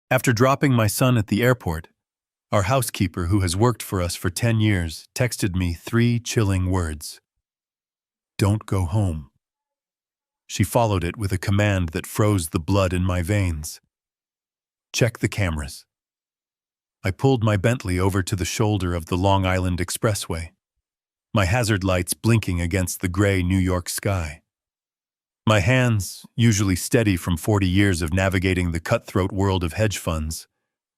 After dropping my son at the airport, our housekeeper, who has worked for us for 10 years, texted me 3 chilling words. Don't go home. She followed it with a command that froze the blood in my veins. Check the cameras. I pulled my Bentley over to the shoulder of the Long Island Expressway, my hazard lights blinking against the gray New York sky. My hands, usually steady from 40 years of navigating the cutthroat world of hedge funds,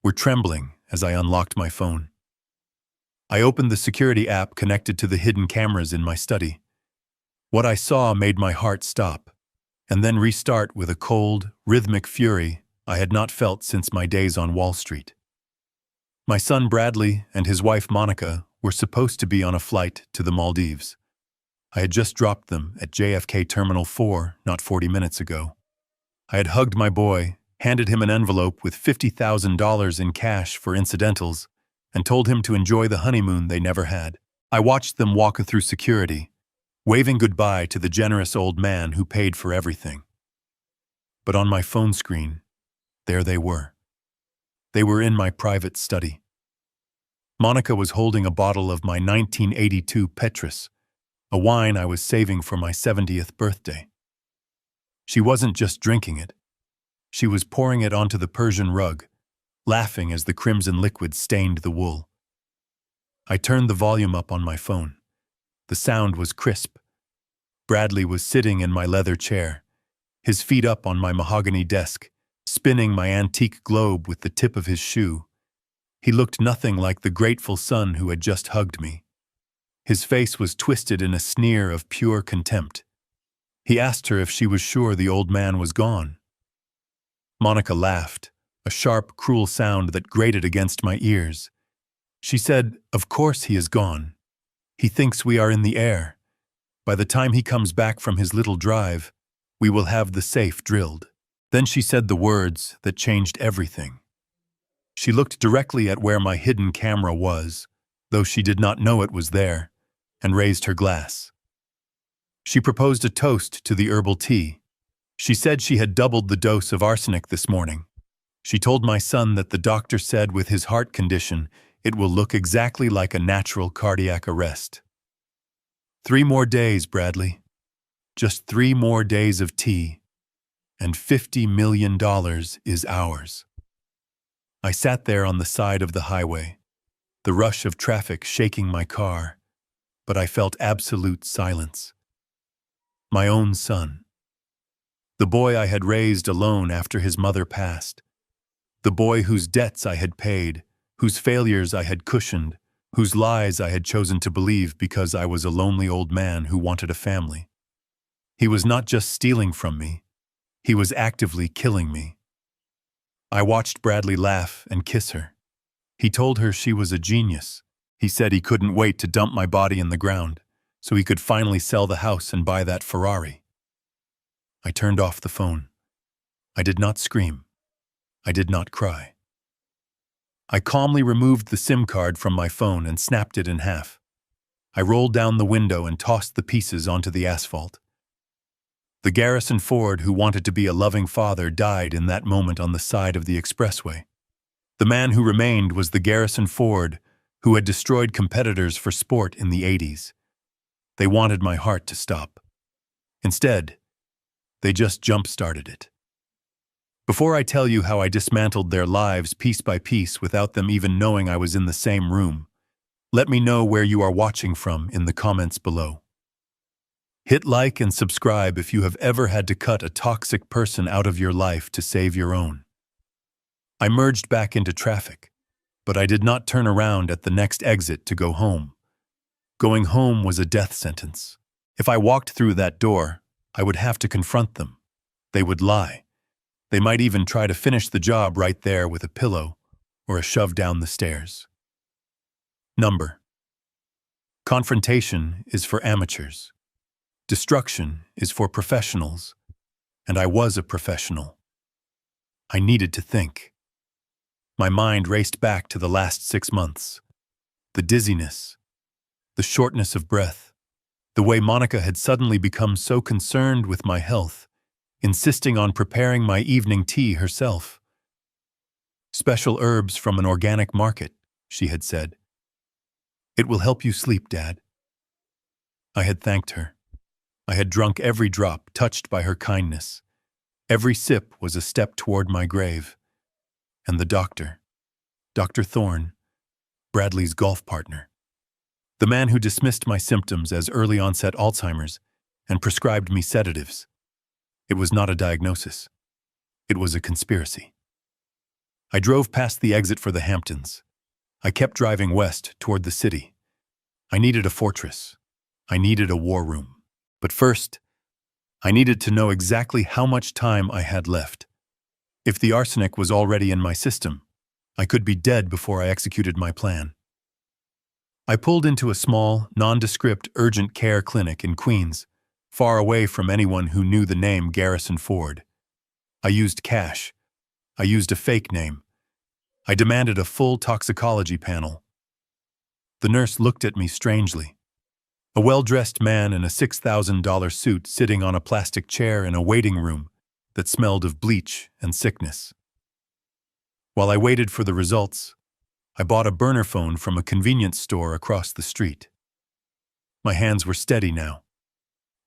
were trembling as I unlocked my phone. I opened the security app connected to the hidden cameras in my study. What I saw made my heart stop, and then restart with a cold, rhythmic fury I had not felt since my days on Wall Street. My son Bradley and his wife Monica were supposed to be on a flight to the Maldives. I had just dropped them at JFK Terminal 4 not 40 minutes ago. I had hugged my boy, handed him an envelope with $50,000 in cash for incidentals, and told him to enjoy the honeymoon they never had. I watched them walk through security, waving goodbye to the generous old man who paid for everything. But on my phone screen, there they were. They were in my private study. Monica was holding a bottle of my 1982 Petrus, a wine I was saving for my 70th birthday. She wasn't just drinking it. She was pouring it onto the Persian rug, laughing as the crimson liquid stained the wool. I turned the volume up on my phone. The sound was crisp. Bradley was sitting in my leather chair, his feet up on my mahogany desk, spinning my antique globe with the tip of his shoe. He looked nothing like the grateful son who had just hugged me. His face was twisted in a sneer of pure contempt. He asked her if she was sure the old man was gone. Monica laughed, a sharp, cruel sound that grated against my ears. She said, "Of course he is gone. He thinks we are in the air. By the time he comes back from his little drive, we will have the safe drilled." Then she said the words that changed everything. She looked directly at where my hidden camera was, though she did not know it was there, and raised her glass. She proposed a toast to the herbal tea. She said she had doubled the dose of arsenic this morning. She told my son that the doctor said with his heart condition, it will look exactly like a natural cardiac arrest. 3 more days, Bradley. Just 3 more days of tea, and $50 million is ours. I sat there on the side of the highway, the rush of traffic shaking my car, but I felt absolute silence. My own son. The boy I had raised alone after his mother passed. The boy whose debts I had paid, whose failures I had cushioned, whose lies I had chosen to believe because I was a lonely old man who wanted a family. He was not just stealing from me, he was actively killing me. I watched Bradley laugh and kiss her. He told her she was a genius. He said he couldn't wait to dump my body in the ground, so he could finally sell the house and buy that Ferrari. I turned off the phone. I did not scream. I did not cry. I calmly removed the SIM card from my phone and snapped it in half. I rolled down the window and tossed the pieces onto the asphalt. The Garrison Ford who wanted to be a loving father died in that moment on the side of the expressway. The man who remained was the Garrison Ford who had destroyed competitors for sport in the 80s. They wanted my heart to stop. Instead, they just jump-started it. Before I tell you how I dismantled their lives piece by piece without them even knowing I was in the same room, let me know where you are watching from in the comments below. Hit like and subscribe if you have ever had to cut a toxic person out of your life to save your own. I merged back into traffic, but I did not turn around at the next exit to go home. Going home was a death sentence. If I walked through that door, I would have to confront them. They would lie. They might even try to finish the job right there with a pillow or a shove down the stairs. Number. Confrontation is for amateurs. Destruction is for professionals, and I was a professional. I needed to think. My mind raced back to the last 6 months. The dizziness, the shortness of breath, the way Monica had suddenly become so concerned with my health, insisting on preparing my evening tea herself. Special herbs from an organic market, she had said. It will help you sleep, Dad. I had thanked her. I had drunk every drop, touched by her kindness. Every sip was a step toward my grave. And the doctor, Dr. Thorne, Bradley's golf partner, the man who dismissed my symptoms as early-onset Alzheimer's and prescribed me sedatives. It was not a diagnosis. It was a conspiracy. I drove past the exit for the Hamptons. I kept driving west toward the city. I needed a fortress. I needed a war room. But first, I needed to know exactly how much time I had left. If the arsenic was already in my system, I could be dead before I executed my plan. I pulled into a small, nondescript urgent care clinic in Queens, far away from anyone who knew the name Garrison Ford. I used cash. I used a fake name. I demanded a full toxicology panel. The nurse looked at me strangely. A well-dressed man in a $6,000 suit sitting on a plastic chair in a waiting room that smelled of bleach and sickness. While I waited for the results, I bought a burner phone from a convenience store across the street. My hands were steady now.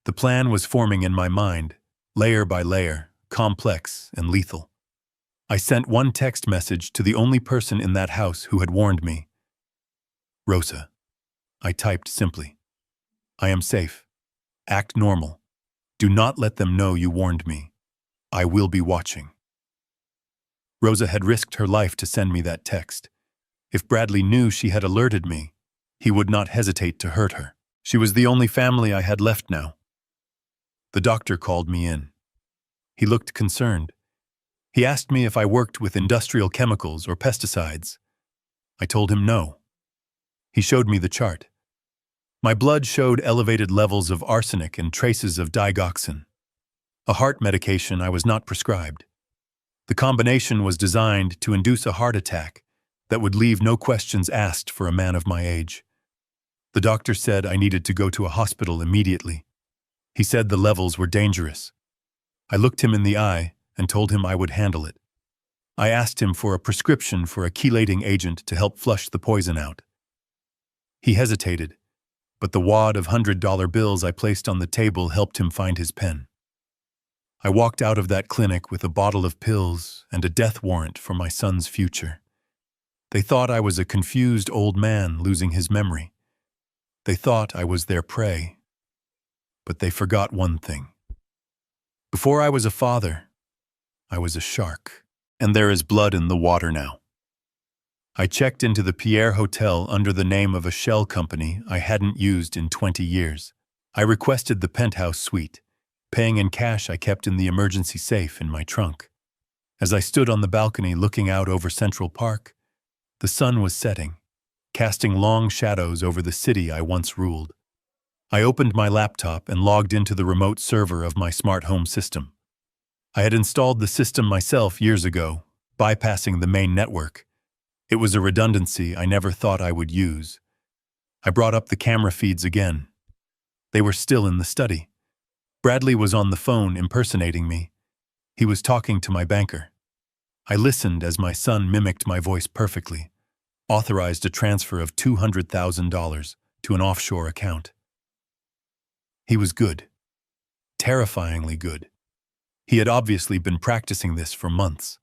The plan was forming in my mind, layer by layer, complex and lethal. I sent one text message to the only person in that house who had warned me. Rosa. I typed simply. I am safe. Act normal. Do not let them know you warned me. I will be watching. Rosa had risked her life to send me that text. If Bradley knew she had alerted me, he would not hesitate to hurt her. She was the only family I had left now. The doctor called me in. He looked concerned. He asked me if I worked with industrial chemicals or pesticides. I told him no. He showed me the chart. My blood showed elevated levels of arsenic and traces of digoxin, a heart medication I was not prescribed. The combination was designed to induce a heart attack that would leave no questions asked for a man of my age. The doctor said I needed to go to a hospital immediately. He said the levels were dangerous. I looked him in the eye and told him I would handle it. I asked him for a prescription for a chelating agent to help flush the poison out. He hesitated, but the wad of $100 bills I placed on the table helped him find his pen. I walked out of that clinic with a bottle of pills and a death warrant for my son's future. They thought I was a confused old man losing his memory. They thought I was their prey. But they forgot one thing. Before I was a father, I was a shark, and there is blood in the water now. I checked into the Pierre Hotel under the name of a shell company I hadn't used in 20 years. I requested the penthouse suite. Paying in cash I kept in the emergency safe in my trunk. As I stood on the balcony looking out over Central Park, the sun was setting, casting long shadows over the city I once ruled. I opened my laptop and logged into the remote server of my smart home system. I had installed the system myself years ago, bypassing the main network. It was a redundancy I never thought I would use. I brought up the camera feeds again. They were still in the study. Bradley was on the phone impersonating me. He was talking to my banker. I listened as my son mimicked my voice perfectly, authorized a transfer of $200,000 to an offshore account. He was good. Terrifyingly good. He had obviously been practicing this for months.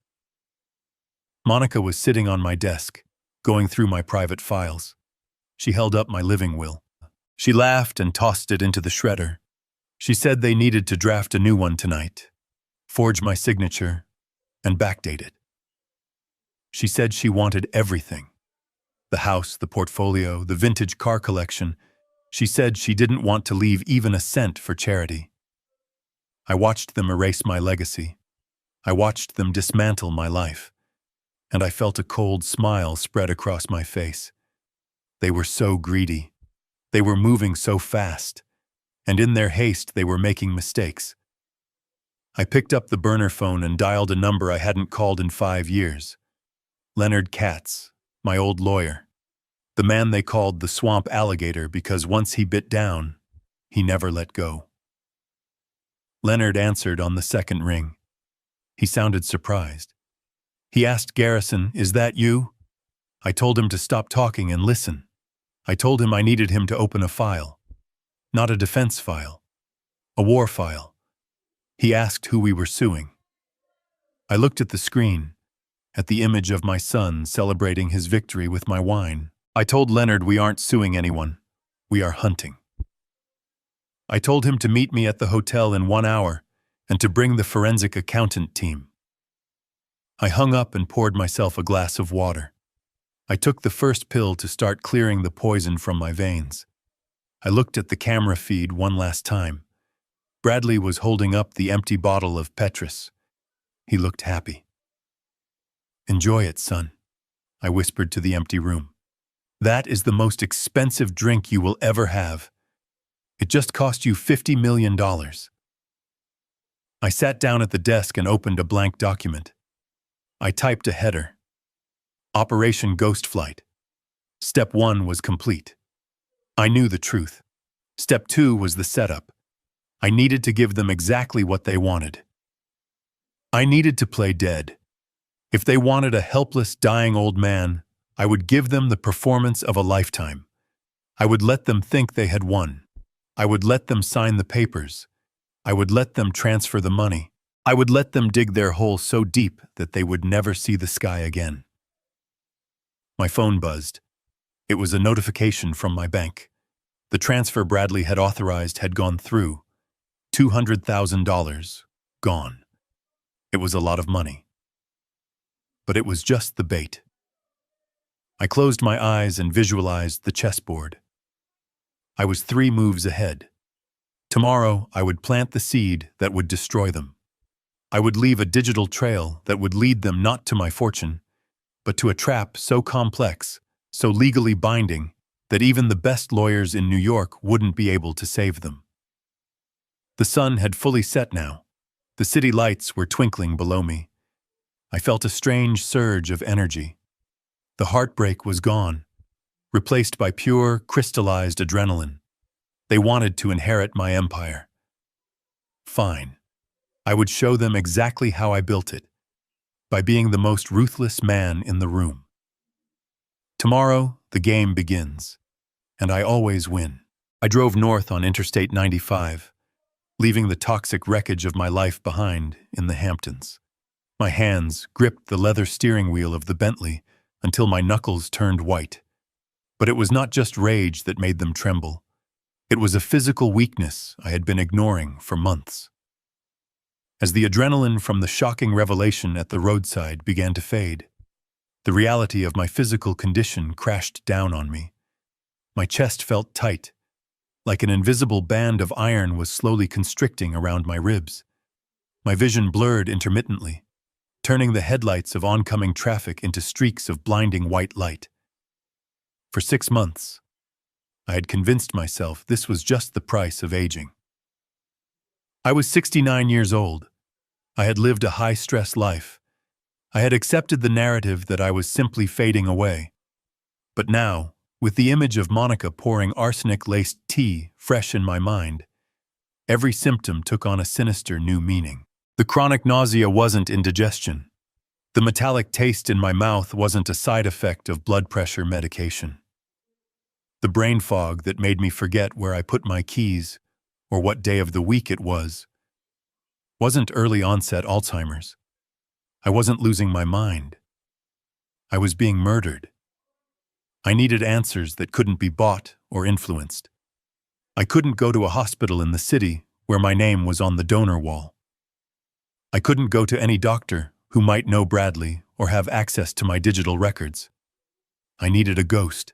Monica was sitting on my desk, going through my private files. She held up my living will. She laughed and tossed it into the shredder. She said they needed to draft a new one tonight, forge my signature, and backdate it. She said she wanted everything. The house, the portfolio, the vintage car collection. She said she didn't want to leave even a cent for charity. I watched them erase my legacy. I watched them dismantle my life. And I felt a cold smile spread across my face. They were so greedy. They were moving so fast. And in their haste, they were making mistakes. I picked up the burner phone and dialed a number I hadn't called in 5 years. Leonard Katz, my old lawyer. The man they called the swamp alligator because once he bit down, he never let go. Leonard answered on the second ring. He sounded surprised. He asked Garrison, "Is that you?" I told him to stop talking and listen. I told him I needed him to open a file. Not a defense file. A war file. He asked who we were suing. I looked at the screen, at the image of my son celebrating his victory with my wine. I told Leonard we aren't suing anyone. We are hunting. I told him to meet me at the hotel in 1 hour and to bring the forensic accountant team. I hung up and poured myself a glass of water. I took the first pill to start clearing the poison from my veins. I looked at the camera feed one last time. Bradley was holding up the empty bottle of Petrus. He looked happy. "Enjoy it, son," I whispered to the empty room. "That is the most expensive drink you will ever have. It just cost you $50 million. I sat down at the desk and opened a blank document. I typed a header. Operation Ghost Flight. Step 1 was complete. I knew the truth. Step 2 was the setup. I needed to give them exactly what they wanted. I needed to play dead. If they wanted a helpless, dying old man, I would give them the performance of a lifetime. I would let them think they had won. I would let them sign the papers. I would let them transfer the money. I would let them dig their hole so deep that they would never see the sky again. My phone buzzed. It was a notification from my bank. The transfer Bradley had authorized had gone through. $200,000 gone. It was a lot of money. But it was just the bait. I closed my eyes and visualized the chessboard. I was 3 moves ahead. Tomorrow, I would plant the seed that would destroy them. I would leave a digital trail that would lead them not to my fortune, but to a trap so complex, so legally binding, that even the best lawyers in New York wouldn't be able to save them. The sun had fully set now. The city lights were twinkling below me. I felt a strange surge of energy. The heartbreak was gone, replaced by pure, crystallized adrenaline. They wanted to inherit my empire. Fine. I would show them exactly how I built it, by being the most ruthless man in the room. Tomorrow, the game begins, and I always win. I drove north on Interstate 95, leaving the toxic wreckage of my life behind in the Hamptons. My hands gripped the leather steering wheel of the Bentley until my knuckles turned white. But it was not just rage that made them tremble. It was a physical weakness I had been ignoring for months. As the adrenaline from the shocking revelation at the roadside began to fade, the reality of my physical condition crashed down on me. My chest felt tight, like an invisible band of iron was slowly constricting around my ribs. My vision blurred intermittently, turning the headlights of oncoming traffic into streaks of blinding white light. For 6 months, I had convinced myself this was just the price of aging. I was 69 years old. I had lived a high-stress life. I had accepted the narrative that I was simply fading away. But now, with the image of Monica pouring arsenic-laced tea fresh in my mind, every symptom took on a sinister new meaning. The chronic nausea wasn't indigestion. The metallic taste in my mouth wasn't a side effect of blood pressure medication. The brain fog that made me forget where I put my keys or what day of the week it wasn't early onset Alzheimer's. I wasn't losing my mind. I was being murdered. I needed answers that couldn't be bought or influenced. I couldn't go to a hospital in the city where my name was on the donor wall. I couldn't go to any doctor who might know Bradley or have access to my digital records. I needed a ghost.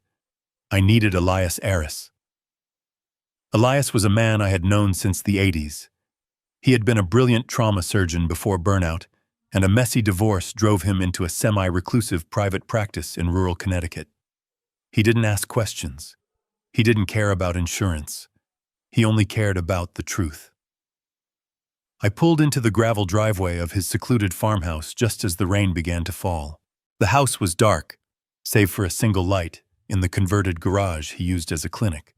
I needed Elias Aris. Elias was a man I had known since the 80s. He had been a brilliant trauma surgeon before burnout, and a messy divorce drove him into a semi-reclusive private practice in rural Connecticut. He didn't ask questions. He didn't care about insurance. He only cared about the truth. I pulled into the gravel driveway of his secluded farmhouse just as the rain began to fall. The house was dark, save for a single light in the converted garage he used as a clinic.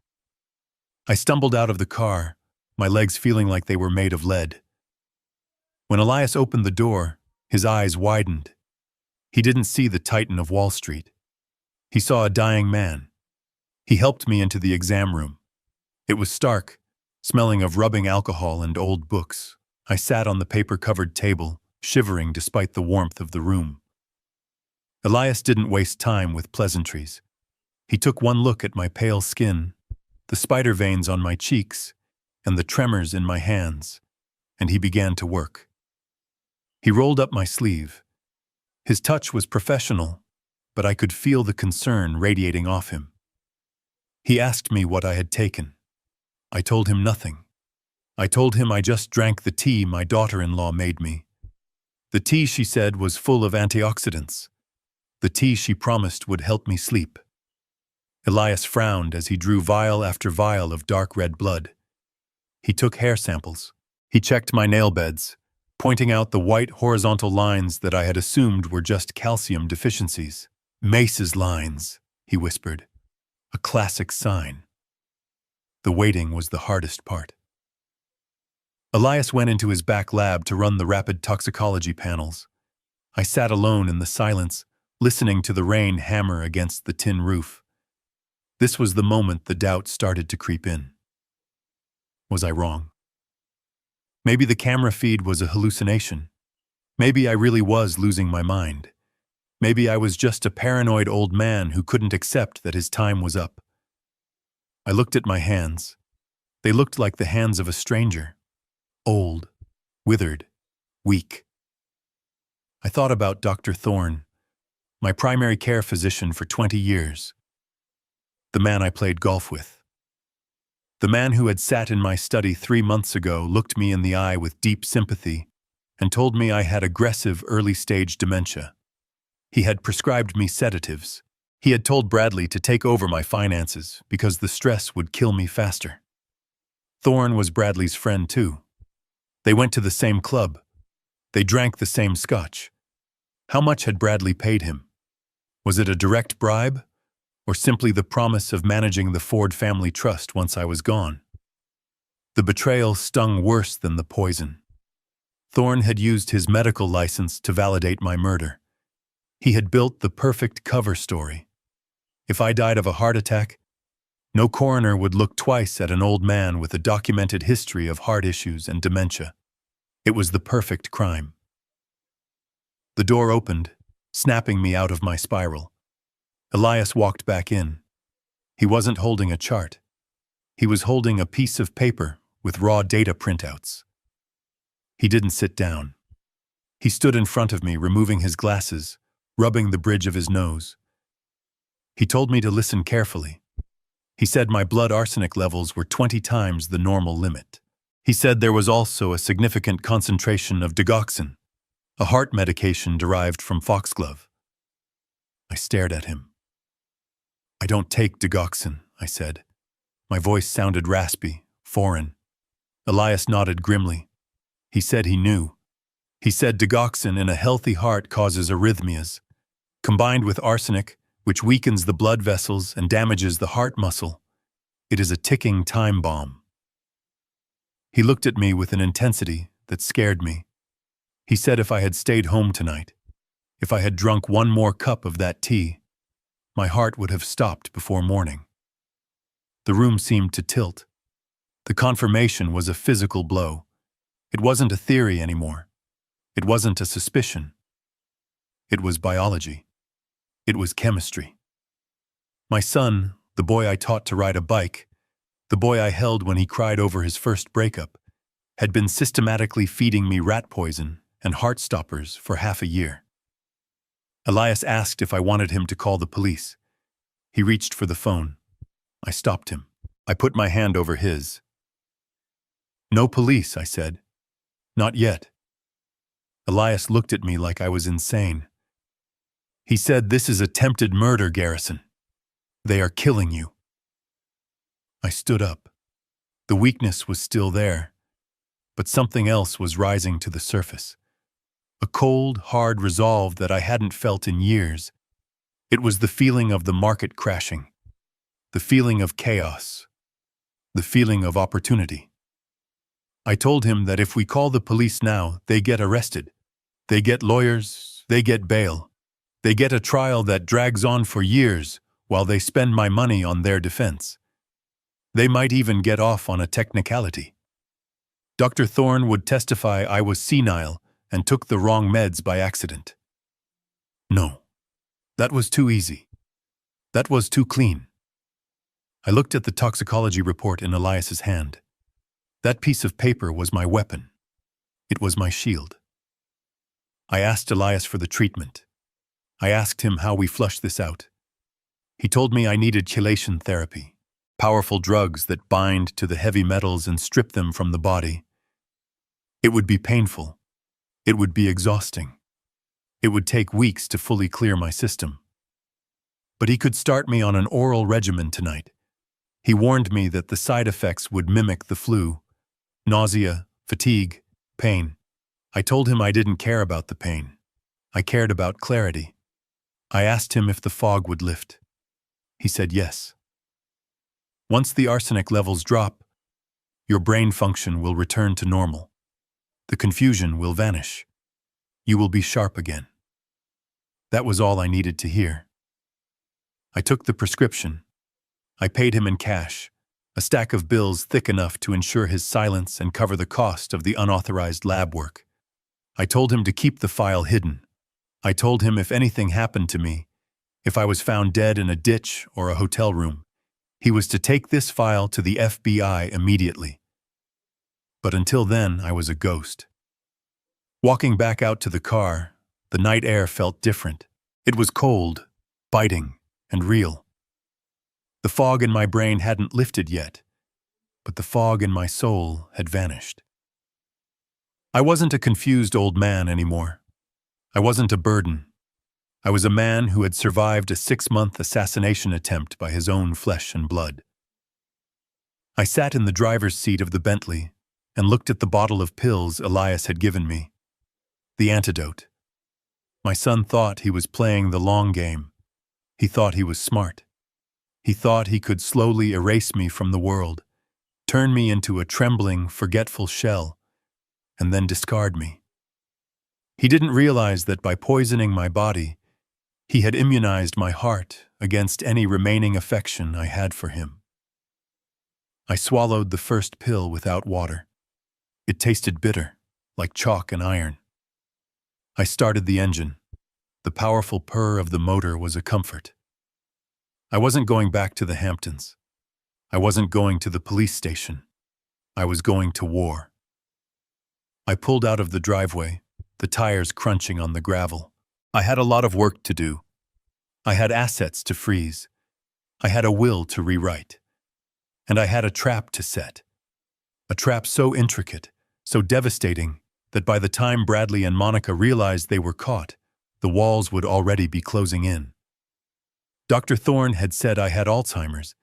I stumbled out of the car, my legs feeling like they were made of lead. When Elias opened the door, his eyes widened. He didn't see the Titan of Wall Street. He saw a dying man. He helped me into the exam room. It was stark, smelling of rubbing alcohol and old books. I sat on the paper-covered table, shivering despite the warmth of the room. Elias didn't waste time with pleasantries. He took one look at my pale skin, the spider veins on my cheeks, and the tremors in my hands, and he began to work. He rolled up my sleeve. His touch was professional, but I could feel the concern radiating off him. He asked me what I had taken. I told him nothing. I told him I just drank the tea my daughter-in-law made me. The tea, she said, was full of antioxidants. The tea she promised would help me sleep. Elias frowned as he drew vial after vial of dark red blood. He took hair samples. He checked my nail beds, pointing out the white horizontal lines that I had assumed were just calcium deficiencies. Mace's lines, he whispered. A classic sign. The waiting was the hardest part. Elias went into his back lab to run the rapid toxicology panels. I sat alone in the silence, listening to the rain hammer against the tin roof. This was the moment the doubt started to creep in. Was I wrong? Maybe the camera feed was a hallucination. Maybe I really was losing my mind. Maybe I was just a paranoid old man who couldn't accept that his time was up. I looked at my hands. They looked like the hands of a stranger. Old, withered, weak. I thought about Dr. Thorne, my primary care physician for 20 years. The man I played golf with. The man who had sat in my study 3 months ago looked me in the eye with deep sympathy and told me I had aggressive early-stage dementia. He had prescribed me sedatives. He had told Bradley to take over my finances because the stress would kill me faster. Thorne was Bradley's friend too. They went to the same club. They drank the same scotch. How much had Bradley paid him? Was it a direct bribe, or simply the promise of managing the Ford family trust once I was gone? The betrayal stung worse than the poison. Thorne had used his medical license to validate my murder. He had built the perfect cover story. If I died of a heart attack, no coroner would look twice at an old man with a documented history of heart issues and dementia. It was the perfect crime. The door opened, snapping me out of my spiral. Elias walked back in. He wasn't holding a chart. He was holding a piece of paper with raw data printouts. He didn't sit down. He stood in front of me, removing his glasses, rubbing the bridge of his nose. He told me to listen carefully. He said my blood arsenic levels were 20 times the normal limit. He said there was also a significant concentration of digoxin, a heart medication derived from foxglove. I stared at him. I don't take digoxin, I said. My voice sounded raspy, foreign. Elias nodded grimly. He said he knew. He said digoxin in a healthy heart causes arrhythmias. Combined with arsenic, which weakens the blood vessels and damages the heart muscle, it is a ticking time bomb. He looked at me with an intensity that scared me. He said if I had stayed home tonight, if I had drunk one more cup of that tea, my heart would have stopped before morning. The room seemed to tilt. The confirmation was a physical blow. It wasn't a theory anymore. It wasn't a suspicion. It was biology. It was chemistry. My son, the boy I taught to ride a bike, the boy I held when he cried over his first breakup, had been systematically feeding me rat poison and heart stoppers for half a year. Elias asked if I wanted him to call the police. He reached for the phone. I stopped him. I put my hand over his. No police, I said. Not yet. Elias looked at me like I was insane. He said, "This is attempted murder, Garrison. They are killing you." I stood up. The weakness was still there, but something else was rising to the surface. A cold, hard resolve that I hadn't felt in years. It was the feeling of the market crashing, the feeling of chaos, the feeling of opportunity. I told him that if we call the police now, they get arrested. They get lawyers, they get bail. They get a trial that drags on for years while they spend my money on their defense. They might even get off on a technicality. Dr. Thorne would testify I was senile and took the wrong meds by accident. No, that was too easy. That was too clean. I looked at the toxicology report in Elias's hand. That piece of paper was my weapon. It was my shield. I asked Elias for the treatment. I asked him how we flushed this out. He told me I needed chelation therapy, powerful drugs that bind to the heavy metals and strip them from the body. It would be painful. It would be exhausting. It would take weeks to fully clear my system. But he could start me on an oral regimen tonight. He warned me that the side effects would mimic the flu: nausea, fatigue, pain. I told him I didn't care about the pain. I cared about clarity. I asked him if the fog would lift. He said yes. Once the arsenic levels drop, your brain function will return to normal. The confusion will vanish. You will be sharp again. That was all I needed to hear. I took the prescription. I paid him in cash, a stack of bills thick enough to ensure his silence and cover the cost of the unauthorized lab work. I told him to keep the file hidden. I told him if anything happened to me, if I was found dead in a ditch or a hotel room, he was to take this file to the FBI immediately. But until then, I was a ghost. Walking back out to the car, the night air felt different. It was cold, biting, and real. The fog in my brain hadn't lifted yet, but the fog in my soul had vanished. I wasn't a confused old man anymore. I wasn't a burden. I was a man who had survived a 6-month assassination attempt by his own flesh and blood. I sat in the driver's seat of the Bentley and looked at the bottle of pills Elias had given me. The antidote. My son thought he was playing the long game. He thought he was smart. He thought he could slowly erase me from the world, turn me into a trembling, forgetful shell, and then discard me. He didn't realize that by poisoning my body, he had immunized my heart against any remaining affection I had for him. I swallowed the first pill without water. It tasted bitter, like chalk and iron. I started the engine. The powerful purr of the motor was a comfort. I wasn't going back to the Hamptons. I wasn't going to the police station. I was going to war. I pulled out of the driveway, the tires crunching on the gravel. I had a lot of work to do. I had assets to freeze. I had a will to rewrite. And I had a trap to set. A trap so intricate, so devastating, that by the time Bradley and Monica realized they were caught, the walls would already be closing in. Dr. Thorne had said I had Alzheimer's.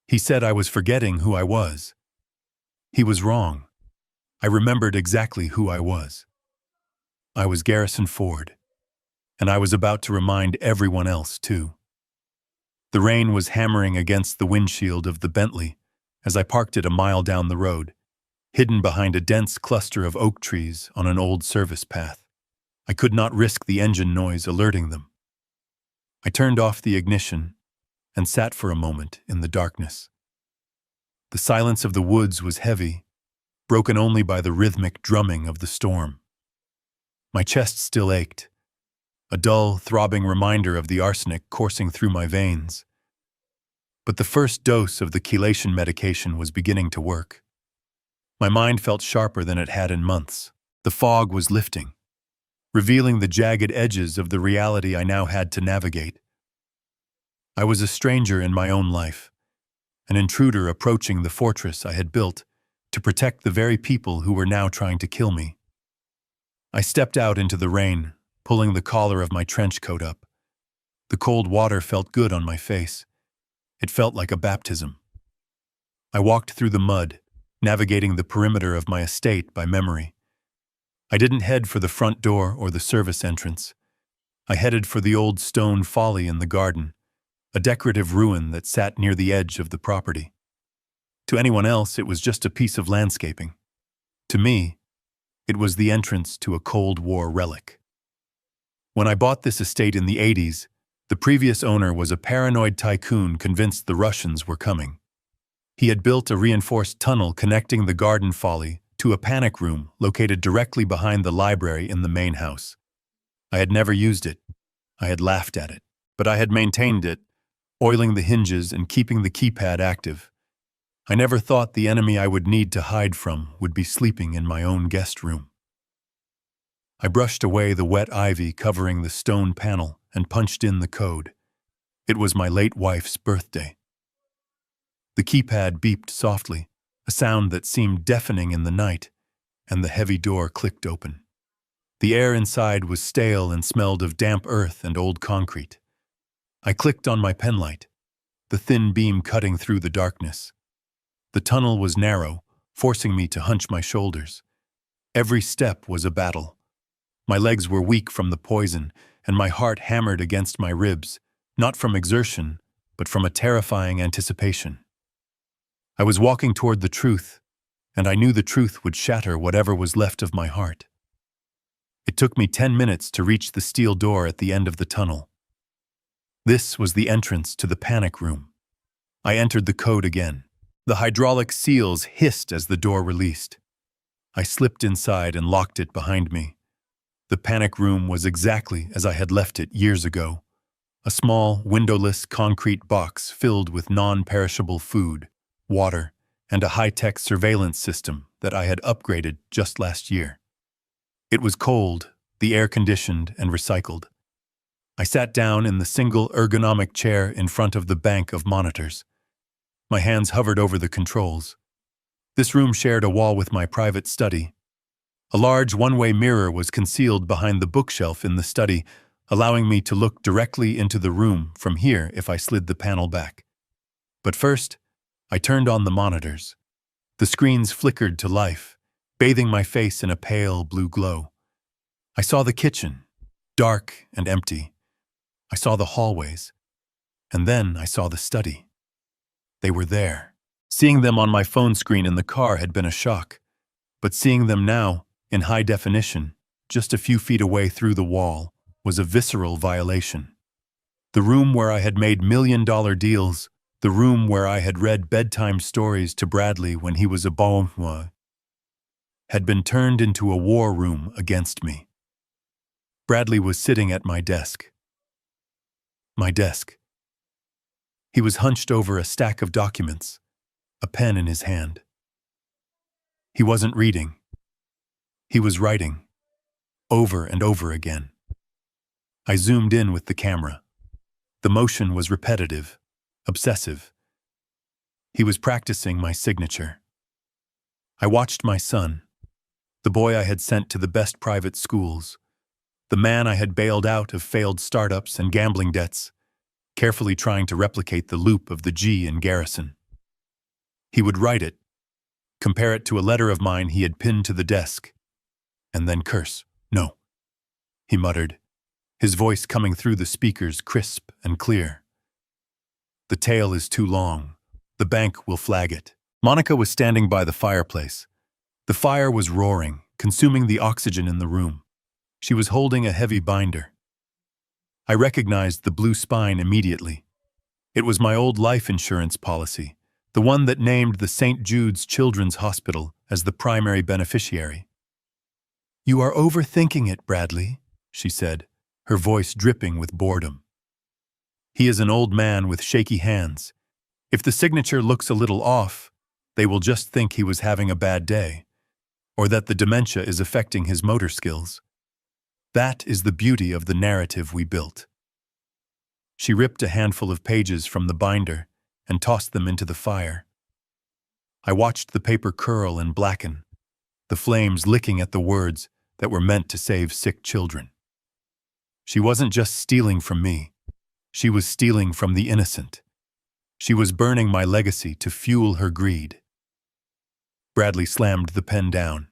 He said I was forgetting who I was. He was wrong. I remembered exactly who I was. I was Garrison Ford, and I was about to remind everyone else, too. The rain was hammering against the windshield of the Bentley as I parked it a mile down the road, hidden behind a dense cluster of oak trees on an old service path. I could not risk the engine noise alerting them. I turned off the ignition and sat for a moment in the darkness. The silence of the woods was heavy, broken only by the rhythmic drumming of the storm. My chest still ached, a dull, throbbing reminder of the arsenic coursing through my veins. But the first dose of the chelation medication was beginning to work. My mind felt sharper than it had in months. The fog was lifting, revealing the jagged edges of the reality I now had to navigate. I was a stranger in my own life, an intruder approaching the fortress I had built to protect the very people who were now trying to kill me. I stepped out into the rain, pulling the collar of my trench coat up. The cold water felt good on my face. It felt like a baptism. I walked through the mud, navigating the perimeter of my estate by memory. I didn't head for the front door or the service entrance. I headed for the old stone folly in the garden, a decorative ruin that sat near the edge of the property. To anyone else, it was just a piece of landscaping. To me, it was the entrance to a Cold War relic. When I bought this estate in the 80s, the previous owner was a paranoid tycoon convinced the Russians were coming. He had built a reinforced tunnel connecting the garden folly to a panic room located directly behind the library in the main house. I had never used it. I had laughed at it. But I had maintained it, oiling the hinges and keeping the keypad active. I never thought the enemy I would need to hide from would be sleeping in my own guest room. I brushed away the wet ivy covering the stone panel and punched in the code. It was my late wife's birthday. The keypad beeped softly, a sound that seemed deafening in the night, and the heavy door clicked open. The air inside was stale and smelled of damp earth and old concrete. I clicked on my penlight, the thin beam cutting through the darkness. The tunnel was narrow, forcing me to hunch my shoulders. Every step was a battle. My legs were weak from the poison, and my heart hammered against my ribs, not from exertion, but from a terrifying anticipation. I was walking toward the truth, and I knew the truth would shatter whatever was left of my heart. It took me 10 minutes to reach the steel door at the end of the tunnel. This was the entrance to the panic room. I entered the code again. The hydraulic seals hissed as the door released. I slipped inside and locked it behind me. The panic room was exactly as I had left it years ago. A small, windowless concrete box filled with non-perishable food, water, and a high-tech surveillance system that I had upgraded just last year. It was cold, the air conditioned and recycled. I sat down in the single ergonomic chair in front of the bank of monitors. My hands hovered over the controls. This room shared a wall with my private study. A large one-way mirror was concealed behind the bookshelf in the study, allowing me to look directly into the room from here if I slid the panel back. But first, I turned on the monitors. The screens flickered to life, bathing my face in a pale blue glow. I saw the kitchen, dark and empty. I saw the hallways, and then I saw the study. They were there. Seeing them on my phone screen in the car had been a shock, but seeing them now, in high definition, just a few feet away through the wall, was a visceral violation. The room where I had made million-dollar deals, the room where I had read bedtime stories to Bradley when he was a boy, had been turned into a war room against me. Bradley was sitting at my desk. My desk. He was hunched over a stack of documents, a pen in his hand. He wasn't reading. He was writing, over and over again. I zoomed in with the camera. The motion was repetitive, obsessive. He was practicing my signature. I watched my son, the boy I had sent to the best private schools, the man I had bailed out of failed startups and gambling debts, carefully trying to replicate the loop of the G in Garrison. He would write it, compare it to a letter of mine he had pinned to the desk, and then curse. "No," he muttered, his voice coming through the speakers crisp and clear. "The tale is too long. The bank will flag it." Monica was standing by the fireplace. The fire was roaring, consuming the oxygen in the room. She was holding a heavy binder. I recognized the blue spine immediately. It was my old life insurance policy, the one that named the St. Jude's Children's Hospital as the primary beneficiary. "You are overthinking it, Bradley," she said, her voice dripping with boredom. "He is an old man with shaky hands. If the signature looks a little off, they will just think he was having a bad day, or that the dementia is affecting his motor skills. That is the beauty of the narrative we built." She ripped a handful of pages from the binder and tossed them into the fire. I watched the paper curl and blacken, the flames licking at the words that were meant to save sick children. She wasn't just stealing from me. She was stealing from the innocent. She was burning my legacy to fuel her greed. Bradley slammed the pen down.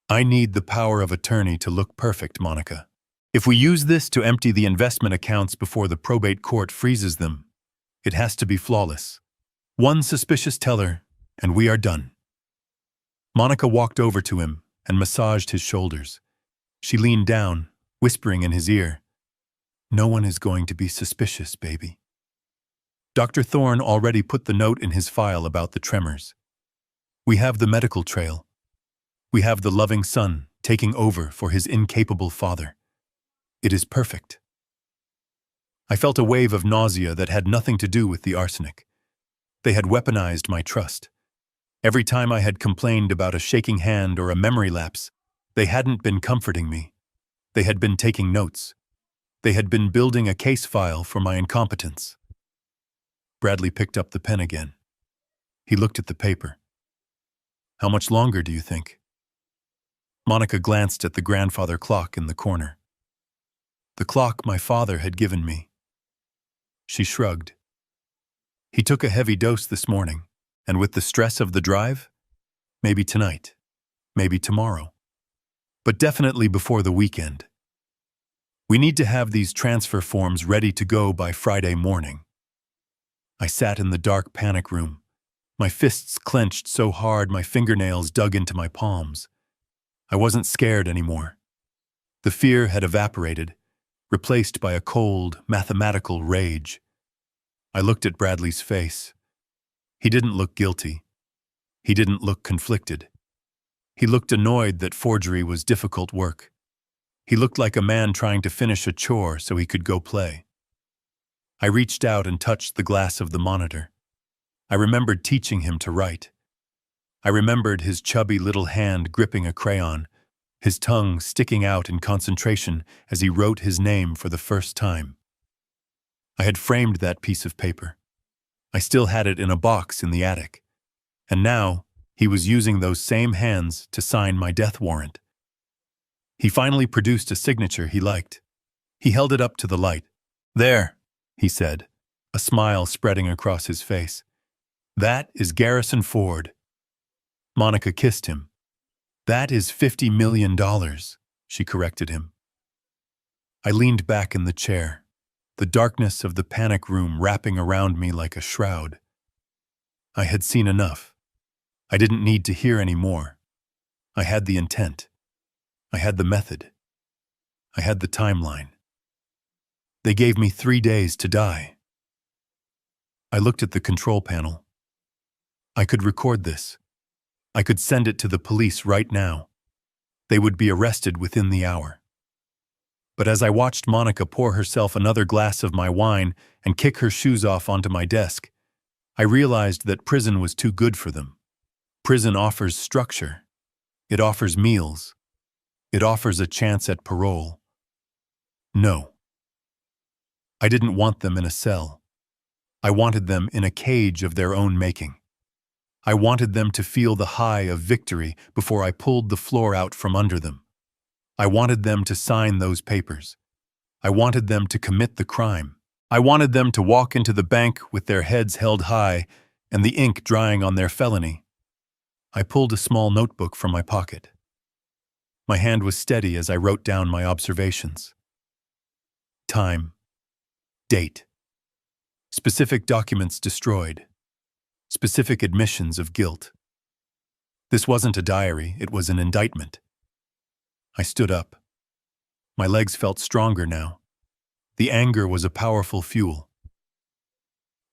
"I need the power of attorney to look perfect, Monica. If we use this to empty the investment accounts before the probate court freezes them, it has to be flawless. One suspicious teller, and we are done." Monica walked over to him and massaged his shoulders. She leaned down, whispering in his ear, "No one is going to be suspicious, baby." Dr. Thorne already put the note in his file about the tremors. We have the medical trail. We have the loving son taking over for his incapable father. It is perfect. I felt a wave of nausea that had nothing to do with the arsenic. They had weaponized my trust. Every time I had complained about a shaking hand or a memory lapse, they hadn't been comforting me. They had been taking notes. They had been building a case file for my incompetence. Bradley picked up the pen again. He looked at the paper. "How much longer do you think?" Monica glanced at the grandfather clock in the corner. "The clock my father had given me." She shrugged. "He took a heavy dose this morning, and with the stress of the drive, maybe tonight, maybe tomorrow, but definitely before the weekend. We need to have these transfer forms ready to go by Friday morning." I sat in the dark panic room, my fists clenched so hard my fingernails dug into my palms. I wasn't scared anymore. The fear had evaporated, replaced by a cold, mathematical rage. I looked at Bradley's face. He didn't look guilty. He didn't look conflicted. He looked annoyed that forgery was difficult work. He looked like a man trying to finish a chore so he could go play. I reached out and touched the glass of the monitor. I remembered teaching him to write. I remembered his chubby little hand gripping a crayon, his tongue sticking out in concentration as he wrote his name for the first time. I had framed that piece of paper. I still had it in a box in the attic. And now, he was using those same hands to sign my death warrant. He finally produced a signature he liked. He held it up to the light. "There," he said, a smile spreading across his face. "That is Garrison Ford." Monica kissed him. "That is $50 million, she corrected him. I leaned back in the chair, the darkness of the panic room wrapping around me like a shroud. I had seen enough. I didn't need to hear any more. I had the intent. I had the method. I had the timeline. They gave me 3 days to die. I looked at the control panel. I could record this. I could send it to the police right now. They would be arrested within the hour. But as I watched Monica pour herself another glass of my wine and kick her shoes off onto my desk, I realized that prison was too good for them. Prison offers structure. It offers meals. It offers a chance at parole. No. I didn't want them in a cell. I wanted them in a cage of their own making. I wanted them to feel the high of victory before I pulled the floor out from under them. I wanted them to sign those papers. I wanted them to commit the crime. I wanted them to walk into the bank with their heads held high and the ink drying on their felony. I pulled a small notebook from my pocket. My hand was steady as I wrote down my observations. Time. Date. Specific documents destroyed. Specific admissions of guilt. This wasn't a diary, it was an indictment. I stood up. My legs felt stronger now. The anger was a powerful fuel.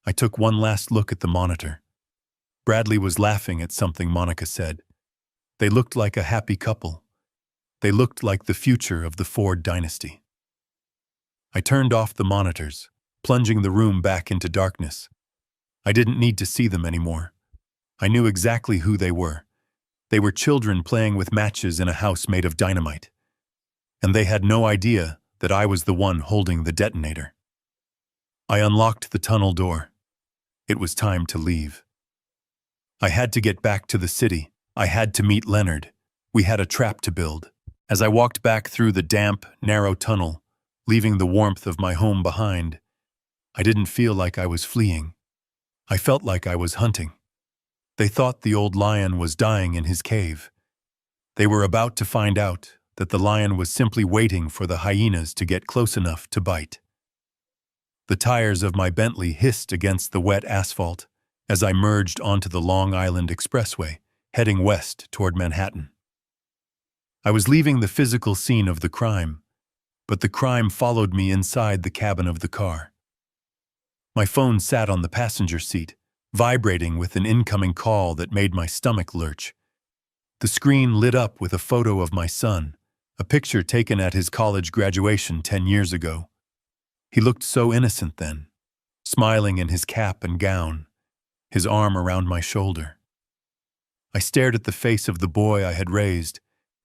I took one last look at the monitor. Bradley was laughing at something Monica said. They looked like a happy couple. They looked like the future of the Ford dynasty. I turned off the monitors, plunging the room back into darkness. I didn't need to see them anymore. I knew exactly who they were. They were children playing with matches in a house made of dynamite. And they had no idea that I was the one holding the detonator. I unlocked the tunnel door. It was time to leave. I had to get back to the city. I had to meet Leonard. We had a trap to build. As I walked back through the damp, narrow tunnel, leaving the warmth of my home behind, I didn't feel like I was fleeing. I felt like I was hunting. They thought the old lion was dying in his cave. They were about to find out that the lion was simply waiting for the hyenas to get close enough to bite. The tires of my Bentley hissed against the wet asphalt as I merged onto the Long Island Expressway, heading west toward Manhattan. I was leaving the physical scene of the crime, but the crime followed me inside the cabin of the car. My phone sat on the passenger seat, vibrating with an incoming call that made my stomach lurch. The screen lit up with a photo of my son, a picture taken at his college graduation 10 years ago. He looked so innocent then, smiling in his cap and gown, his arm around my shoulder. I stared at the face of the boy I had raised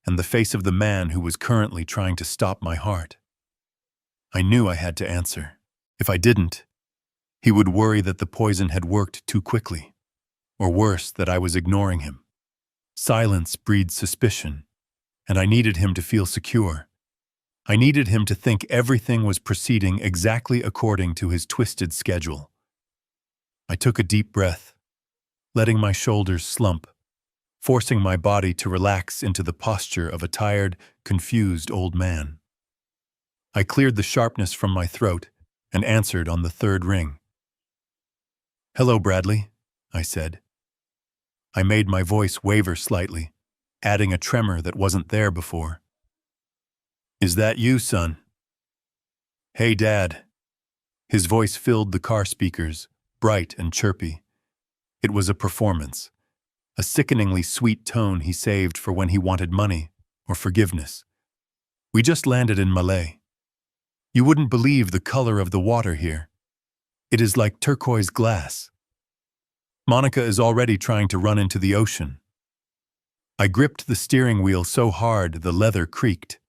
and the face of the man who was currently trying to stop my heart. I knew I had to answer. If I didn't, he would worry that the poison had worked too quickly, or worse, that I was ignoring him. Silence breeds suspicion, and I needed him to feel secure. I needed him to think everything was proceeding exactly according to his twisted schedule. I took a deep breath, letting my shoulders slump, forcing my body to relax into the posture of a tired, confused old man. I cleared the sharpness from my throat and answered on the third ring. "Hello, Bradley," I said. I made my voice waver slightly, adding a tremor that wasn't there before. "Is that you, son?" "Hey, Dad." His voice filled the car speakers, bright and chirpy. It was a performance, a sickeningly sweet tone he saved for when he wanted money or forgiveness. "We just landed in Malay. You wouldn't believe the color of the water here. It is like turquoise glass. Monica is already trying to run into the ocean." I gripped the steering wheel so hard the leather creaked.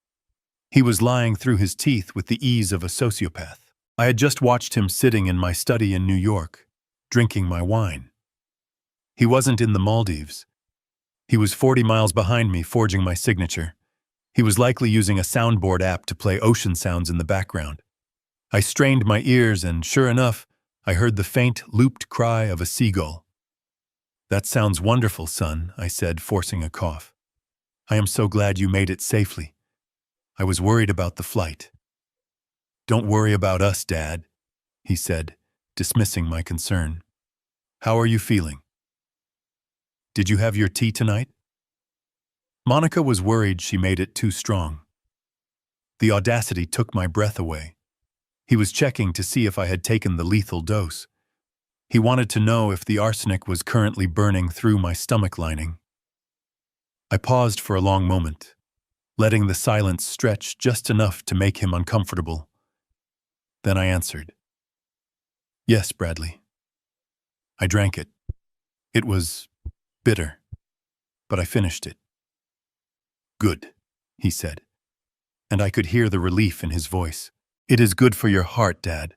He was lying through his teeth with the ease of a sociopath. I had just watched him sitting in my study in New York, drinking my wine. He wasn't in the Maldives. He was 40 miles behind me, forging my signature. He was likely using a soundboard app to play ocean sounds in the background. I strained my ears and, sure enough, I heard the faint, looped cry of a seagull. "That sounds wonderful, son," I said, forcing a cough. "I am so glad you made it safely. I was worried about the flight." "Don't worry about us, Dad," he said, dismissing my concern. "How are you feeling? Did you have your tea tonight?" Monica was worried she made it too strong. The audacity took my breath away. He was checking to see if I had taken the lethal dose. He wanted to know if the arsenic was currently burning through my stomach lining. I paused for a long moment, letting the silence stretch just enough to make him uncomfortable. Then I answered, "Yes, Bradley." I drank it. It was bitter, but I finished it. "Good," he said, and I could hear the relief in his voice. "It is good for your heart, Dad.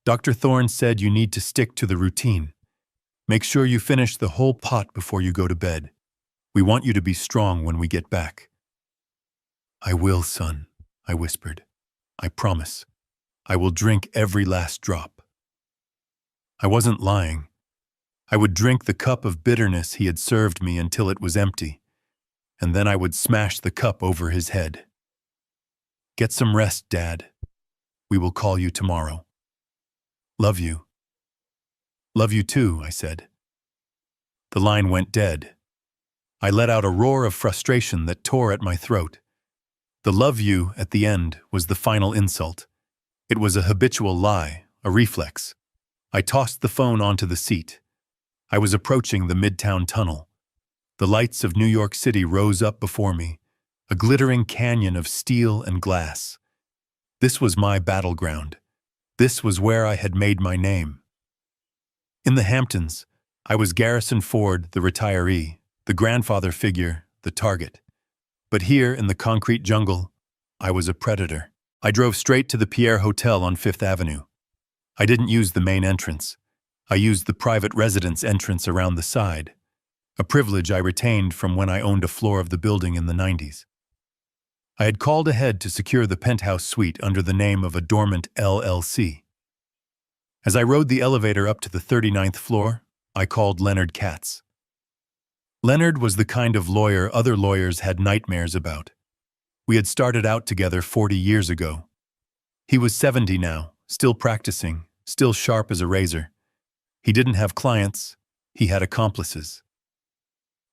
Dr. Thorne said you need to stick to the routine. Make sure you finish the whole pot before you go to bed. We want you to be strong when we get back." "I will, son," I whispered. "I promise. I will drink every last drop." I wasn't lying. I would drink the cup of bitterness he had served me until it was empty, and then I would smash the cup over his head. "Get some rest, Dad. We will call you tomorrow. Love you." "Love you too," I said. The line went dead. I let out a roar of frustration that tore at my throat. The "love you" at the end was the final insult. It was a habitual lie, a reflex. I tossed the phone onto the seat. I was approaching the Midtown Tunnel. The lights of New York City rose up before me, a glittering canyon of steel and glass. This was my battleground. This was where I had made my name. In the Hamptons, I was Garrison Ford, the retiree, the grandfather figure, the target. But here, in the concrete jungle, I was a predator. I drove straight to the Pierre Hotel on Fifth Avenue. I didn't use the main entrance. I used the private residence entrance around the side, a privilege I retained from when I owned a floor of the building in the 90s. I had called ahead to secure the penthouse suite under the name of a dormant LLC. As I rode the elevator up to the 39th floor, I called Leonard Katz. Leonard was the kind of lawyer other lawyers had nightmares about. We had started out together 40 years ago. He was 70 now, still practicing, still sharp as a razor. He didn't have clients, he had accomplices.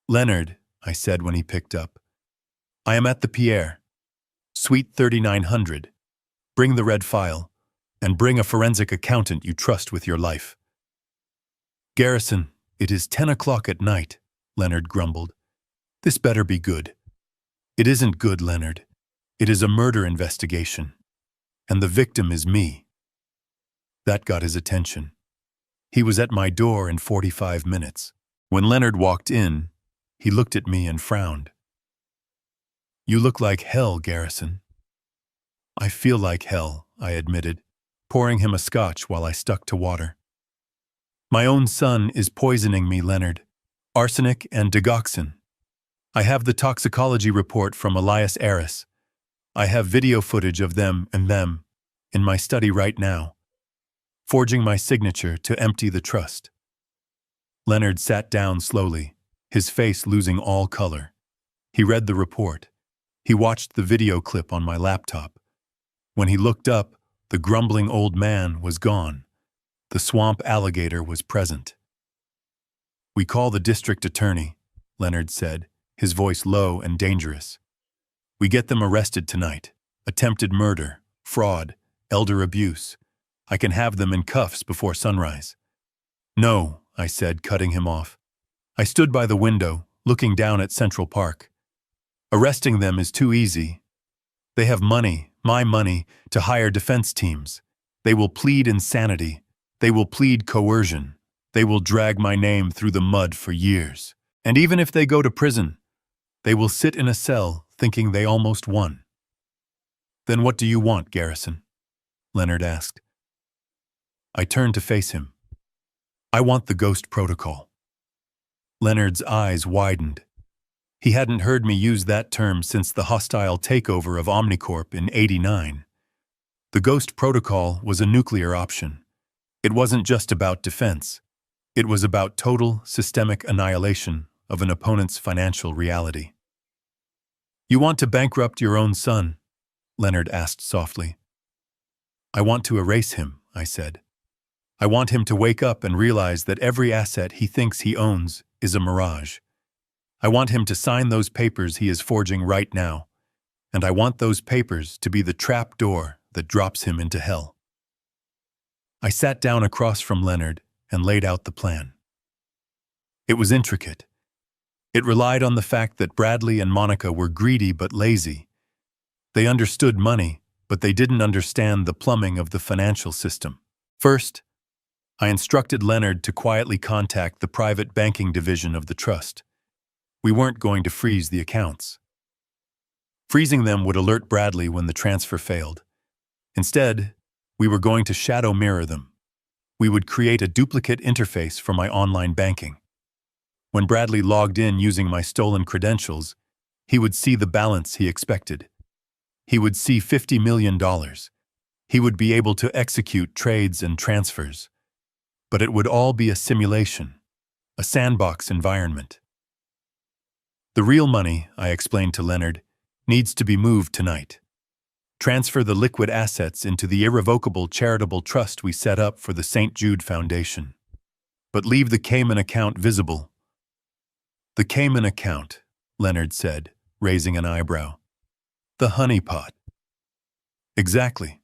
"Leonard," I said when he picked up, "I am at the Pierre. Suite 3900. Bring the red file, and bring a forensic accountant you trust with your life." "Garrison, it is 10 o'clock at night," Leonard grumbled. "This better be good." "It isn't good, Leonard. It is a murder investigation. And the victim is me." That got his attention. He was at my door in 45 minutes. When Leonard walked in, he looked at me and frowned. "You look like hell, Garrison." "I feel like hell," I admitted, pouring him a scotch while I stuck to water. "My own son is poisoning me, Leonard. Arsenic and digoxin. I have the toxicology report from Elias Aris. I have video footage of them in my study right now, forging my signature to empty the trust." Leonard sat down slowly, his face losing all color. He read the report. He watched the video clip on my laptop. When he looked up, the grumbling old man was gone. The swamp alligator was present. "We call the district attorney," Leonard said, his voice low and dangerous. "We get them arrested tonight. Attempted murder, fraud, elder abuse. I can have them in cuffs before sunrise." "No," I said, cutting him off. I stood by the window, looking down at Central Park. "Arresting them is too easy. They have money, my money, to hire defense teams. They will plead insanity. They will plead coercion. They will drag my name through the mud for years. And even if they go to prison, they will sit in a cell thinking they almost won." "Then what do you want, Garrison?" Leonard asked. I turned to face him. "I want the ghost protocol." Leonard's eyes widened. He hadn't heard me use that term since the hostile takeover of Omnicorp in '89. The ghost protocol was a nuclear option. It wasn't just about defense. It was about total, systemic annihilation of an opponent's financial reality. "You want to bankrupt your own son?" Leonard asked softly. "I want to erase him," I said. "I want him to wake up and realize that every asset he thinks he owns is a mirage. I want him to sign those papers he is forging right now, and I want those papers to be the trap door that drops him into hell." I sat down across from Leonard and laid out the plan. It was intricate. It relied on the fact that Bradley and Monica were greedy but lazy. They understood money, but they didn't understand the plumbing of the financial system. First, I instructed Leonard to quietly contact the private banking division of the trust. We weren't going to freeze the accounts. Freezing them would alert Bradley when the transfer failed. Instead, we were going to shadow mirror them. We would create a duplicate interface for my online banking. When Bradley logged in using my stolen credentials, he would see the balance he expected. He would see $50 million. He would be able to execute trades and transfers. But it would all be a simulation, a sandbox environment. The real money, I explained to Leonard, needs to be moved tonight. Transfer the liquid assets into the irrevocable charitable trust we set up for the St. Jude Foundation. But leave the Cayman account visible. "The Cayman account," Leonard said, raising an eyebrow. "The honeypot." Exactly.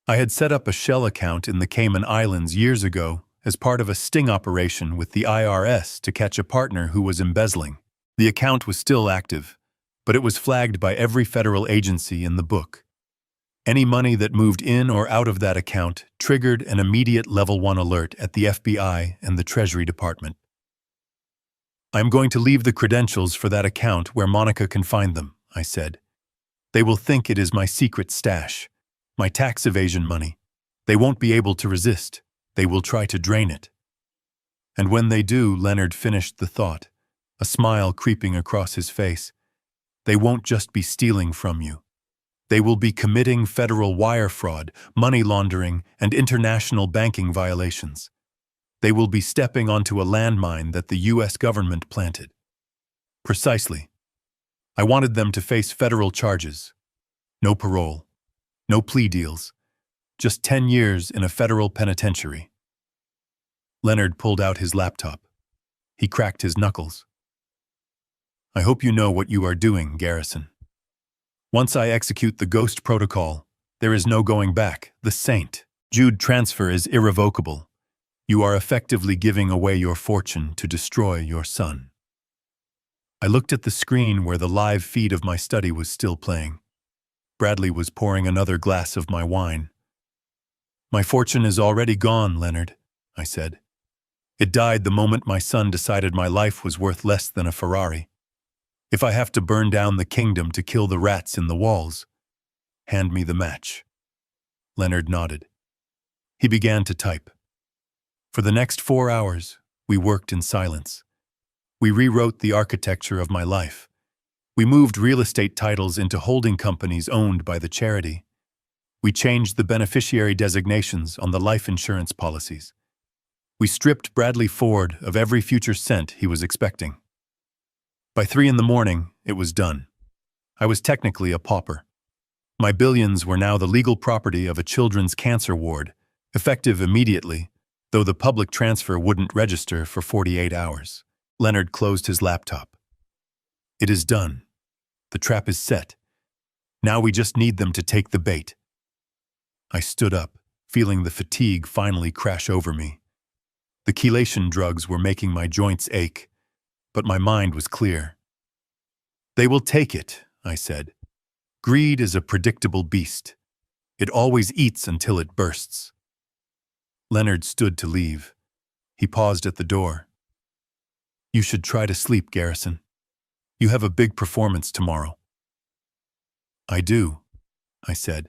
I had set up a shell account in the Cayman Islands years ago as part of a sting operation with the IRS to catch a partner who was embezzling. The account was still active, but it was flagged by every federal agency in the book. Any money that moved in or out of that account triggered an immediate Level 1 alert at the FBI and the Treasury Department. "I am going to leave the credentials for that account where Monica can find them," I said. "They will think it is my secret stash, my tax evasion money. They won't be able to resist. They will try to drain it." And when they do, Leonard finished the thought, a smile creeping across his face, "They won't just be stealing from you. They will be committing federal wire fraud, money laundering, and international banking violations. They will be stepping onto a landmine that the U.S. government planted." Precisely. I wanted them to face federal charges. No parole. No plea deals. Just 10 years in a federal penitentiary. Leonard pulled out his laptop. He cracked his knuckles. "I hope you know what you are doing, Garrison. Once I execute the ghost protocol, There is no going back. The Saint. Jude transfer is irrevocable. You are effectively giving away your fortune to destroy your son. I looked at the screen where the live feed of my study was still playing. Bradley was pouring another glass of my wine. My fortune is already gone, Leonard, I said. It died the moment my son decided my life was worth less than a Ferrari. If I have to burn down the kingdom to kill the rats in the walls, hand me the match. Leonard nodded. He began to type. For the next 4 hours, we worked in silence. We rewrote the architecture of my life. We moved real estate titles into holding companies owned by the charity. We changed the beneficiary designations on the life insurance policies. We stripped Bradley Ford of every future cent he was expecting. By 3 a.m, it was done. I was technically a pauper. My billions were now the legal property of a children's cancer ward, effective immediately, though the public transfer wouldn't register for 48 hours. Leonard closed his laptop. It is done. The trap is set. Now we just need them to take the bait. I stood up, feeling the fatigue finally crash over me. The chelation drugs were making my joints ache, but my mind was clear. They will take it, I said. Greed is a predictable beast. It always eats until it bursts. Leonard stood to leave. He paused at the door. You should try to sleep, Garrison. You have a big performance tomorrow. I do, I said.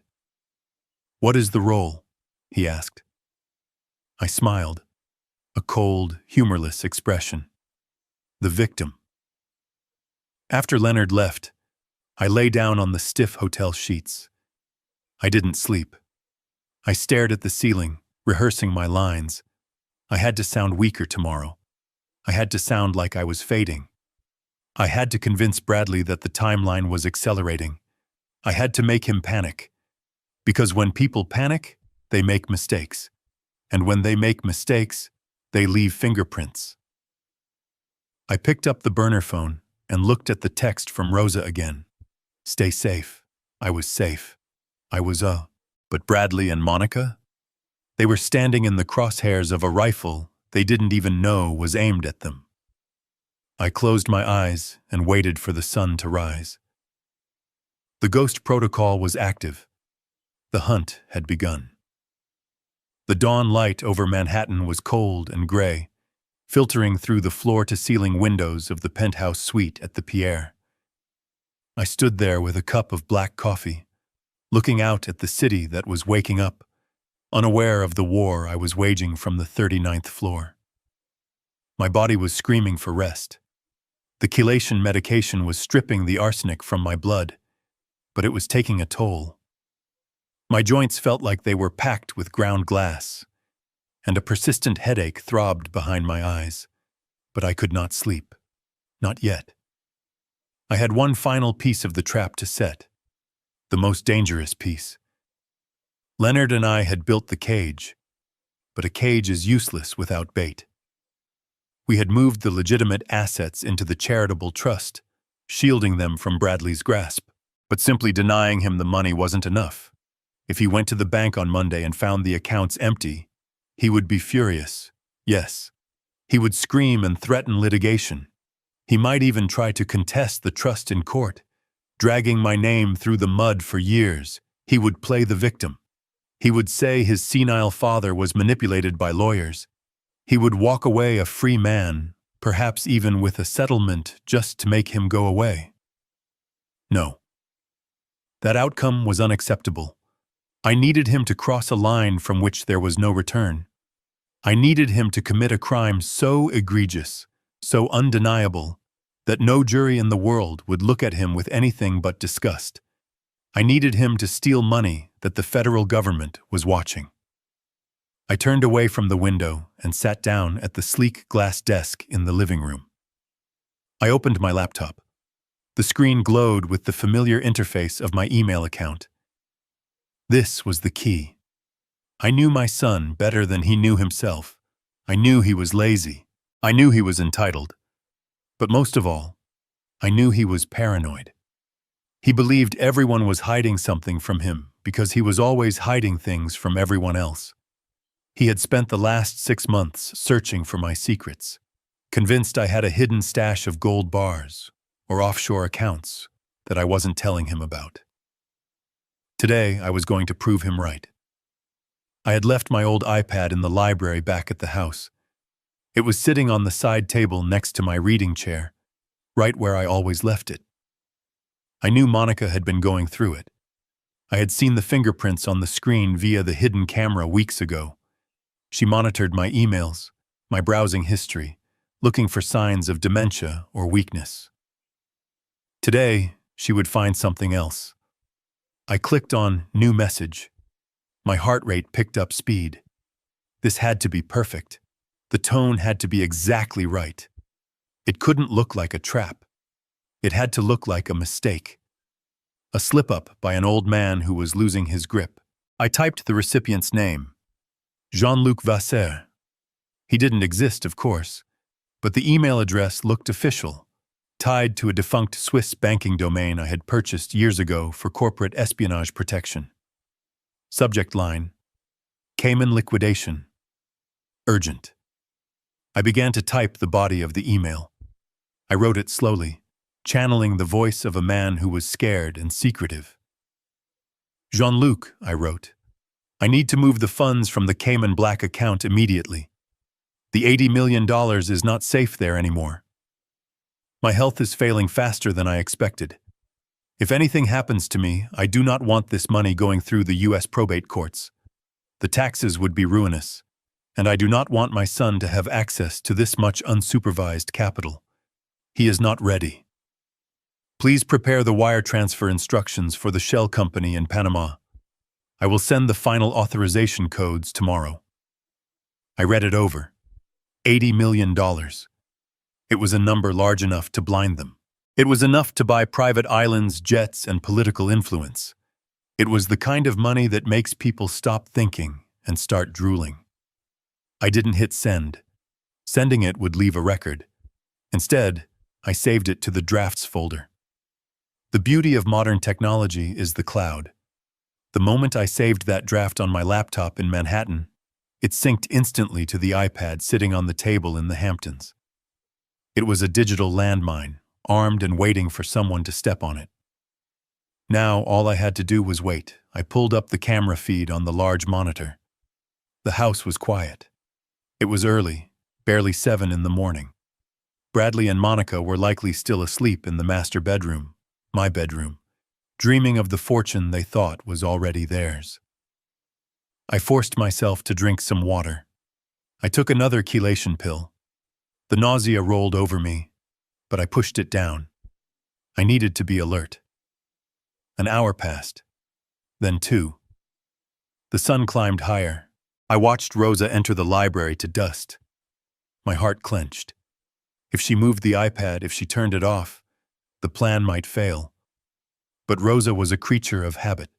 What is the role? He asked. I smiled, a cold, humorless expression. The victim. After Leonard left, I lay down on the stiff hotel sheets. I didn't sleep. I stared at the ceiling, rehearsing my lines. I had to sound weaker tomorrow. I had to sound like I was fading. I had to convince Bradley that the timeline was accelerating. I had to make him panic. Because when people panic, they make mistakes. And when they make mistakes, they leave fingerprints. I picked up the burner phone and looked at the text from Rosa again. Stay safe. I was safe. I was But Bradley and Monica? They were standing in the crosshairs of a rifle they didn't even know was aimed at them. I closed my eyes and waited for the sun to rise. The ghost protocol was active. The hunt had begun. The dawn light over Manhattan was cold and gray, filtering through the floor-to-ceiling windows of the penthouse suite at the Pierre. I stood there with a cup of black coffee, looking out at the city that was waking up, unaware of the war I was waging from the 39th floor. My body was screaming for rest. The chelation medication was stripping the arsenic from my blood, but it was taking a toll. My joints felt like they were packed with ground glass, and a persistent headache throbbed behind my eyes, but I could not sleep. Not yet. I had one final piece of the trap to set, the most dangerous piece. Leonard and I had built the cage, but a cage is useless without bait. We had moved the legitimate assets into the charitable trust, shielding them from Bradley's grasp, but simply denying him the money wasn't enough. If he went to the bank on Monday and found the accounts empty, he would be furious. Yes, he would scream and threaten litigation. He might even try to contest the trust in court, dragging my name through the mud for years. He would play the victim. He would say his senile father was manipulated by lawyers. He would walk away a free man, perhaps even with a settlement just to make him go away. No. That outcome was unacceptable. I needed him to cross a line from which there was no return. I needed him to commit a crime so egregious, so undeniable, that no jury in the world would look at him with anything but disgust. I needed him to steal money that the federal government was watching. I turned away from the window and sat down at the sleek glass desk in the living room. I opened my laptop. The screen glowed with the familiar interface of my email account. This was the key. I knew my son better than he knew himself. I knew he was lazy. I knew he was entitled. But most of all, I knew he was paranoid. He believed everyone was hiding something from him because he was always hiding things from everyone else. He had spent the last 6 months searching for my secrets, convinced I had a hidden stash of gold bars or offshore accounts that I wasn't telling him about. Today, I was going to prove him right. I had left my old iPad in the library back at the house. It was sitting on the side table next to my reading chair, right where I always left it. I knew Monica had been going through it. I had seen the fingerprints on the screen via the hidden camera weeks ago. She monitored my emails, my browsing history, looking for signs of dementia or weakness. Today, she would find something else. I clicked on New Message. My heart rate picked up speed. This had to be perfect. The tone had to be exactly right. It couldn't look like a trap. It had to look like a mistake. A slip-up by an old man who was losing his grip. I typed the recipient's name. Jean-Luc Vasseur. He didn't exist, of course, but the email address looked official, tied to a defunct Swiss banking domain I had purchased years ago for corporate espionage protection. Subject line: Cayman liquidation. Urgent. I began to type the body of the email. I wrote it slowly, channeling the voice of a man who was scared and secretive. Jean-Luc, I wrote, I need to move the funds from the Cayman Black account immediately. The $80 million is not safe there anymore. My health is failing faster than I expected. If anything happens to me, I do not want this money going through the U.S. probate courts. The taxes would be ruinous, and I do not want my son to have access to this much unsupervised capital. He is not ready. Please prepare the wire transfer instructions for the shell company in Panama. I will send the final authorization codes tomorrow. I read it over. $80 million. It was a number large enough to blind them. It was enough to buy private islands, jets, and political influence. It was the kind of money that makes people stop thinking and start drooling. I didn't hit send. Sending it would leave a record. Instead, I saved it to the drafts folder. The beauty of modern technology is the cloud. The moment I saved that draft on my laptop in Manhattan, it synced instantly to the iPad sitting on the table in the Hamptons. It was a digital landmine, armed and waiting for someone to step on it. Now, all I had to do was wait. I pulled up the camera feed on the large monitor. The house was quiet. It was early, barely 7 in the morning. Bradley and Monica were likely still asleep in the master bedroom, my bedroom, dreaming of the fortune they thought was already theirs. I forced myself to drink some water. I took another chelation pill. The nausea rolled over me, but I pushed it down. I needed to be alert. An hour passed, then 2. The sun climbed higher. I watched Rosa enter the library to dust. My heart clenched. If she moved the iPad, if she turned it off, the plan might fail. But Rosa was a creature of habit.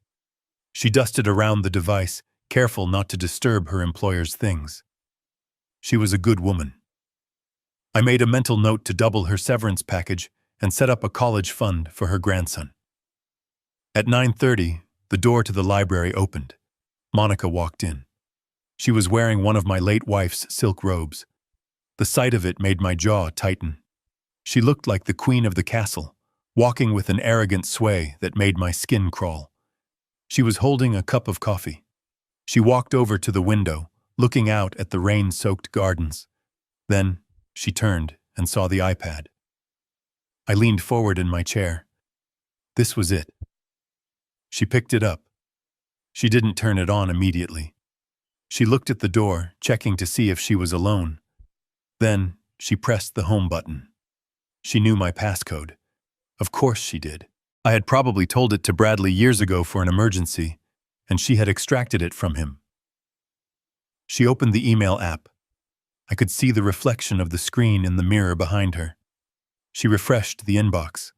She dusted around the device, careful not to disturb her employer's things. She was a good woman. I made a mental note to double her severance package and set up a college fund for her grandson. At 9:30, the door to the library opened. Monica walked in. She was wearing one of my late wife's silk robes. The sight of it made my jaw tighten. She looked like the queen of the castle, walking with an arrogant sway that made my skin crawl. She was holding a cup of coffee. She walked over to the window, looking out at the rain-soaked gardens. Then, she turned and saw the iPad. I leaned forward in my chair. This was it. She picked it up. She didn't turn it on immediately. She looked at the door, checking to see if she was alone. Then, she pressed the home button. She knew my passcode. Of course she did. I had probably told it to Bradley years ago for an emergency, and she had extracted it from him. She opened the email app. I could see the reflection of the screen in the mirror behind her. She refreshed the inbox.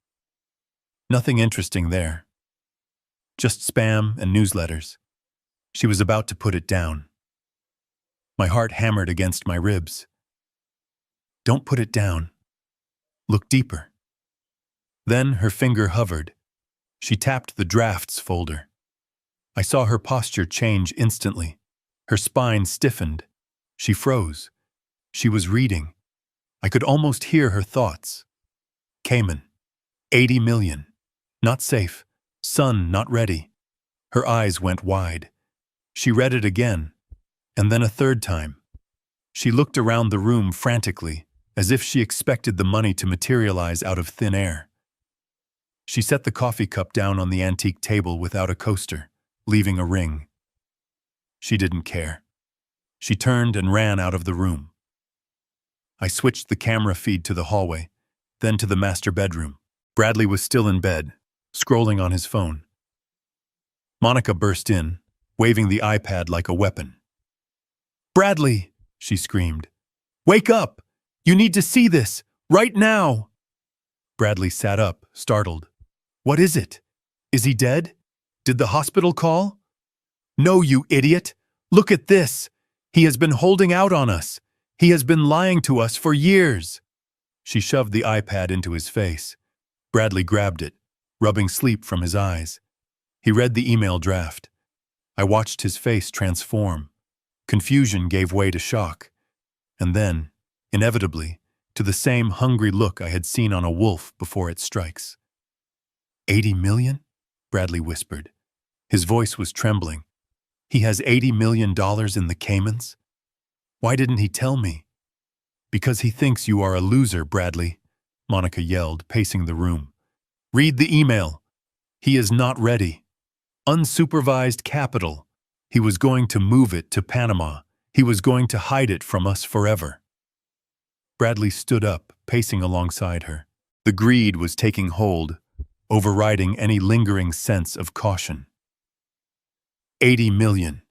Nothing interesting there. Just spam and newsletters. She was about to put it down. My heart hammered against my ribs. Don't put it down. Look deeper. Then her finger hovered. She tapped the drafts folder. I saw her posture change instantly. Her spine stiffened. She froze. She was reading. I could almost hear her thoughts. Cayman. 80 million. Not safe. Son not ready. Her eyes went wide. She read it again, and then a third time. She looked around the room frantically, as if she expected the money to materialize out of thin air. She set the coffee cup down on the antique table without a coaster, leaving a ring. She didn't care. She turned and ran out of the room. I switched the camera feed to the hallway, then to the master bedroom. Bradley was still in bed, scrolling on his phone. Monica burst in, waving the iPad like a weapon. "Bradley!" she screamed. "Wake up! You need to see this, right now!" Bradley sat up, startled. "What is it? Is he dead? Did the hospital call?" "No, you idiot! Look at this! He has been holding out on us! He has been lying to us for years!" She shoved the iPad into his face. Bradley grabbed it, rubbing sleep from his eyes. He read the email draft. I watched his face transform. Confusion gave way to shock. And then, inevitably, to the same hungry look I had seen on a wolf before it strikes. 80 million? Bradley whispered. His voice was trembling. He has $80 million in the Caymans? Why didn't he tell me? Because he thinks you are a loser, Bradley, Monica yelled, pacing the room. Read the email. He is not ready. Unsupervised capital. He was going to move it to Panama. He was going to hide it from us forever. Bradley stood up, pacing alongside her. The greed was taking hold, overriding any lingering sense of caution. 80 million.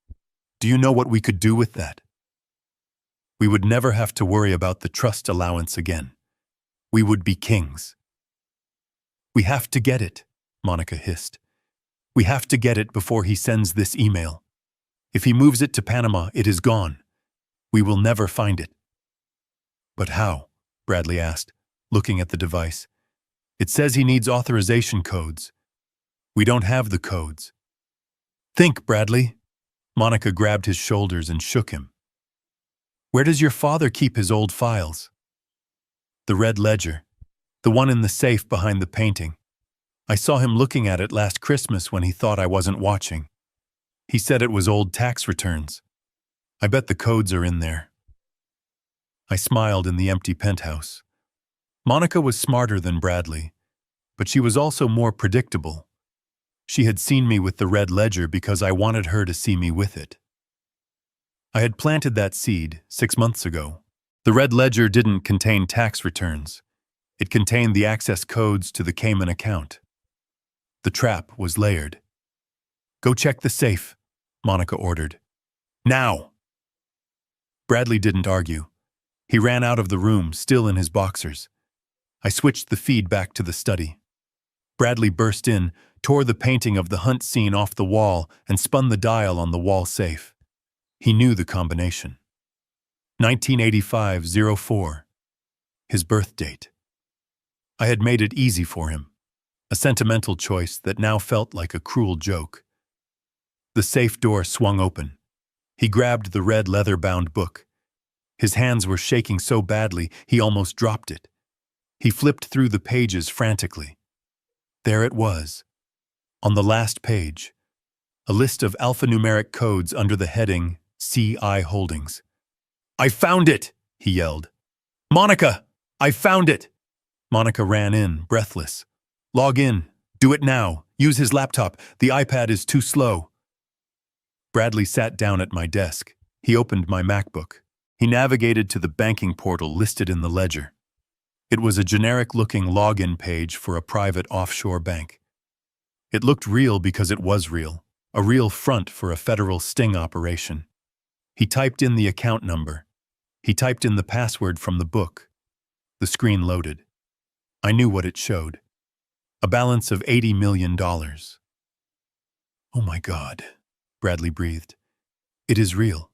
Do you know what we could do with that? We would never have to worry about the trust allowance again. We would be kings. We have to get it, Monica hissed. We have to get it before he sends this email. If he moves it to Panama, it is gone. We will never find it. But how? Bradley asked, looking at the device. It says he needs authorization codes. We don't have the codes. Think, Bradley. Monica grabbed his shoulders and shook him. Where does your father keep his old files? The red ledger. The one in the safe behind the painting. I saw him looking at it last Christmas when he thought I wasn't watching. He said it was old tax returns. I bet the codes are in there. I smiled in the empty penthouse. Monica was smarter than Bradley, but she was also more predictable. She had seen me with the red ledger because I wanted her to see me with it. I had planted that seed 6 months ago. The red ledger didn't contain tax returns. It contained the access codes to the Cayman account. The trap was layered. Go check the safe, Monica ordered. Now! Bradley didn't argue. He ran out of the room, still in his boxers. I switched the feed back to the study. Bradley burst in, tore the painting of the hunt scene off the wall, and spun the dial on the wall safe. He knew the combination. 1985-04. His birth date. I had made it easy for him. A sentimental choice that now felt like a cruel joke. The safe door swung open. He grabbed the red leather-bound book. His hands were shaking so badly he almost dropped it. He flipped through the pages frantically. There it was. On the last page, a list of alphanumeric codes under the heading CI Holdings. I found it, he yelled. Monica, I found it. Monica ran in, breathless. Log in. Do it now. Use his laptop. The iPad is too slow. Bradley sat down at my desk. He opened my MacBook. He navigated to the banking portal listed in the ledger. It was a generic-looking login page for a private offshore bank. It looked real because it was real, a real front for a federal sting operation. He typed in the account number. He typed in the password from the book. The screen loaded. I knew what it showed. A balance of $80 million. Oh my God, Bradley breathed. It is real.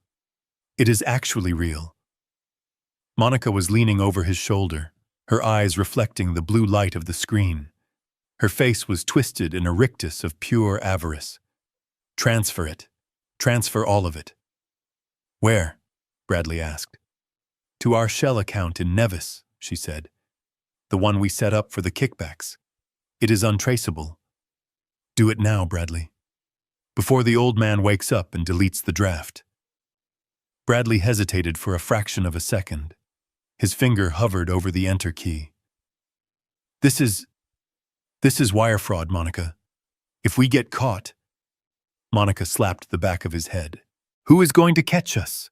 It is actually real. Monica was leaning over his shoulder, her eyes reflecting the blue light of the screen. Her face was twisted in a rictus of pure avarice. "Transfer it. Transfer all of it." "Where?" Bradley asked. "To our Shell account in Nevis," she said. "The one we set up for the kickbacks. It is untraceable." "Do it now, Bradley, before the old man wakes up and deletes the draft." Bradley hesitated for a fraction of a second. His finger hovered over the enter key. This is wire fraud, Monica. If we get caught..." Monica slapped the back of his head. "Who is going to catch us?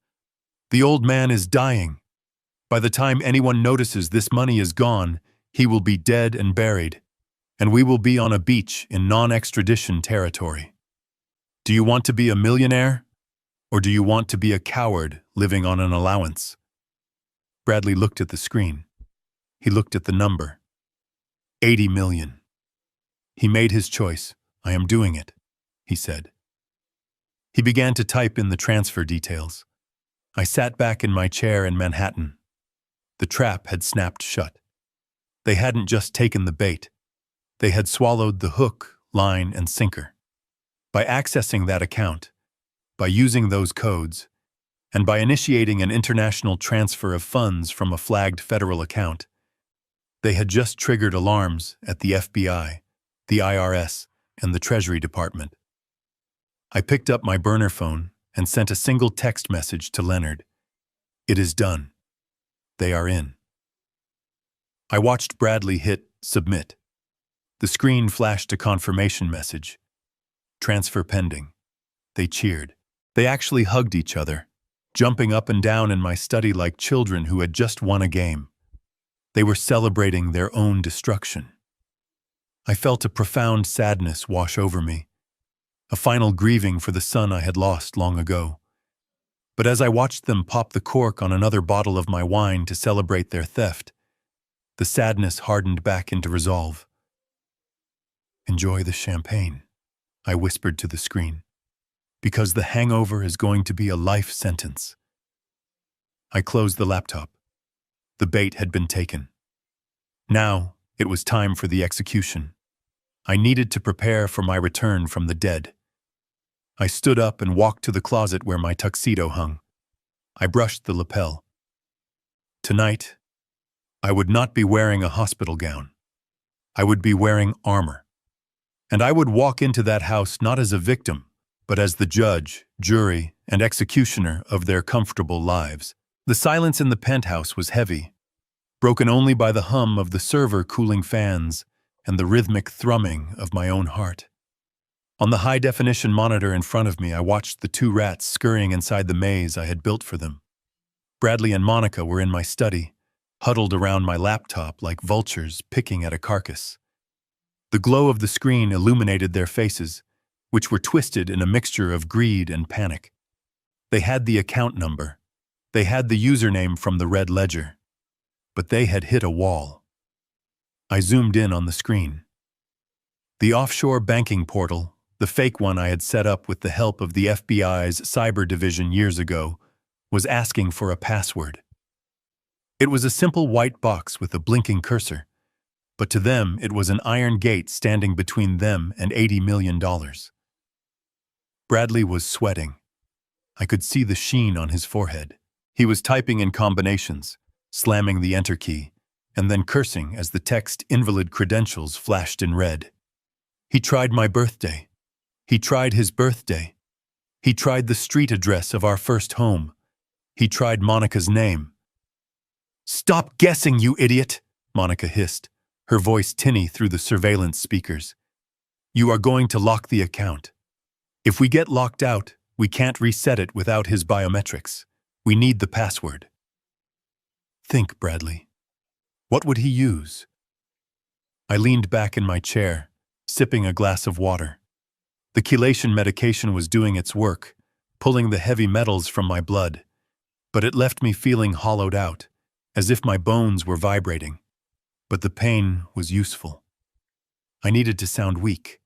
The old man is dying. By the time anyone notices this money is gone, he will be dead and buried, and we will be on a beach in non-extradition territory. Do you want to be a millionaire, or do you want to be a coward living on an allowance?" Bradley looked at the screen. He looked at the number. 80 million. He made his choice. "I am doing it," he said. He began to type in the transfer details. I sat back in my chair in Manhattan. The trap had snapped shut. They hadn't just taken the bait. They had swallowed the hook, line, and sinker. By accessing that account, by using those codes, and by initiating an international transfer of funds from a flagged federal account, they had just triggered alarms at the FBI, the IRS, and the Treasury Department. I picked up my burner phone and sent a single text message to Leonard. "It is done. They are in." I watched Bradley hit submit. The screen flashed a confirmation message. "Transfer pending." They cheered. They actually hugged each other, jumping up and down in my study like children who had just won a game. They were celebrating their own destruction. I felt a profound sadness wash over me, a final grieving for the son I had lost long ago. But as I watched them pop the cork on another bottle of my wine to celebrate their theft, the sadness hardened back into resolve. "Enjoy the champagne," I whispered to the screen, "because the hangover is going to be a life sentence." I closed the laptop. The bait had been taken. Now it was time for the execution. I needed to prepare for my return from the dead. I stood up and walked to the closet where my tuxedo hung. I brushed the lapel. Tonight, I would not be wearing a hospital gown. I would be wearing armor. And I would walk into that house not as a victim, but as the judge, jury, and executioner of their comfortable lives. The silence in the penthouse was heavy, broken only by the hum of the server cooling fans and the rhythmic thrumming of my own heart. On the high-definition monitor in front of me, I watched the two rats scurrying inside the maze I had built for them. Bradley and Monica were in my study, huddled around my laptop like vultures picking at a carcass. The glow of the screen illuminated their faces, which were twisted in a mixture of greed and panic. They had the account number. They had the username from the red ledger. But they had hit a wall. I zoomed in on the screen. The offshore banking portal, the fake one I had set up with the help of the FBI's cyber division years ago, was asking for a password. It was a simple white box with a blinking cursor, but to them it was an iron gate standing between them and $80 million. Bradley was sweating. I could see the sheen on his forehead. He was typing in combinations, slamming the enter key, and then cursing as the text invalid credentials flashed in red. He tried my birthday. He tried his birthday. He tried the street address of our first home. He tried Monica's name. "Stop guessing, you idiot," Monica hissed, her voice tinny through the surveillance speakers. "You are going to lock the account. If we get locked out, we can't reset it without his biometrics. We need the password." Think, Bradley. What would he use? I leaned back in my chair, sipping a glass of water. The chelation medication was doing its work, pulling the heavy metals from my blood, but it left me feeling hollowed out, as if my bones were vibrating. But the pain was useful. I needed to sound weak.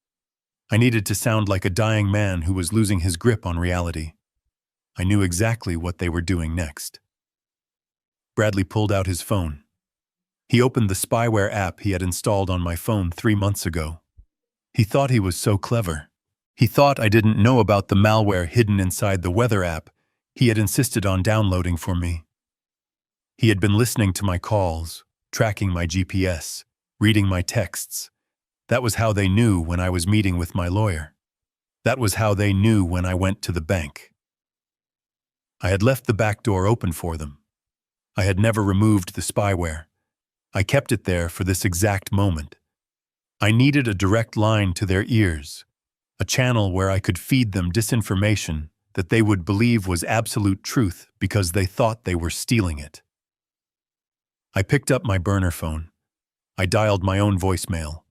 I needed to sound like a dying man who was losing his grip on reality. I knew exactly what they were doing next. Bradley pulled out his phone. He opened the spyware app he had installed on my phone 3 months ago. He thought he was so clever. He thought I didn't know about the malware hidden inside the weather app he had insisted on downloading for me. He had been listening to my calls, tracking my GPS, reading my texts. That was how they knew when I was meeting with my lawyer. That was how they knew when I went to the bank. I had left the back door open for them. I had never removed the spyware. I kept it there for this exact moment. I needed a direct line to their ears, a channel where I could feed them disinformation that they would believe was absolute truth because they thought they were stealing it. I picked up my burner phone. I dialed my own voicemail.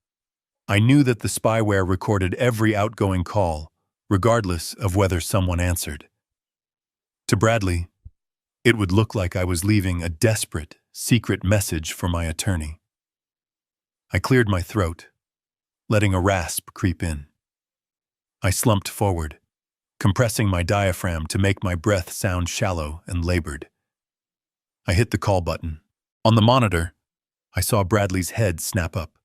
I knew that the spyware recorded every outgoing call, regardless of whether someone answered. To Bradley, it would look like I was leaving a desperate, secret message for my attorney. I cleared my throat, letting a rasp creep in. I slumped forward, compressing my diaphragm to make my breath sound shallow and labored. I hit the call button. On the monitor, I saw Bradley's head snap up.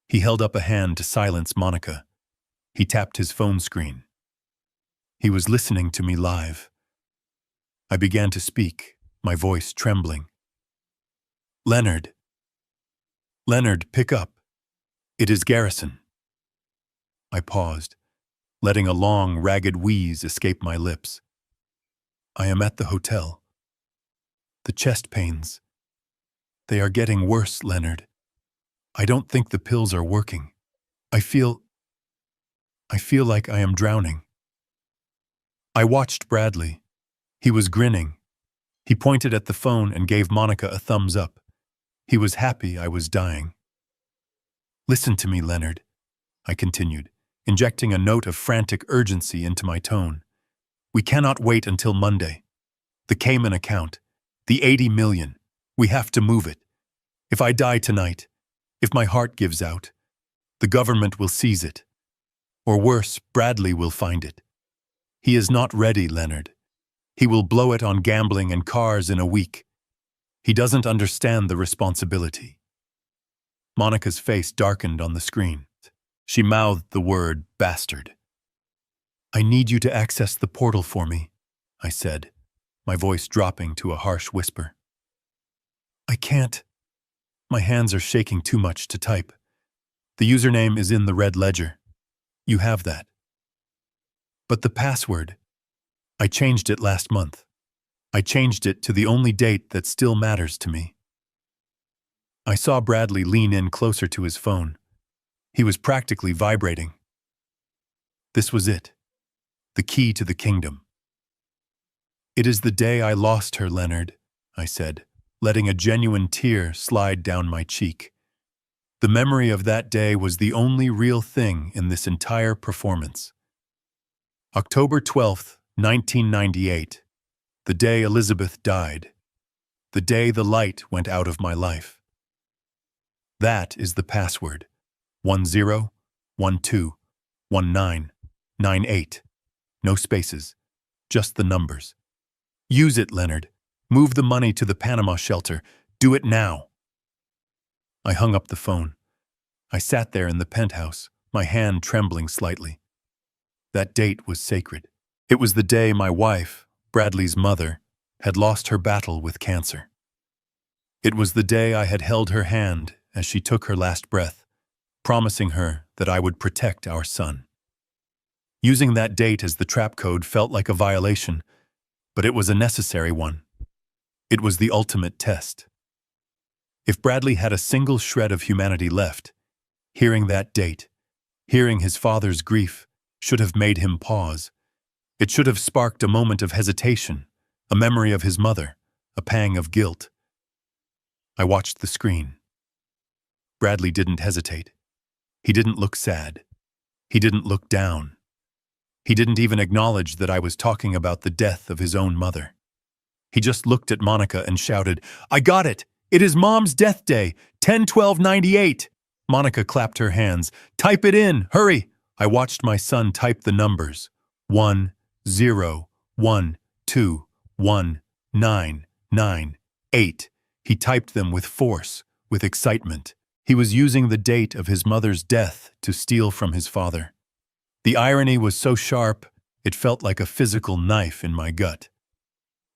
He held up a hand to silence Monica. He tapped his phone screen. He was listening to me live. I began to speak, my voice trembling. Leonard. Leonard, pick up. It is Garrison. I paused, letting a long, ragged wheeze escape my lips. I am at the hotel. The chest pains. They are getting worse, Leonard. I don't think the pills are working. I feel like I am drowning. I watched Bradley. He was grinning. He pointed at the phone and gave Monica a thumbs up. He was happy I was dying. Listen to me, Leonard, I continued, injecting a note of frantic urgency into my tone. We cannot wait until Monday. The Cayman account, the 80 million, we have to move it. If I die tonight, if my heart gives out, the government will seize it. Or worse, Bradley will find it. He is not ready, Leonard. He will blow it on gambling and cars in a week. He doesn't understand the responsibility. Monica's face darkened on the screen. She mouthed the word bastard. I need you to access the portal for me, I said, my voice dropping to a harsh whisper. I can't. My hands are shaking too much to type. The username is in the red ledger. You have that. But the password, I changed it last month. I changed it to the only date that still matters to me. I saw Bradley lean in closer to his phone. He was practically vibrating. This was it, the key to the kingdom. It is the day I lost her, Leonard, I said, letting a genuine tear slide down my cheek. The memory of that day was the only real thing in this entire performance. October 12th, 1998, the day Elizabeth died, the day the light went out of my life. That is the password, 10121998. No spaces, just the numbers. Use it, Leonard. Move the money to the Panama shelter. Do it now. I hung up the phone. I sat there in the penthouse, my hand trembling slightly. That date was sacred. It was the day my wife, Bradley's mother, had lost her battle with cancer. It was the day I had held her hand as she took her last breath, promising her that I would protect our son. Using that date as the trap code felt like a violation, but it was a necessary one. It was the ultimate test. If Bradley had a single shred of humanity left, hearing that date, hearing his father's grief, should have made him pause. It should have sparked a moment of hesitation, a memory of his mother, a pang of guilt. I watched the screen. Bradley didn't hesitate. He didn't look sad. He didn't look down. He didn't even acknowledge that I was talking about the death of his own mother. He just looked at Monica and shouted, "I got it! It is Mom's death day, 10/12/98!" Monica clapped her hands. "Type it in! Hurry!" I watched my son type the numbers. 10121998. He typed them with force, with excitement. He was using the date of his mother's death to steal from his father. The irony was so sharp, it felt like a physical knife in my gut.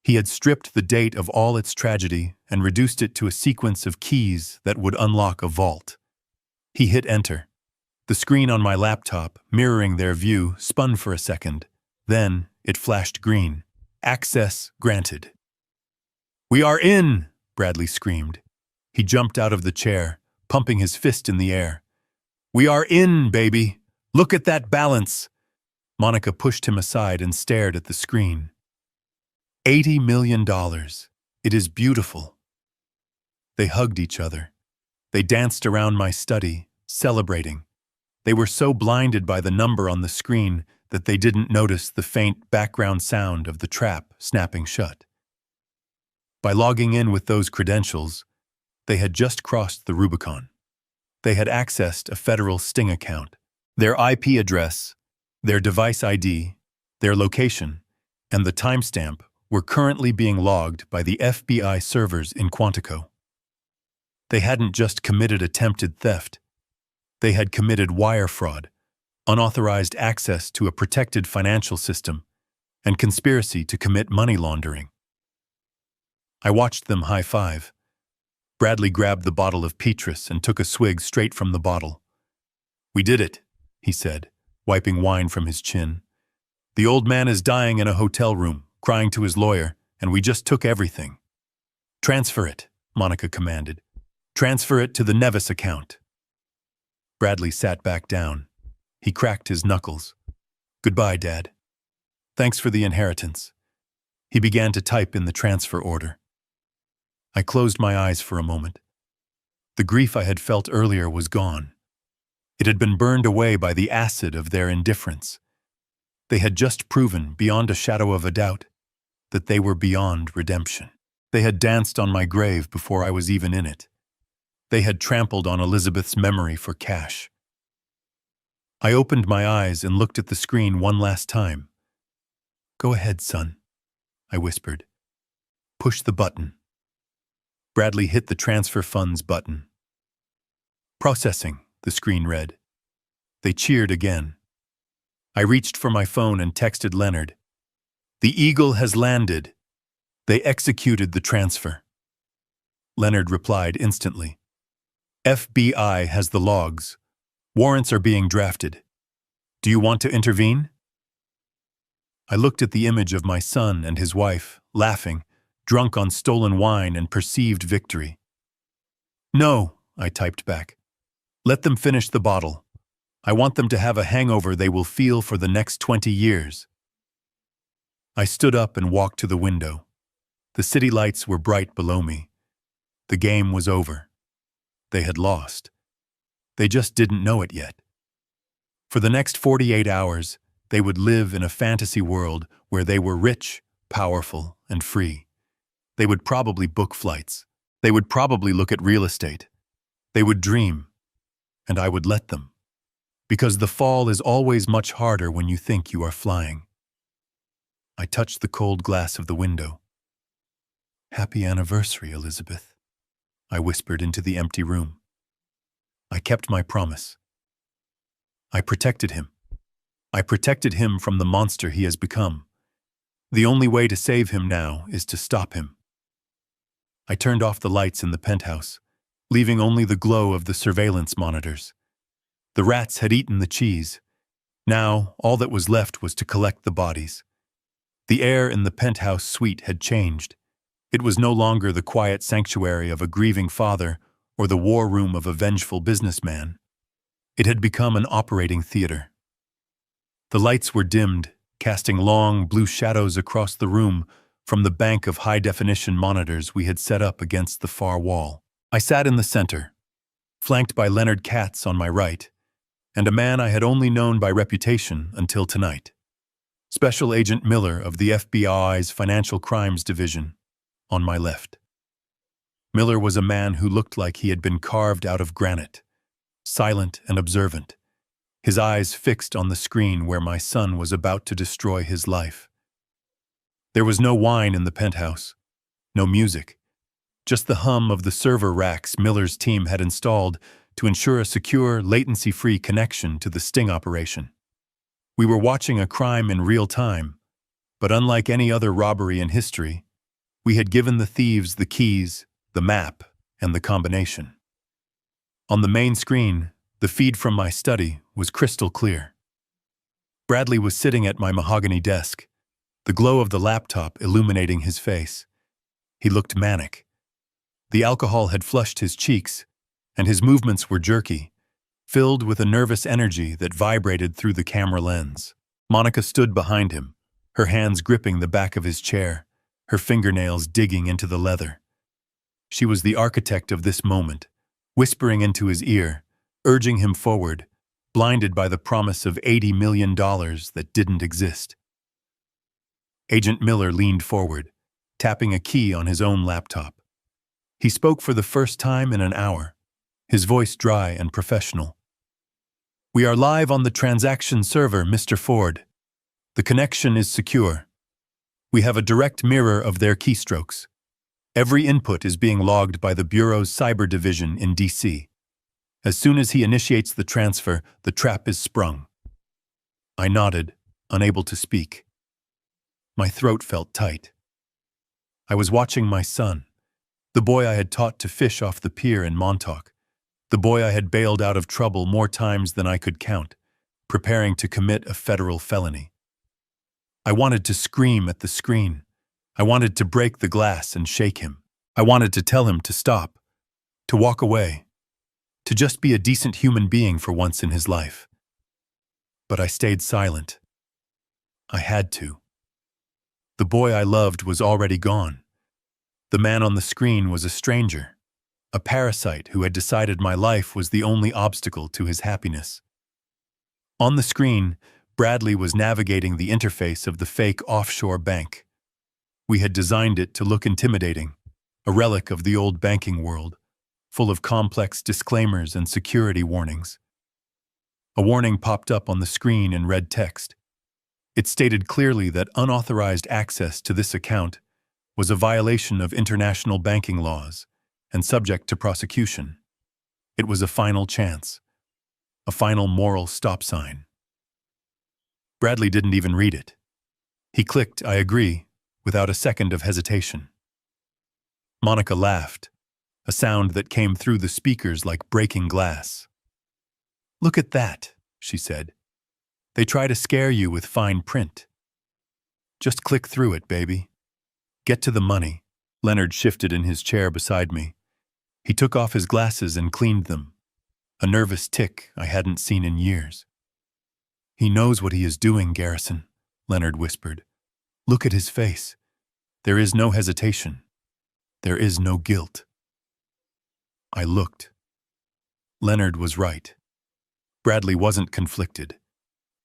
He had stripped the date of all its tragedy and reduced it to a sequence of keys that would unlock a vault. He hit enter. The screen on my laptop, mirroring their view, spun for a second. Then it flashed green. Access granted. "We are in!" Bradley screamed. He jumped out of the chair, pumping his fist in the air. "We are in, baby! Look at that balance!" Monica pushed him aside and stared at the screen. $80 million. It is beautiful. They hugged each other. They danced around my study, celebrating. They were so blinded by the number on the screen that they didn't notice the faint background sound of the trap snapping shut. By logging in with those credentials, they had just crossed the Rubicon. They had accessed a federal Sting account. Their IP address, their device ID, their location, and the timestamp were currently being logged by the FBI servers in Quantico. They hadn't just committed attempted theft. They had committed wire fraud, unauthorized access to a protected financial system, and conspiracy to commit money laundering. I watched them high-five. Bradley grabbed the bottle of Petrus and took a swig straight from the bottle. "We did it," he said, wiping wine from his chin. "The old man is dying in a hotel room, crying to his lawyer, and we just took everything." "Transfer it," Monica commanded. "Transfer it to the Nevis account." Bradley sat back down. He cracked his knuckles. "Goodbye, Dad. Thanks for the inheritance." He began to type in the transfer order. I closed my eyes for a moment. The grief I had felt earlier was gone. It had been burned away by the acid of their indifference. They had just proven, beyond a shadow of a doubt, that they were beyond redemption. They had danced on my grave before I was even in it. They had trampled on Elizabeth's memory for cash. I opened my eyes and looked at the screen one last time. "Go ahead, son," I whispered. "Push the button." Bradley hit the transfer funds button. "Processing," the screen read. They cheered again. I reached for my phone and texted Leonard. "The Eagle has landed. They executed the transfer." Leonard replied instantly. "FBI has the logs. Warrants are being drafted. Do you want to intervene?" I looked at the image of my son and his wife, laughing, drunk on stolen wine and perceived victory. "No," I typed back. "Let them finish the bottle. I want them to have a hangover they will feel for the next 20 years. I stood up and walked to the window. The city lights were bright below me. The game was over. They had lost. They just didn't know it yet. For the next 48 hours, they would live in a fantasy world where they were rich, powerful, and free. They would probably book flights. They would probably look at real estate. They would dream. And I would let them. Because the fall is always much harder when you think you are flying. I touched the cold glass of the window. "Happy anniversary, Elizabeth," I whispered into the empty room. I kept my promise. I protected him. I protected him from the monster he has become. The only way to save him now is to stop him. I turned off the lights in the penthouse, leaving only the glow of the surveillance monitors. The rats had eaten the cheese. Now, all that was left was to collect the bodies. The air in the penthouse suite had changed. It was no longer the quiet sanctuary of a grieving father or the war room of a vengeful businessman. It had become an operating theater. The lights were dimmed, casting long, blue shadows across the room from the bank of high-definition monitors we had set up against the far wall. I sat in the center, flanked by Leonard Katz on my right, and a man I had only known by reputation until tonight. Special Agent Miller of the FBI's Financial Crimes Division, on my left. Miller was a man who looked like he had been carved out of granite, silent and observant, his eyes fixed on the screen where my son was about to destroy his life. There was no wine in the penthouse, no music, just the hum of the server racks Miller's team had installed to ensure a secure, latency-free connection to the sting operation. We were watching a crime in real time, but unlike any other robbery in history, we had given the thieves the keys, the map, and the combination. On the main screen, the feed from my study was crystal clear. Bradley was sitting at my mahogany desk, the glow of the laptop illuminating his face. He looked manic. The alcohol had flushed his cheeks, and his movements were jerky, filled with a nervous energy that vibrated through the camera lens. Monica stood behind him, her hands gripping the back of his chair, her fingernails digging into the leather. She was the architect of this moment, whispering into his ear, urging him forward, blinded by the promise of $80 million that didn't exist. Agent Miller leaned forward, tapping a key on his own laptop. He spoke for the first time in an hour, his voice dry and professional. "We are live on the transaction server, Mr. Ford. The connection is secure. We have a direct mirror of their keystrokes. Every input is being logged by the Bureau's cyber division in D.C. As soon as he initiates the transfer, the trap is sprung." I nodded, unable to speak. My throat felt tight. I was watching my son, the boy I had taught to fish off the pier in Montauk, the boy I had bailed out of trouble more times than I could count, preparing to commit a federal felony. I wanted to scream at the screen. I wanted to break the glass and shake him. I wanted to tell him to stop, to walk away, to just be a decent human being for once in his life. But I stayed silent. I had to. The boy I loved was already gone. The man on the screen was a stranger, a parasite who had decided my life was the only obstacle to his happiness. On the screen, Bradley was navigating the interface of the fake offshore bank. We had designed it to look intimidating, a relic of the old banking world, full of complex disclaimers and security warnings. A warning popped up on the screen in red text. It stated clearly that unauthorized access to this account was a violation of international banking laws and subject to prosecution. It was a final chance, a final moral stop sign. Bradley didn't even read it. He clicked, "I agree," without a second of hesitation. Monica laughed, a sound that came through the speakers like breaking glass. "Look at that," she said. "They try to scare you with fine print. Just click through it, baby. Get to the money." Leonard shifted in his chair beside me. He took off his glasses and cleaned them, a nervous tick I hadn't seen in years. "He knows what he is doing, Garrison," Leonard whispered. "Look at his face. There is no hesitation. There is no guilt." I looked. Leonard was right. Bradley wasn't conflicted.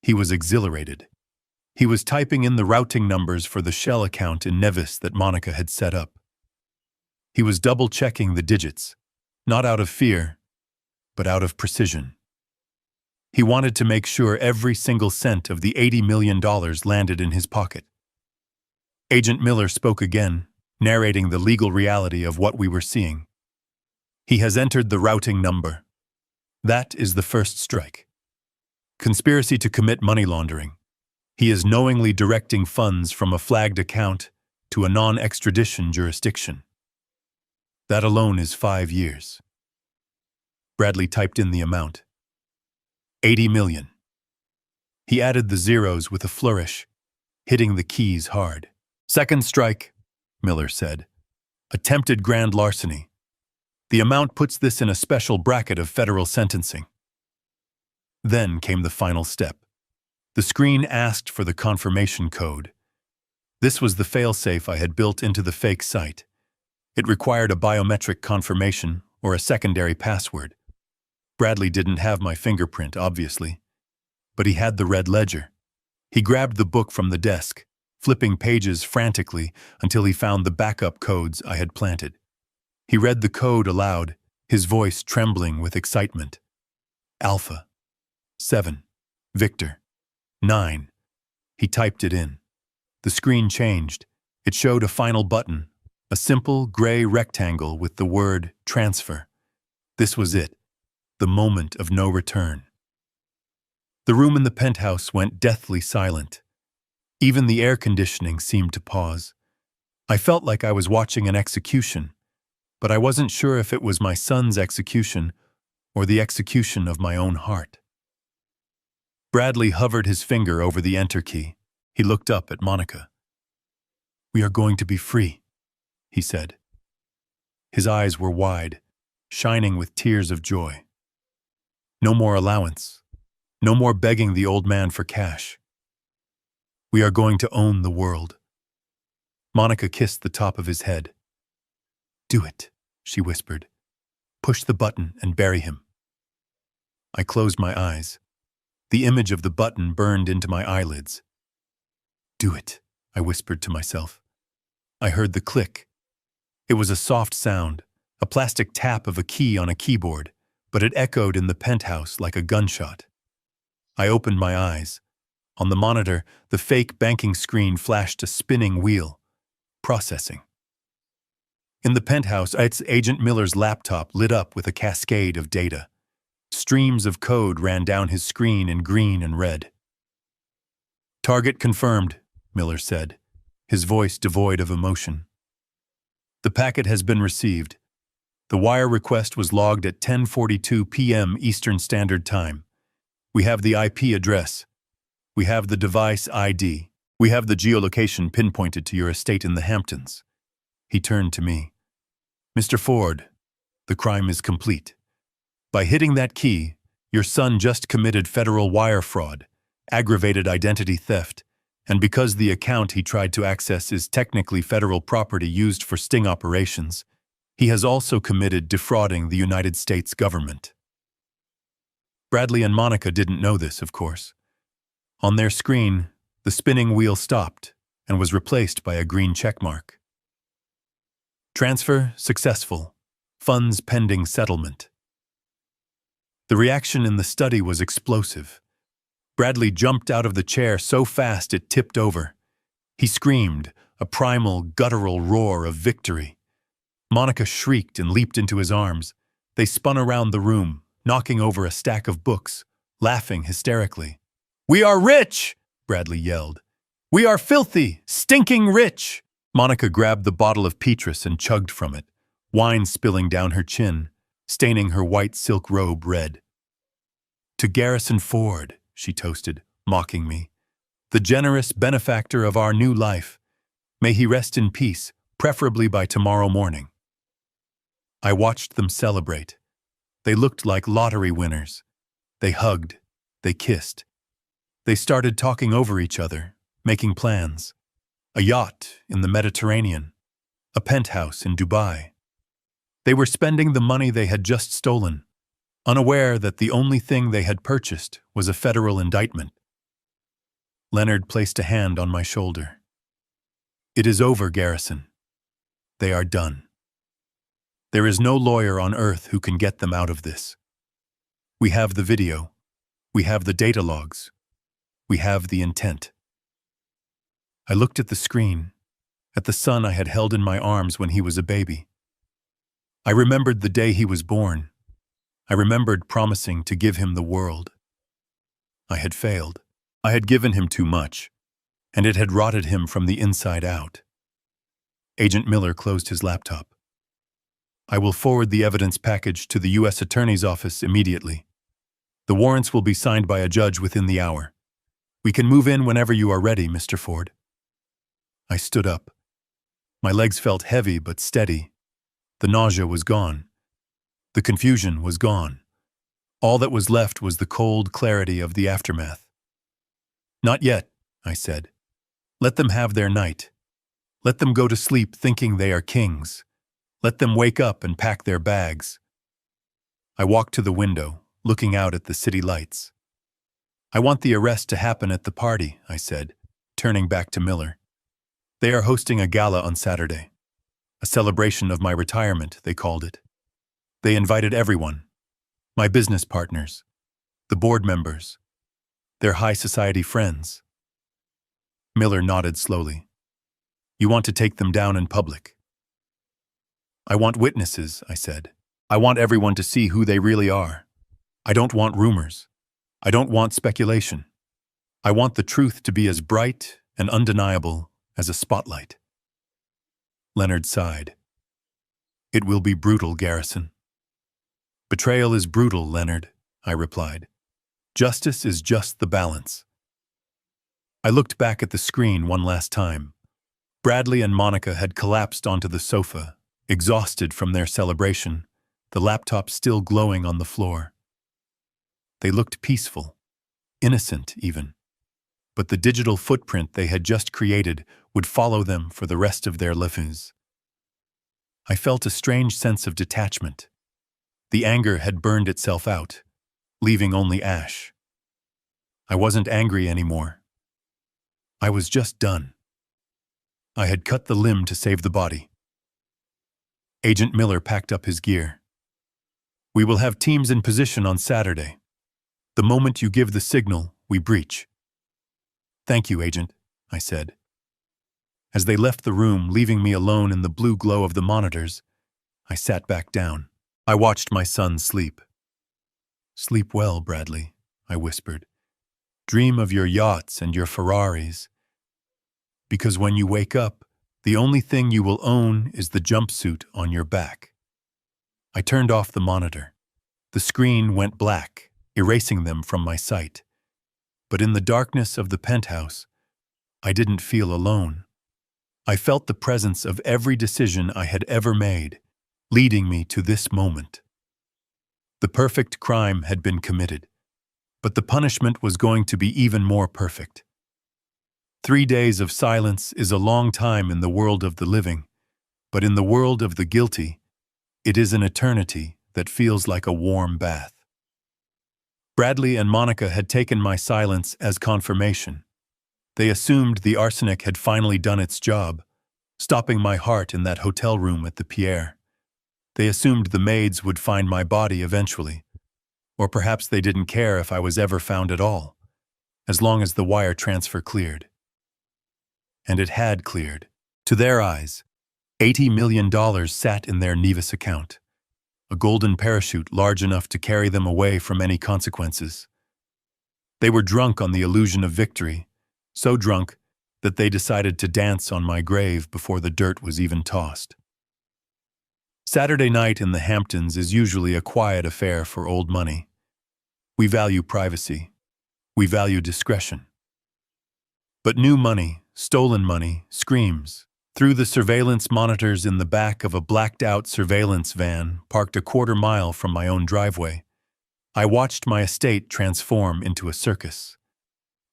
He was exhilarated. He was typing in the routing numbers for the shell account in Nevis that Monica had set up. He was double-checking the digits, not out of fear, but out of precision. He wanted to make sure every single cent of the $80 million landed in his pocket. Agent Miller spoke again, narrating the legal reality of what we were seeing. "He has entered the routing number. That is the first strike. Conspiracy to commit money laundering. He is knowingly directing funds from a flagged account to a non-extradition jurisdiction. That alone is 5 years." Bradley typed in the amount. 80 million. He added the zeros with a flourish, hitting the keys hard. "Second strike," Miller said. "Attempted grand larceny. The amount puts this in a special bracket of federal sentencing." Then came the final step. The screen asked for the confirmation code. This was the failsafe I had built into the fake site. It required a biometric confirmation or a secondary password. Bradley didn't have my fingerprint, obviously, but he had the red ledger. He grabbed the book from the desk, flipping pages frantically until he found the backup codes I had planted. He read the code aloud, his voice trembling with excitement. Alpha 7, Victor 9. He typed it in. The screen changed. It showed a final button, A simple gray rectangle with the word transfer. This was it, the moment of no return. The room in the penthouse went deathly silent. Even the air conditioning seemed to pause. I felt like I was watching an execution, but I wasn't sure if it was my son's execution or the execution of my own heart. Bradley hovered his finger over the enter key. He looked up at Monica. "We are going to be free," he said. His eyes were wide, shining with tears of joy. No more allowance. No more begging the old man for cash. We are going to own the world. Monica kissed the top of his head. "Do it," she whispered. "Push the button and bury him." I closed my eyes. The image of the button burned into my eyelids. "Do it," I whispered to myself. I heard the click. It was a soft sound, a plastic tap of a key on a keyboard, but it echoed in the penthouse like a gunshot. I opened my eyes. On the monitor, the fake banking screen flashed a spinning wheel. Processing. In the penthouse, Agent Miller's laptop lit up with a cascade of data. Streams of code ran down his screen in green and red. "Target confirmed," Miller said, his voice devoid of emotion. "The packet has been received. The wire request was logged at 10:42 p.m. Eastern Standard Time. We have the IP address. We have the device ID. We have the geolocation pinpointed to your estate in the Hamptons." He turned to me. "Mr. Ford, the crime is complete. By hitting that key, your son just committed federal wire fraud, aggravated identity theft, and because the account he tried to access is technically federal property used for sting operations, he has also committed defrauding the United States government." Bradley and Monica didn't know this, of course. On their screen, the spinning wheel stopped and was replaced by a green checkmark. "Transfer successful. Funds pending settlement." The reaction in the study was explosive. Bradley jumped out of the chair so fast it tipped over. He screamed, a primal, guttural roar of victory. Monica shrieked and leaped into his arms. They spun around the room, knocking over a stack of books, laughing hysterically. "We are rich!" Bradley yelled. "We are filthy, stinking rich!" Monica grabbed the bottle of Petrus and chugged from it, wine spilling down her chin, staining her white silk robe red. "To Garrison Ford," she toasted, mocking me, "the generous benefactor of our new life. May he rest in peace, preferably by tomorrow morning." I watched them celebrate. They looked like lottery winners. They hugged. They kissed. They started talking over each other, making plans. A yacht in the Mediterranean. A penthouse in Dubai. They were spending the money they had just stolen, unaware that the only thing they had purchased was a federal indictment. Leonard placed a hand on my shoulder. "It is over, Garrison. They are done. There is no lawyer on earth who can get them out of this. We have the video. We have the data logs. We have the intent." I looked at the screen, at the son I had held in my arms when he was a baby. I remembered the day he was born. I remembered promising to give him the world. I had failed. I had given him too much, and it had rotted him from the inside out. Agent Miller closed his laptop. "I will forward the evidence package to the U.S. Attorney's Office immediately. The warrants will be signed by a judge within the hour. We can move in whenever you are ready, Mr. Ford." I stood up. My legs felt heavy but steady. The nausea was gone. The confusion was gone. All that was left was the cold clarity of the aftermath. "Not yet," I said. "Let them have their night. Let them go to sleep thinking they are kings. Let them wake up and pack their bags." I walked to the window, looking out at the city lights. "I want the arrest to happen at the party," I said, turning back to Miller. "They are hosting a gala on Saturday. A celebration of my retirement, they called it. They invited everyone. My business partners, the board members, their high society friends." Miller nodded slowly. "You want to take them down in public. I want witnesses, I said. I want everyone to see who they really are. I don't want rumors. I don't want speculation. I want the truth to be as bright and undeniable as a spotlight. Leonard sighed. It will be brutal, Garrison. Betrayal is brutal, Leonard, I replied. Justice is just the balance. I looked back at the screen one last time. Bradley and Monica had collapsed onto the sofa, exhausted from their celebration, the laptop still glowing on the floor. They looked peaceful, innocent even. But the digital footprint they had just created would follow them for the rest of their lives. I felt a strange sense of detachment. The anger had burned itself out, leaving only ash. I wasn't angry anymore. I was just done. I had cut the limb to save the body. Agent Miller packed up his gear. We will have teams in position on Saturday. The moment you give the signal, we breach. Thank you, Agent, I said. As they left the room, leaving me alone in the blue glow of the monitors, I sat back down. I watched my son sleep. Sleep well, Bradley, I whispered. Dream of your yachts and your Ferraris. Because when you wake up, the only thing you will own is the jumpsuit on your back. I turned off the monitor. The screen went black, erasing them from my sight. But in the darkness of the penthouse, I didn't feel alone. I felt the presence of every decision I had ever made, leading me to this moment. The perfect crime had been committed, but the punishment was going to be even more perfect. 3 days of silence is a long time in the world of the living, but in the world of the guilty, it is an eternity that feels like a warm bath. Bradley and Monica had taken my silence as confirmation. They assumed the arsenic had finally done its job, stopping my heart in that hotel room at the Pierre. They assumed the maids would find my body eventually, or perhaps they didn't care if I was ever found at all, as long as the wire transfer cleared. And it had cleared. To their eyes, $80 million sat in their Nevis account, a golden parachute large enough to carry them away from any consequences. They were drunk on the illusion of victory, so drunk that they decided to dance on my grave before the dirt was even tossed. Saturday night in the Hamptons is usually a quiet affair for old money. We value privacy. We value discretion. But new money, stolen money, screams. Through the surveillance monitors in the back of a blacked-out surveillance van parked a quarter mile from my own driveway, I watched my estate transform into a circus.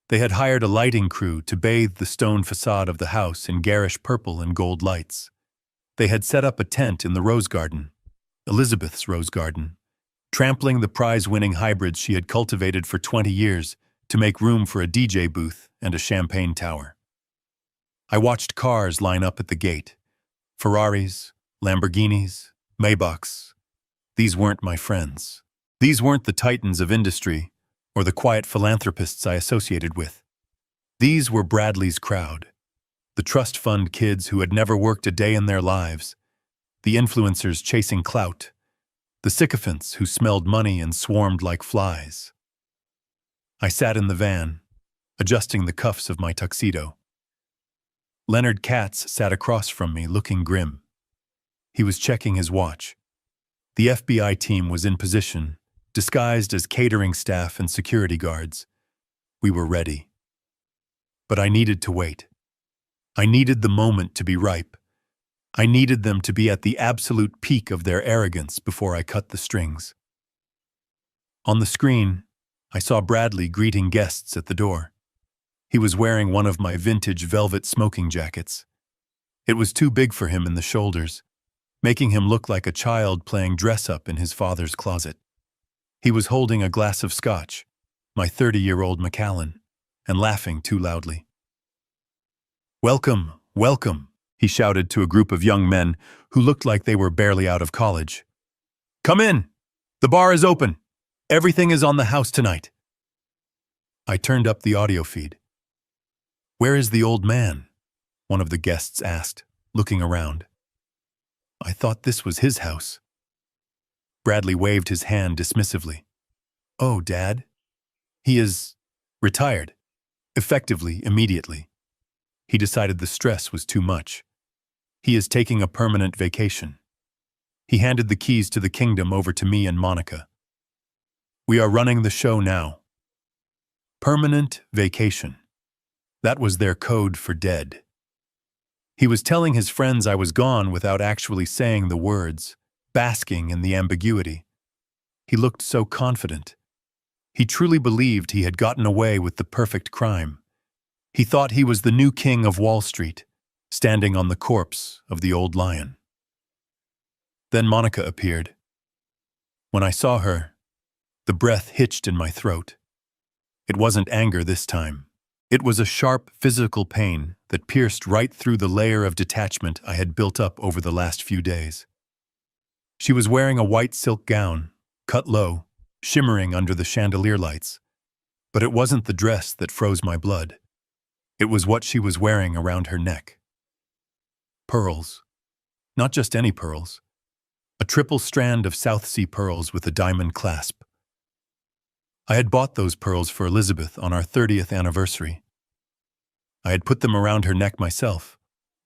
They had hired a lighting crew to bathe the stone facade of the house in garish purple and gold lights. They had set up a tent in the rose garden, Elizabeth's rose garden, trampling the prize-winning hybrids she had cultivated for 20 years to make room for a DJ booth and a champagne tower. I watched cars line up at the gate. Ferraris, Lamborghinis, Maybachs. These weren't my friends. These weren't the titans of industry or the quiet philanthropists I associated with. These were Bradley's crowd, the trust fund kids who had never worked a day in their lives, the influencers chasing clout, the sycophants who smelled money and swarmed like flies. I sat in the van, adjusting the cuffs of my tuxedo. Leonard Katz sat across from me, looking grim. He was checking his watch. The FBI team was in position, disguised as catering staff and security guards. We were ready. But I needed to wait. I needed the moment to be ripe. I needed them to be at the absolute peak of their arrogance before I cut the strings. On the screen, I saw Bradley greeting guests at the door. He was wearing one of my vintage velvet smoking jackets. It was too big for him in the shoulders, making him look like a child playing dress-up in his father's closet. He was holding a glass of scotch, my 30-year-old Macallan, and laughing too loudly. "Welcome, welcome," he shouted to a group of young men who looked like they were barely out of college. "Come in! The bar is open! Everything is on the house tonight." I turned up the audio feed. "Where is the old man?" one of the guests asked, looking around. I thought this was his house. Bradley waved his hand dismissively. Oh, Dad. He is retired. Effectively, immediately. He decided the stress was too much. He is taking a permanent vacation. He handed the keys to the kingdom over to me and Monica. We are running the show now. Permanent vacation. That was their code for dead. He was telling his friends I was gone without actually saying the words, basking in the ambiguity. He looked so confident. He truly believed he had gotten away with the perfect crime. He thought he was the new king of Wall Street, standing on the corpse of the old lion. Then Monica appeared. When I saw her, the breath hitched in my throat. It wasn't anger this time. It was a sharp physical pain that pierced right through the layer of detachment I had built up over the last few days. She was wearing a white silk gown, cut low, shimmering under the chandelier lights. But it wasn't the dress that froze my blood. It was what she was wearing around her neck. Pearls. Not just any pearls. A triple strand of South Sea pearls with a diamond clasp. I had bought those pearls for Elizabeth on our 30th anniversary. I had put them around her neck myself,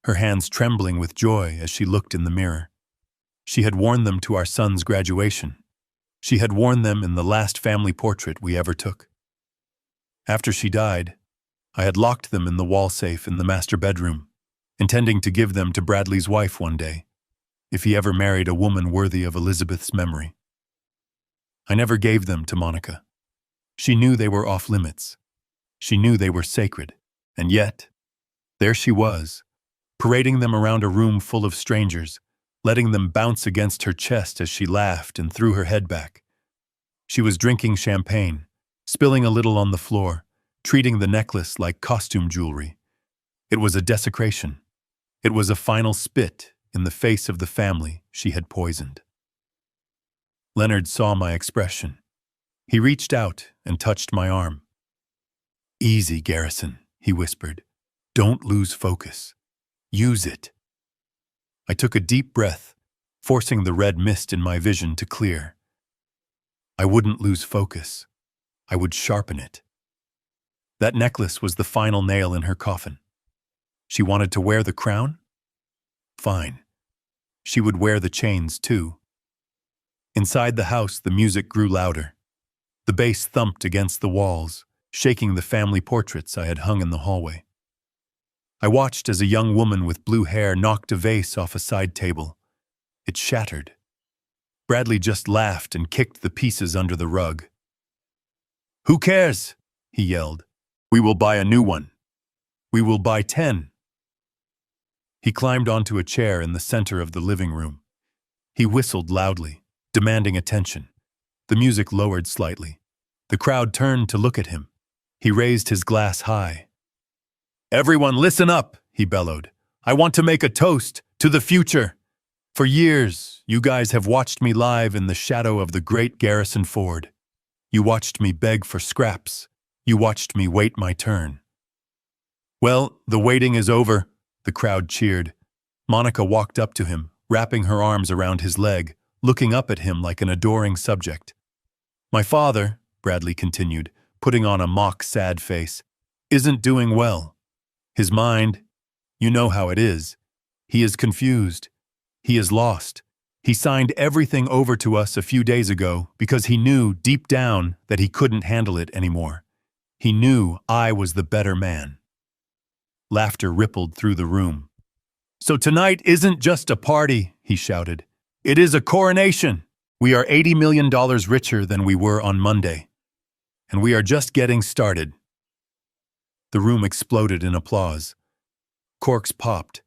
her hands trembling with joy as she looked in the mirror. She had worn them to our son's graduation. She had worn them in the last family portrait we ever took. After she died, I had locked them in the wall safe in the master bedroom, intending to give them to Bradley's wife one day, if he ever married a woman worthy of Elizabeth's memory. I never gave them to Monica. She knew they were off limits. She knew they were sacred. And yet, there she was, parading them around a room full of strangers, letting them bounce against her chest as she laughed and threw her head back. She was drinking champagne, spilling a little on the floor, treating the necklace like costume jewelry. It was a desecration. It was a final spit in the face of the family she had poisoned. Leonard saw my expression. He reached out and touched my arm. Easy, Garrison, he whispered. Don't lose focus. Use it. I took a deep breath, forcing the red mist in my vision to clear. I wouldn't lose focus. I would sharpen it. That necklace was the final nail in her coffin. She wanted to wear the crown? Fine. She would wear the chains too. Inside the house, the music grew louder. The bass thumped against the walls, shaking the family portraits I had hung in the hallway. I watched as a young woman with blue hair knocked a vase off a side table. It shattered. Bradley just laughed and kicked the pieces under the rug. Who cares? He yelled. We will buy a new one. We will buy 10. He climbed onto a chair in the center of the living room. He whistled loudly, demanding attention. The music lowered slightly. The crowd turned to look at him. He raised his glass high. Everyone listen up, he bellowed. I want to make a toast to the future. For years, you guys have watched me live in the shadow of the great Garrison Ford. You watched me beg for scraps. You watched me wait my turn. Well, the waiting is over, the crowd cheered. Monica walked up to him, wrapping her arms around his leg, looking up at him like an adoring subject. My father, Bradley continued, putting on a mock sad face, isn't doing well. His mind, you know how it is. He is confused. He is lost. He signed everything over to us a few days ago because he knew deep down that he couldn't handle it anymore. He knew I was the better man. Laughter rippled through the room. So tonight isn't just a party, he shouted. It is a coronation. We are $80 million richer than we were on Monday. And we are just getting started. The room exploded in applause. Corks popped.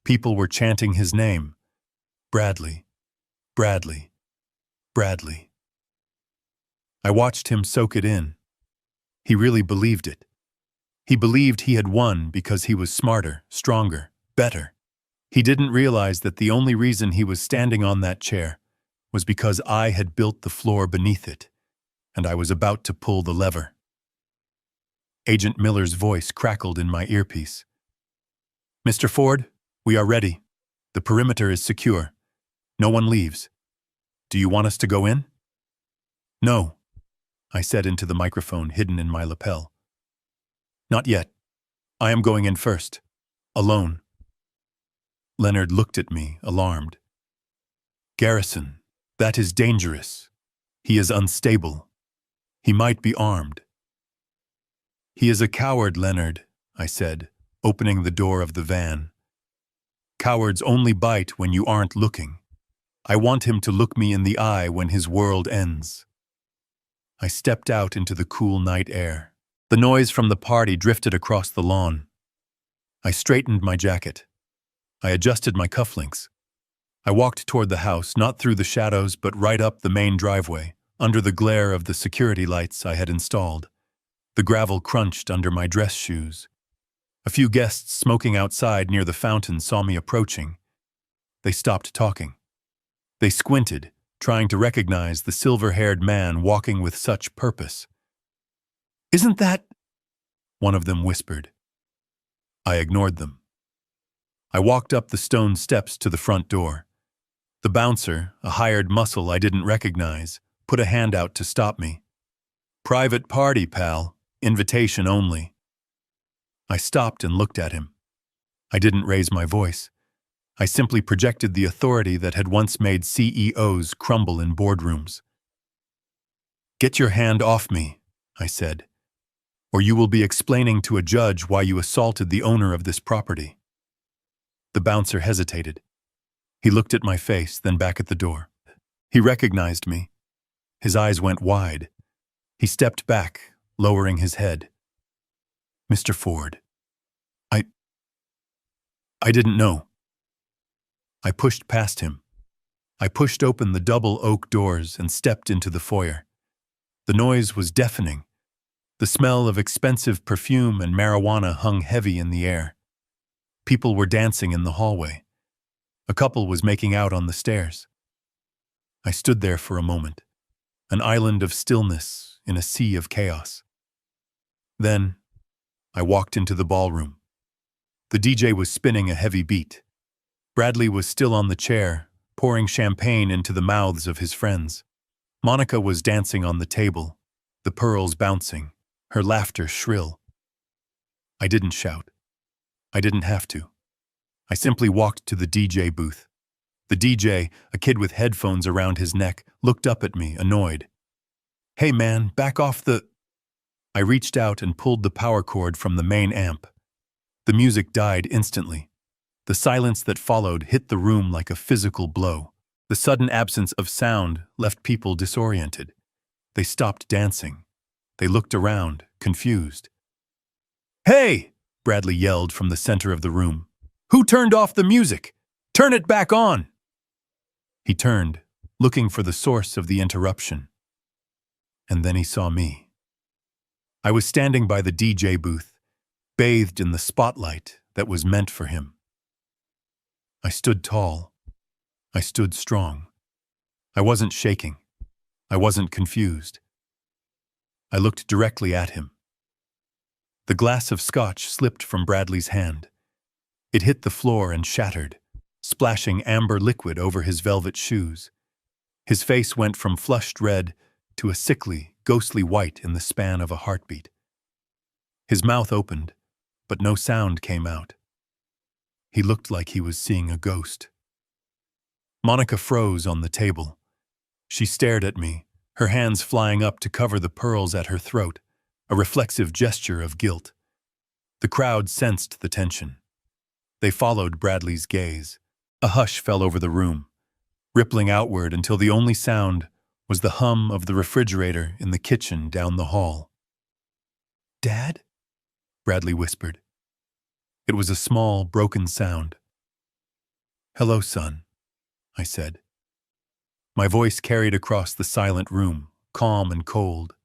People were chanting his name. Bradley, Bradley, Bradley. I watched him soak it in. He really believed it. He believed he had won because he was smarter, stronger, better. He didn't realize that the only reason he was standing on that chair was because I had built the floor beneath it, and I was about to pull the lever. Agent Miller's voice crackled in my earpiece. Mr. Ford, we are ready. The perimeter is secure. No one leaves. Do you want us to go in? No, I said into the microphone hidden in my lapel. Not yet. I am going in first. Alone. Leonard looked at me, alarmed. Garrison, that is dangerous. He is unstable. He might be armed. He is a coward, Leonard, I said, opening the door of the van. Cowards only bite when you aren't looking. I want him to look me in the eye when his world ends. I stepped out into the cool night air. The noise from the party drifted across the lawn. I straightened my jacket. I adjusted my cufflinks. I walked toward the house, not through the shadows, but right up the main driveway, under the glare of the security lights I had installed. The gravel crunched under my dress shoes. A few guests smoking outside near the fountain saw me approaching. They stopped talking. They squinted, trying to recognize the silver-haired man walking with such purpose. "Isn't that—" one of them whispered. I ignored them. I walked up the stone steps to the front door. The bouncer, a hired muscle I didn't recognize, put a hand out to stop me. "Private party, pal. Invitation only." I stopped and looked at him. I didn't raise my voice. I simply projected the authority that had once made CEOs crumble in boardrooms. "Get your hand off me," I said, "or you will be explaining to a judge why you assaulted the owner of this property." The bouncer hesitated. He looked at my face, then back at the door. He recognized me. His eyes went wide. He stepped back, lowering his head. "Mr. Ford, I didn't know." I pushed past him. I pushed open the double oak doors and stepped into the foyer. The noise was deafening. The smell of expensive perfume and marijuana hung heavy in the air. People were dancing in the hallway. A couple was making out on the stairs. I stood there for a moment, an island of stillness in a sea of chaos. Then, I walked into the ballroom. The DJ was spinning a heavy beat. Bradley was still on the chair, pouring champagne into the mouths of his friends. Monica was dancing on the table, the pearls bouncing, her laughter shrill. I didn't shout. I didn't have to. I simply walked to the DJ booth. The DJ, a kid with headphones around his neck, looked up at me, annoyed. "Hey man, back off the—" I reached out and pulled the power cord from the main amp. The music died instantly. The silence that followed hit the room like a physical blow. The sudden absence of sound left people disoriented. They stopped dancing. They looked around, confused. "Hey!" Bradley yelled from the center of the room. "Who turned off the music? Turn it back on!" He turned, looking for the source of the interruption. And then he saw me. I was standing by the DJ booth, bathed in the spotlight that was meant for him. I stood tall. I stood strong. I wasn't shaking. I wasn't confused. I looked directly at him. The glass of scotch slipped from Bradley's hand. It hit the floor and shattered, splashing amber liquid over his velvet shoes. His face went from flushed red to a sickly, ghostly white in the span of a heartbeat. His mouth opened, but no sound came out. He looked like he was seeing a ghost. Monica froze on the table. She stared at me, her hands flying up to cover the pearls at her throat, a reflexive gesture of guilt. The crowd sensed the tension. They followed Bradley's gaze. A hush fell over the room, rippling outward until the only sound was the hum of the refrigerator in the kitchen down the hall. "Dad?" Bradley whispered. It was a small, broken sound. "Hello, son," I said. My voice carried across the silent room, calm and cold.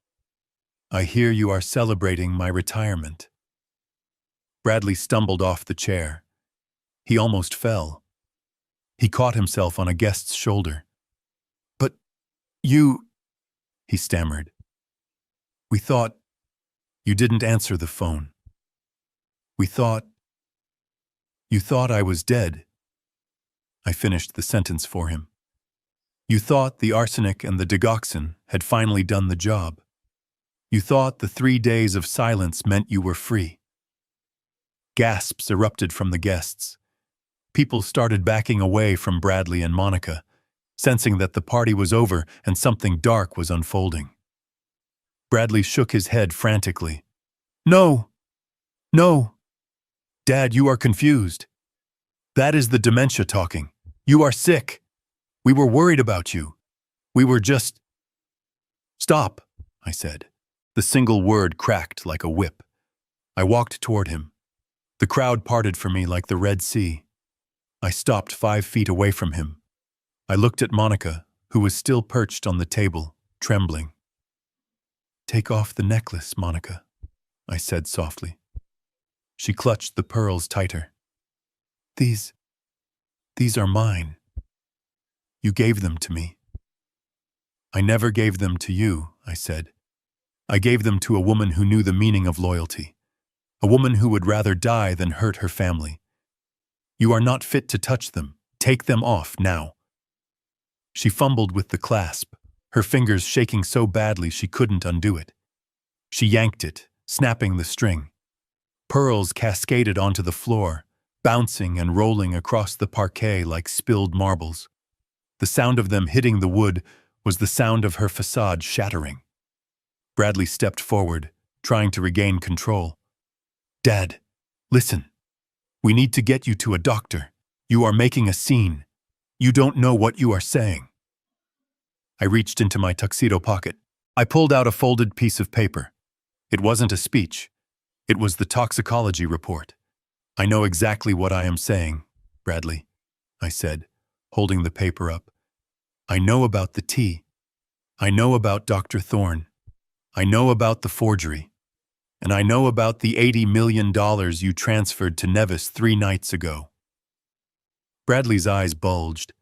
"I hear you are celebrating my retirement." Bradley stumbled off the chair. He almost fell. He caught himself on a guest's shoulder. "But you—" he stammered. "We thought—" "You didn't answer the phone. We thought—" "You thought I was dead." I finished the sentence for him. You thought the arsenic and the digoxin had finally done the job. You thought the 3 days of silence meant you were free. Gasps erupted from the guests. People started backing away from Bradley and Monica, sensing that the party was over and something dark was unfolding. Bradley shook his head frantically. No! No! Dad, you are confused. That is the dementia talking. You are sick. We were worried about you. We were just... Stop, I said. The single word cracked like a whip. I walked toward him. The crowd parted for me like the Red Sea. I stopped 5 feet away from him. I looked at Monica, who was still perched on the table, trembling. Take off the necklace, Monica, I said softly. She clutched the pearls tighter. These are mine. You gave them to me. I never gave them to you, I said. I gave them to a woman who knew the meaning of loyalty, a woman who would rather die than hurt her family. You are not fit to touch them. Take them off now. She fumbled with the clasp, her fingers shaking so badly she couldn't undo it. She yanked it, snapping the string. Pearls cascaded onto the floor, bouncing and rolling across the parquet like spilled marbles. The sound of them hitting the wood was the sound of her facade shattering. Bradley stepped forward, trying to regain control. Dad, listen. We need to get you to a doctor. You are making a scene. You don't know what you are saying. I reached into my tuxedo pocket. I pulled out a folded piece of paper. It wasn't a speech. It was the toxicology report. I know exactly what I am saying, Bradley, I said, holding the paper up. I know about the tea. I know about Dr. Thorne. I know about the forgery. And I know about the $80 million you transferred to Nevis 3 nights ago. Bradley's eyes bulged.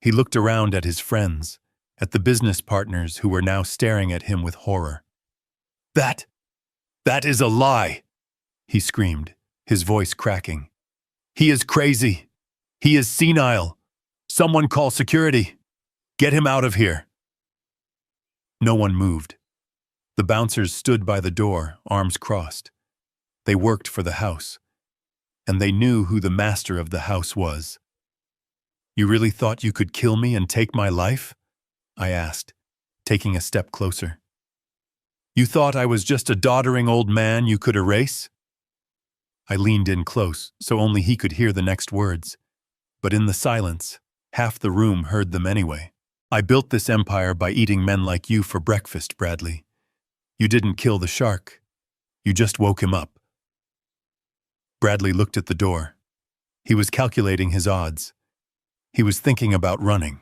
He looked around at his friends, at the business partners who were now staring at him with horror. That is a lie, he screamed, his voice cracking. He is crazy. He is senile. Someone call security. Get him out of here. No one moved. The bouncers stood by the door, arms crossed. They worked for the house, and they knew who the master of the house was. You really thought you could kill me and take my life? I asked, taking a step closer. You thought I was just a doddering old man you could erase? I leaned in close, so only he could hear the next words. But in the silence, half the room heard them anyway. I built this empire by eating men like you for breakfast, Bradley. You didn't kill the shark. You just woke him up. Bradley looked at the door. He was calculating his odds. He was thinking about running.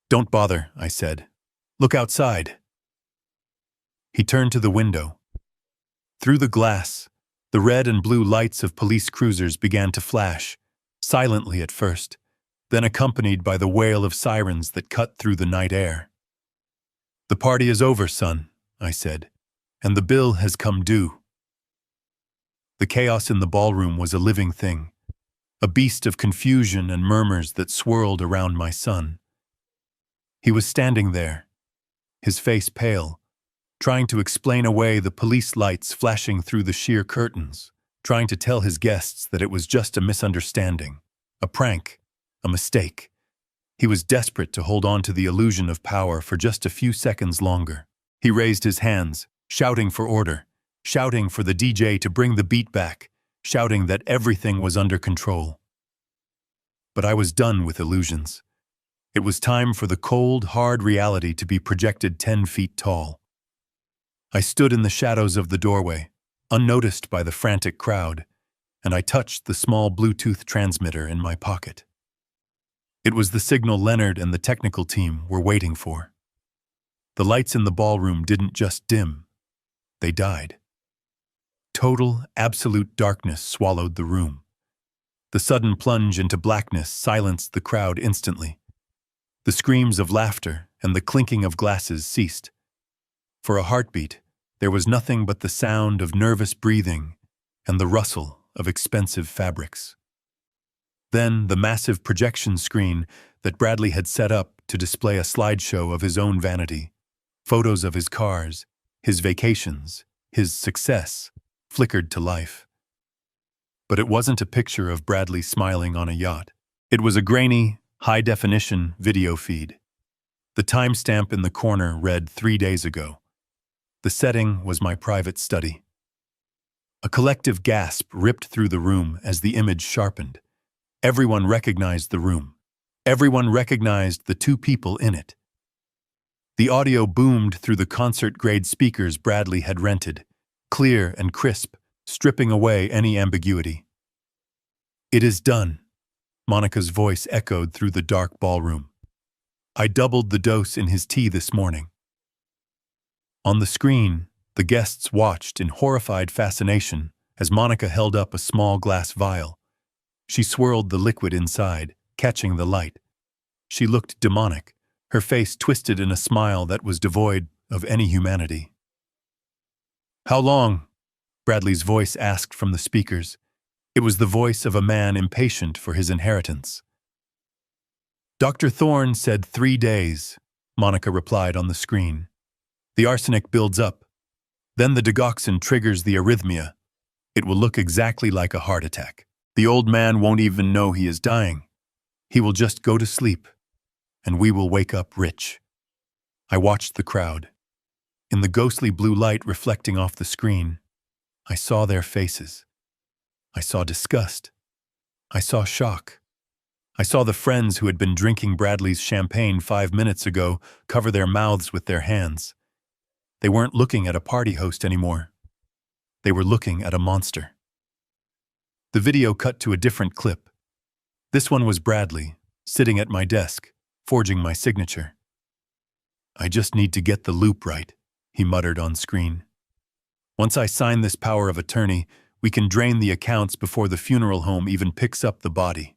Don't bother, I said. Look outside. He turned to the window. Through the glass, the red and blue lights of police cruisers began to flash, silently at first, then accompanied by the wail of sirens that cut through the night air. The party is over, son, I said, and the bill has come due. The chaos in the ballroom was a living thing, a beast of confusion and murmurs that swirled around my son. He was standing there, his face pale, trying to explain away the police lights flashing through the sheer curtains, trying to tell his guests that it was just a misunderstanding, a prank, a mistake. He was desperate to hold on to the illusion of power for just a few seconds longer. He raised his hands, shouting for order, shouting for the DJ to bring the beat back, shouting that everything was under control. But I was done with illusions. It was time for the cold, hard reality to be projected 10 feet tall. I stood in the shadows of the doorway, unnoticed by the frantic crowd, and I touched the small Bluetooth transmitter in my pocket. It was the signal Leonard and the technical team were waiting for. The lights in the ballroom didn't just dim, they died. Total, absolute darkness swallowed the room. The sudden plunge into blackness silenced the crowd instantly. The screams of laughter and the clinking of glasses ceased. For a heartbeat, there was nothing but the sound of nervous breathing and the rustle of expensive fabrics. Then the massive projection screen that Bradley had set up to display a slideshow of his own vanity. Photos of his cars, his vacations, his success, flickered to life. But it wasn't a picture of Bradley smiling on a yacht. It was a grainy, high-definition video feed. The timestamp in the corner read 3 days ago. The setting was my private study. A collective gasp ripped through the room as the image sharpened. Everyone recognized the room. Everyone recognized the two people in it. The audio boomed through the concert-grade speakers Bradley had rented, clear and crisp, stripping away any ambiguity. "It is done," Monica's voice echoed through the dark ballroom. "I doubled the dose in his tea this morning." On the screen, the guests watched in horrified fascination as Monica held up a small glass vial. She swirled the liquid inside, catching the light. She looked demonic, her face twisted in a smile that was devoid of any humanity. "How long?" Bradley's voice asked from the speakers. It was the voice of a man impatient for his inheritance. "Dr. Thorne said 3 days," Monica replied on the screen. "The arsenic builds up. Then the digoxin triggers the arrhythmia. It will look exactly like a heart attack. The old man won't even know he is dying. He will just go to sleep, and we will wake up rich." I watched the crowd. In the ghostly blue light reflecting off the screen, I saw their faces. I saw disgust. I saw shock. I saw the friends who had been drinking Bradley's champagne 5 minutes ago cover their mouths with their hands. They weren't looking at a party host anymore. They were looking at a monster. The video cut to a different clip. This one was Bradley, sitting at my desk, forging my signature. "I just need to get the loop right," he muttered on screen. "Once I sign this power of attorney, we can drain the accounts before the funeral home even picks up the body."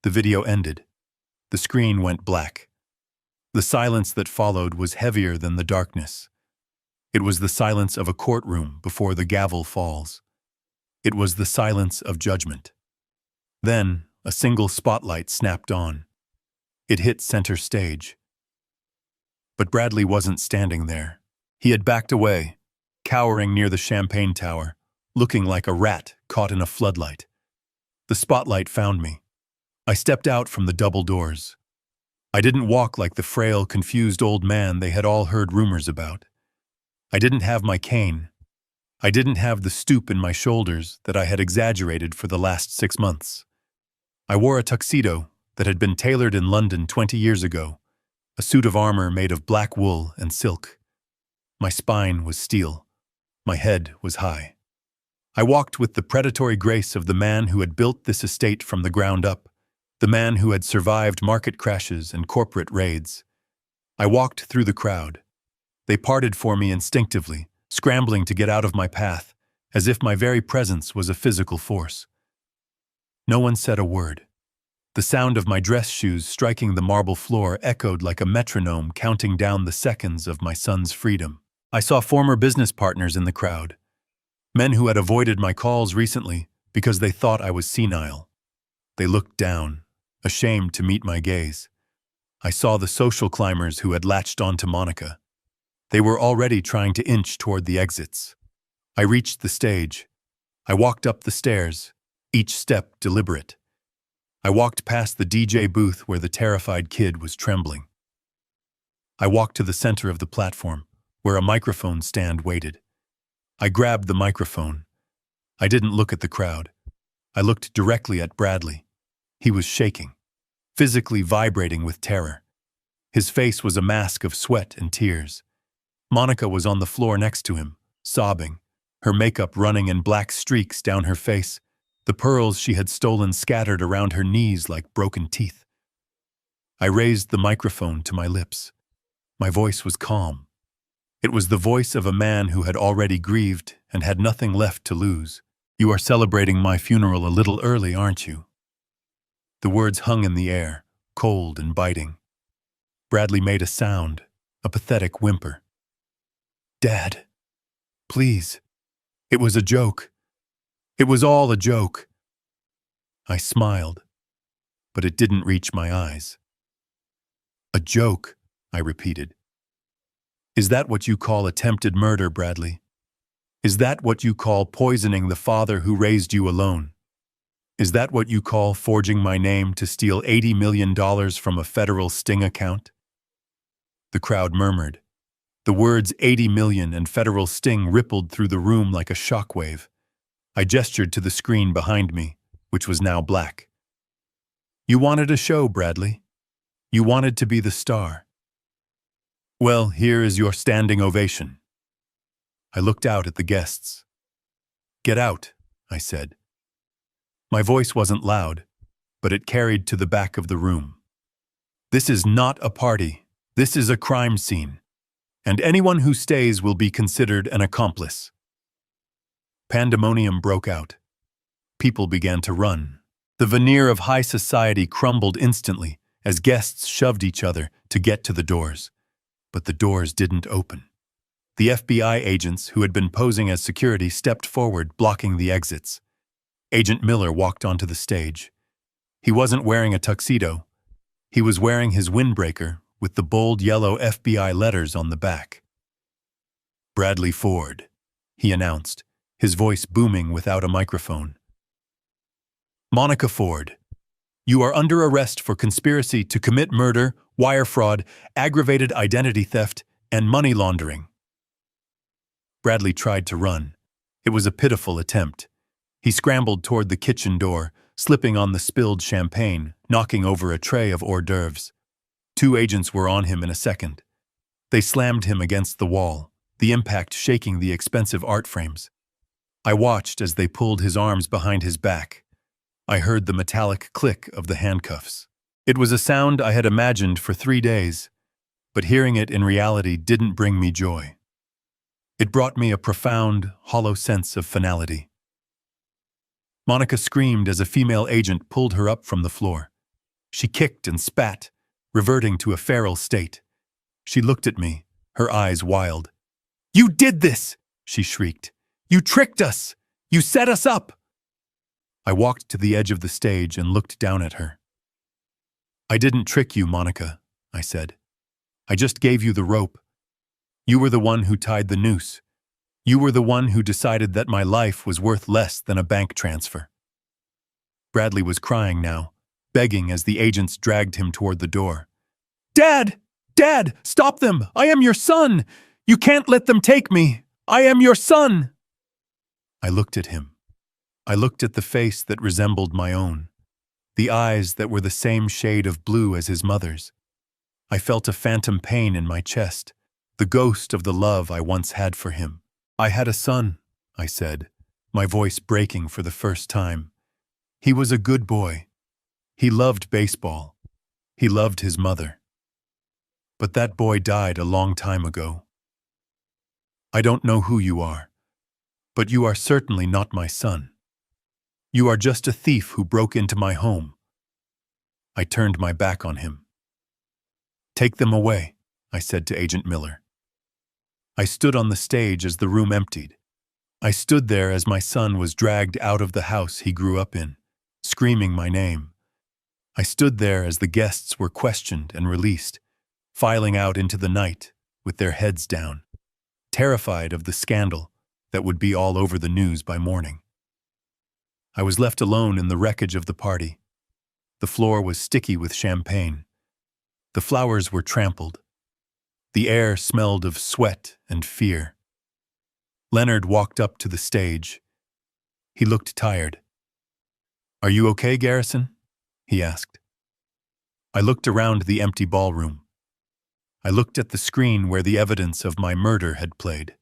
The video ended. The screen went black. The silence that followed was heavier than the darkness. It was the silence of a courtroom before the gavel falls. It was the silence of judgment. Then, a single spotlight snapped on. It hit center stage. But Bradley wasn't standing there. He had backed away, cowering near the champagne tower, looking like a rat caught in a floodlight. The spotlight found me. I stepped out from the double doors. I didn't walk like the frail, confused old man they had all heard rumors about. I didn't have my cane. I didn't have the stoop in my shoulders that I had exaggerated for the last 6 months. I wore a tuxedo that had been tailored in London 20 years ago, a suit of armor made of black wool and silk. My spine was steel. My head was high. I walked with the predatory grace of the man who had built this estate from the ground up, the man who had survived market crashes and corporate raids. I walked through the crowd. They parted for me instinctively, scrambling to get out of my path, as if my very presence was a physical force. No one said a word. The sound of my dress shoes striking the marble floor echoed like a metronome counting down the seconds of my son's freedom. I saw former business partners in the crowd, men who had avoided my calls recently because they thought I was senile. They looked down, ashamed to meet my gaze. I saw the social climbers who had latched onto Monica. They were already trying to inch toward the exits. I reached the stage. I walked up the stairs, each step deliberate. I walked past the DJ booth where the terrified kid was trembling. I walked to the center of the platform, where a microphone stand waited. I grabbed the microphone. I didn't look at the crowd. I looked directly at Bradley. He was shaking, physically vibrating with terror. His face was a mask of sweat and tears. Monica was on the floor next to him, sobbing, her makeup running in black streaks down her face, the pearls she had stolen scattered around her knees like broken teeth. I raised the microphone to my lips. My voice was calm. It was the voice of a man who had already grieved and had nothing left to lose. "You are celebrating my funeral a little early, aren't you?" The words hung in the air, cold and biting. Bradley made a sound, a pathetic whimper. "Dad, please. It was a joke. It was all a joke." I smiled, but it didn't reach my eyes. A joke, I repeated. Is that what you call attempted murder, Bradley? Is that what you call poisoning the father who raised you alone? Is that what you call forging my name to steal $80 million from a federal sting account? The crowd murmured. The words 80 million and federal sting rippled through the room like a shockwave. I gestured to the screen behind me, which was now black. You wanted a show, Bradley. You wanted to be the star. Well, here is your standing ovation. I looked out at the guests. Get out, I said. My voice wasn't loud, but it carried to the back of the room. This is not a party. This is a crime scene. And anyone who stays will be considered an accomplice. Pandemonium broke out. People began to run. The veneer of high society crumbled instantly as guests shoved each other to get to the doors. But the doors didn't open. The FBI agents who had been posing as security stepped forward, blocking the exits. Agent Miller walked onto the stage. He wasn't wearing a tuxedo. He was wearing his windbreaker with the bold yellow FBI letters on the back. Bradley Ford, he announced, his voice booming without a microphone. Monica Ford, you are under arrest for conspiracy to commit murder, wire fraud, aggravated identity theft, and money laundering. Bradley tried to run. It was a pitiful attempt. He scrambled toward the kitchen door, slipping on the spilled champagne, knocking over a tray of hors d'oeuvres. 2 agents were on him in a second. They slammed him against the wall, the impact shaking the expensive art frames. I watched as they pulled his arms behind his back. I heard the metallic click of the handcuffs. It was a sound I had imagined for 3 days, but hearing it in reality didn't bring me joy. It brought me a profound, hollow sense of finality. Monica screamed as a female agent pulled her up from the floor. She kicked and spat, reverting to a feral state. She looked at me, her eyes wild. "You did this!" she shrieked. "You tricked us! You set us up!" I walked to the edge of the stage and looked down at her. "I didn't trick you, Monica," I said. "I just gave you the rope. You were the one who tied the noose. You were the one who decided that my life was worth less than a bank transfer." Bradley was crying now, begging as the agents dragged him toward the door. "Dad! Dad! Stop them! I am your son! You can't let them take me! I am your son!" I looked at him. I looked at the face that resembled my own, the eyes that were the same shade of blue as his mother's. I felt a phantom pain in my chest, the ghost of the love I once had for him. "I had a son," I said, my voice breaking for the first time. "He was a good boy. He loved baseball. He loved his mother. But that boy died a long time ago. I don't know who you are, but you are certainly not my son. You are just a thief who broke into my home." I turned my back on him. "Take them away," I said to Agent Miller. I stood on the stage as the room emptied. I stood there as my son was dragged out of the house he grew up in, screaming my name. I stood there as the guests were questioned and released, filing out into the night with their heads down, terrified of the scandal that would be all over the news by morning. I was left alone in the wreckage of the party. The floor was sticky with champagne. The flowers were trampled. The air smelled of sweat and fear. Leonard walked up to the stage. He looked tired. "Are you okay, Garrison?" he asked. I looked around the empty ballroom. I looked at the screen where the evidence of my murder had played.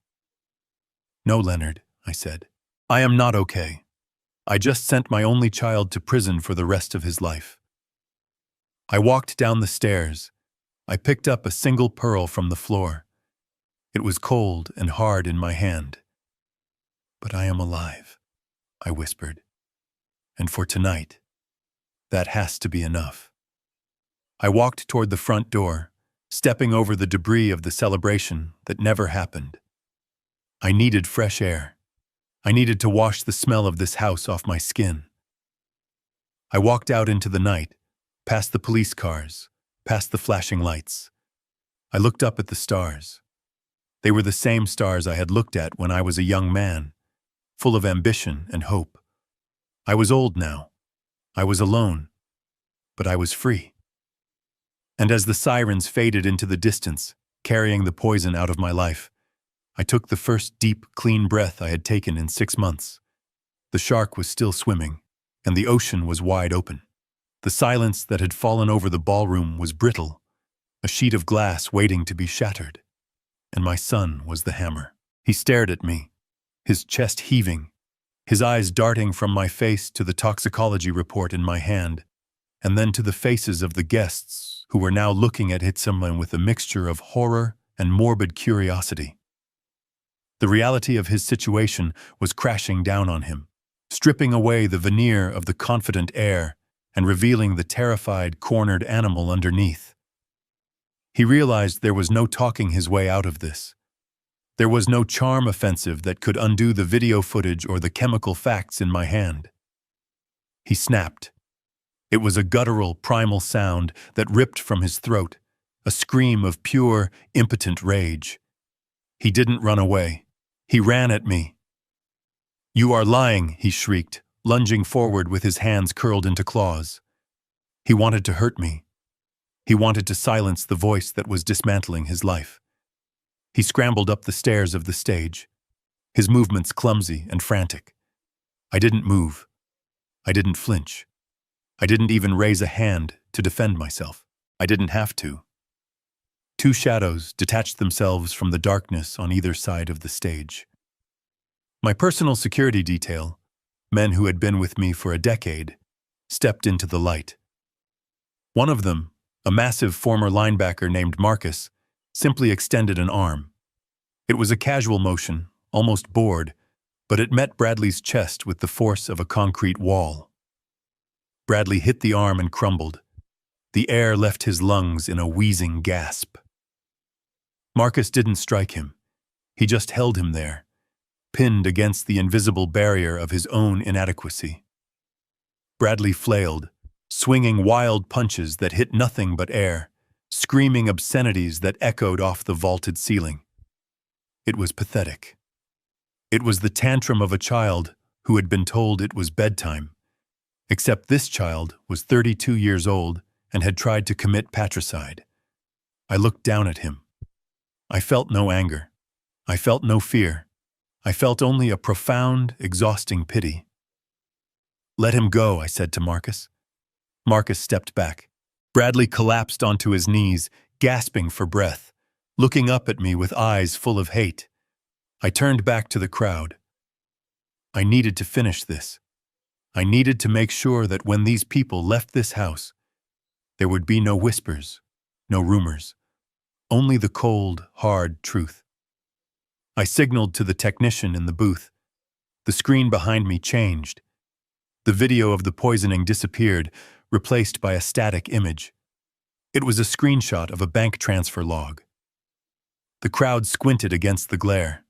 "No, Leonard," I said. "I am not okay. I just sent my only child to prison for the rest of his life." I walked down the stairs. I picked up a single pearl from the floor. It was cold and hard in my hand. "But I am alive," I whispered. "And for tonight, that has to be enough." I walked toward the front door, stepping over the debris of the celebration that never happened. I needed fresh air. I needed to wash the smell of this house off my skin. I walked out into the night, past the police cars, past the flashing lights. I looked up at the stars. They were the same stars I had looked at when I was a young man, full of ambition and hope. I was old now. I was alone, but I was free. And as the sirens faded into the distance, carrying the poison out of my life, I took the first deep, clean breath I had taken in 6 months. The shark was still swimming, and the ocean was wide open. The silence that had fallen over the ballroom was brittle, a sheet of glass waiting to be shattered. And my son was the hammer. He stared at me, his chest heaving, his eyes darting from my face to the toxicology report in my hand, and then to the faces of the guests who were now looking at Hitsaman with a mixture of horror and morbid curiosity. The reality of his situation was crashing down on him, stripping away the veneer of the confident air and revealing the terrified, cornered animal underneath. He realized there was no talking his way out of this. There was no charm offensive that could undo the video footage or the chemical facts in my hand. He snapped. It was a guttural, primal sound that ripped from his throat, a scream of pure, impotent rage. He didn't run away. He ran at me. "You are lying," he shrieked, lunging forward with his hands curled into claws. He wanted to hurt me. He wanted to silence the voice that was dismantling his life. He scrambled up the stairs of the stage, his movements clumsy and frantic. I didn't move. I didn't flinch. I didn't even raise a hand to defend myself. I didn't have to. 2 shadows detached themselves from the darkness on either side of the stage. My personal security detail, men who had been with me for a decade, stepped into the light. One of them, a massive former linebacker named Marcus, simply extended an arm. It was a casual motion, almost bored, but it met Bradley's chest with the force of a concrete wall. Bradley hit the arm and crumbled. The air left his lungs in a wheezing gasp. Marcus didn't strike him. He just held him there, pinned against the invisible barrier of his own inadequacy. Bradley flailed, swinging wild punches that hit nothing but air, screaming obscenities that echoed off the vaulted ceiling. It was pathetic. It was the tantrum of a child who had been told it was bedtime, except this child was 32 years old and had tried to commit patricide. I looked down at him. I felt no anger. I felt no fear. I felt only a profound, exhausting pity. "Let him go," I said to Marcus. Marcus stepped back. Bradley collapsed onto his knees, gasping for breath, looking up at me with eyes full of hate. I turned back to the crowd. I needed to finish this. I needed to make sure that when these people left this house, there would be no whispers, no rumors, only the cold, hard truth. I signaled to the technician in the booth. The screen behind me changed. The video of the poisoning disappeared, replaced by a static image. It was a screenshot of a bank transfer log. The crowd squinted against the glare.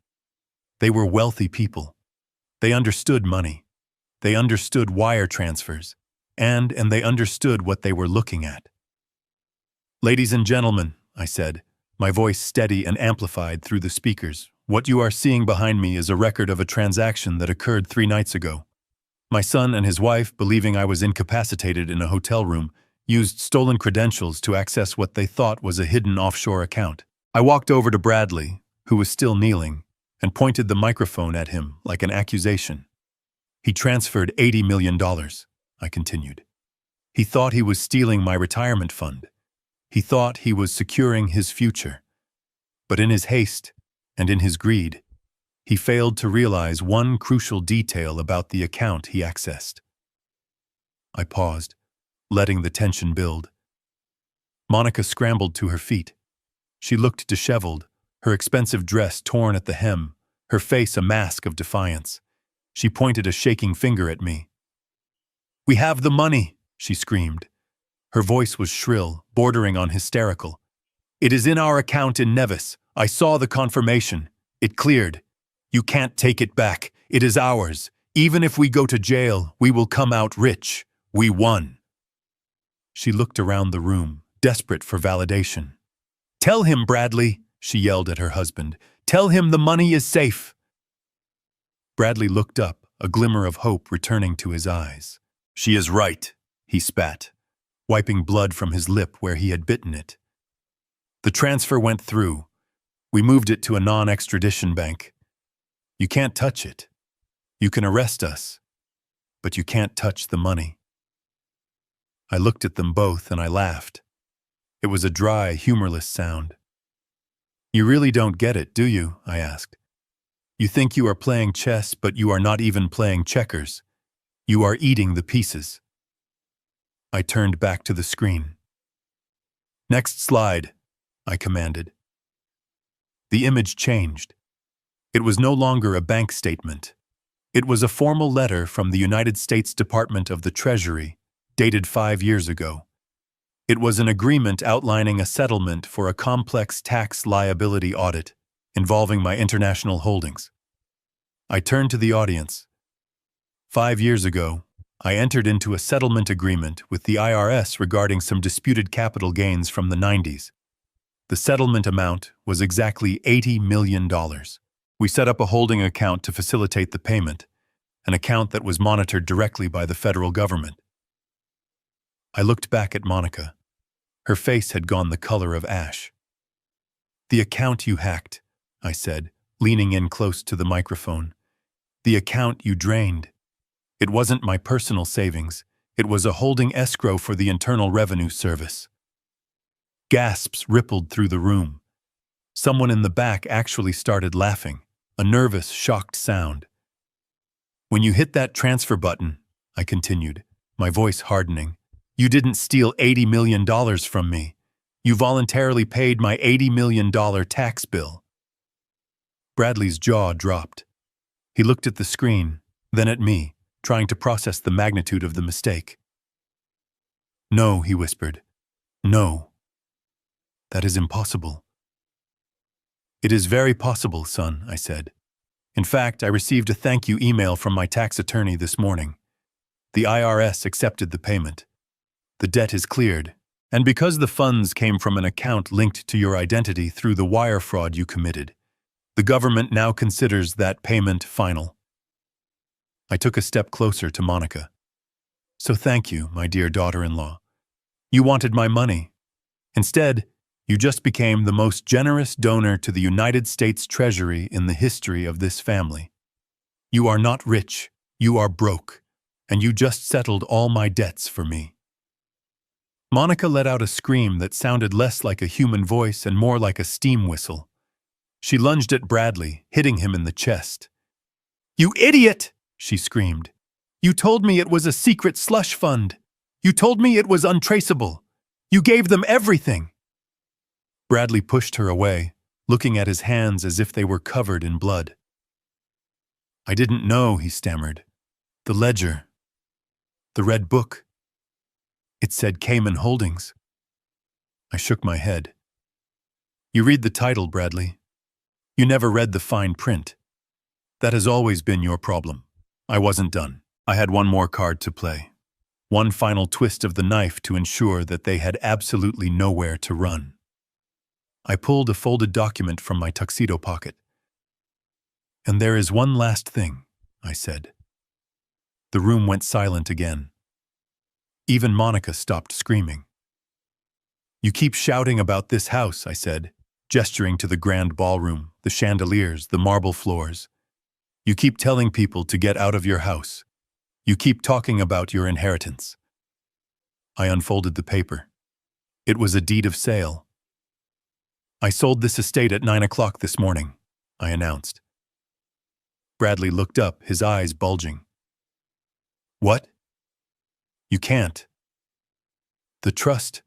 They were wealthy people. They understood money. They understood wire transfers. And they understood what they were looking at. "Ladies and gentlemen," I said, my voice steady and amplified through the speakers, "what you are seeing behind me is a record of a transaction that occurred 3 nights ago. My son and his wife, believing I was incapacitated in a hotel room, used stolen credentials to access what they thought was a hidden offshore account. I walked over to Bradley, who was still kneeling, and pointed the microphone at him like an accusation. He transferred $80 million, I continued. He thought he was stealing my retirement fund. He thought he was securing his future. But in his haste and in his greed, he failed to realize one crucial detail about the account he accessed." I paused, letting the tension build. Monica scrambled to her feet. She looked disheveled, her expensive dress torn at the hem, her face a mask of defiance. She pointed a shaking finger at me. "We have the money," she screamed. Her voice was shrill, bordering on hysterical. "It is in our account in Nevis. I saw the confirmation. It cleared. You can't take it back. It is ours. Even if we go to jail, we will come out rich. We won. She looked around the room, desperate for validation. Tell him, Bradley, she yelled at her husband. Tell him the money is safe. Bradley looked up, a glimmer of hope returning to his eyes. She is right, he spat, wiping blood from his lip where he had bitten it. The transfer went through. We moved it to a non-extradition bank. You can't touch it. You can arrest us, but you can't touch the money. I looked at them both and I laughed. It was a dry, humorless sound. You really don't get it, do you? I asked. You think you are playing chess, but you are not even playing checkers. You are eating the pieces. I turned back to the screen. Next slide, I commanded. The image changed. It was no longer a bank statement. It was a formal letter from the United States Department of the Treasury, dated 5 years ago. It was an agreement outlining a settlement for a complex tax liability audit involving my international holdings. I turned to the audience. 5 years ago, I entered into a settlement agreement with the IRS regarding some disputed capital gains from the 90s. The settlement amount was exactly $80 million. We set up a holding account to facilitate the payment, an account that was monitored directly by the federal government. I looked back at Monica. Her face had gone the color of ash. The account you hacked, I said, leaning in close to the microphone. The account you drained. It wasn't my personal savings. It was a holding escrow for the Internal Revenue Service. Gasps rippled through the room. Someone in the back actually started laughing, a nervous, shocked sound. When you hit that transfer button, I continued, my voice hardening, you didn't steal $80 million from me. You voluntarily paid my $80 million tax bill. Bradley's jaw dropped. He looked at the screen, then at me, trying to process the magnitude of the mistake. No, he whispered. No. That is impossible. It is very possible, son, I said. In fact, I received a thank you email from my tax attorney this morning. The IRS accepted the payment. The debt is cleared, and because the funds came from an account linked to your identity through the wire fraud you committed, the government now considers that payment final. I took a step closer to Monica. So thank you, my dear daughter-in-law. You wanted my money. Instead, you just became the most generous donor to the United States Treasury in the history of this family. You are not rich, you are broke, and you just settled all my debts for me. Monica let out a scream that sounded less like a human voice and more like a steam whistle. She lunged at Bradley, hitting him in the chest. You idiot! She screamed. You told me it was a secret slush fund. You told me it was untraceable. You gave them everything. Bradley pushed her away, looking at his hands as if they were covered in blood. I didn't know, he stammered. The ledger. The red book. It said Cayman Holdings. I shook my head. You read the title, Bradley. You never read the fine print. That has always been your problem. I wasn't done. I had one more card to play. One final twist of the knife to ensure that they had absolutely nowhere to run. I pulled a folded document from my tuxedo pocket. And there is one last thing, I said. The room went silent again. Even Monica stopped screaming. You keep shouting about this house, I said, gesturing to the grand ballroom, the chandeliers, the marble floors. You keep telling people to get out of your house. You keep talking about your inheritance. I unfolded the paper. It was a deed of sale. I sold this estate at 9 o'clock this morning, I announced. Bradley looked up, his eyes bulging. What? You can't. The trust.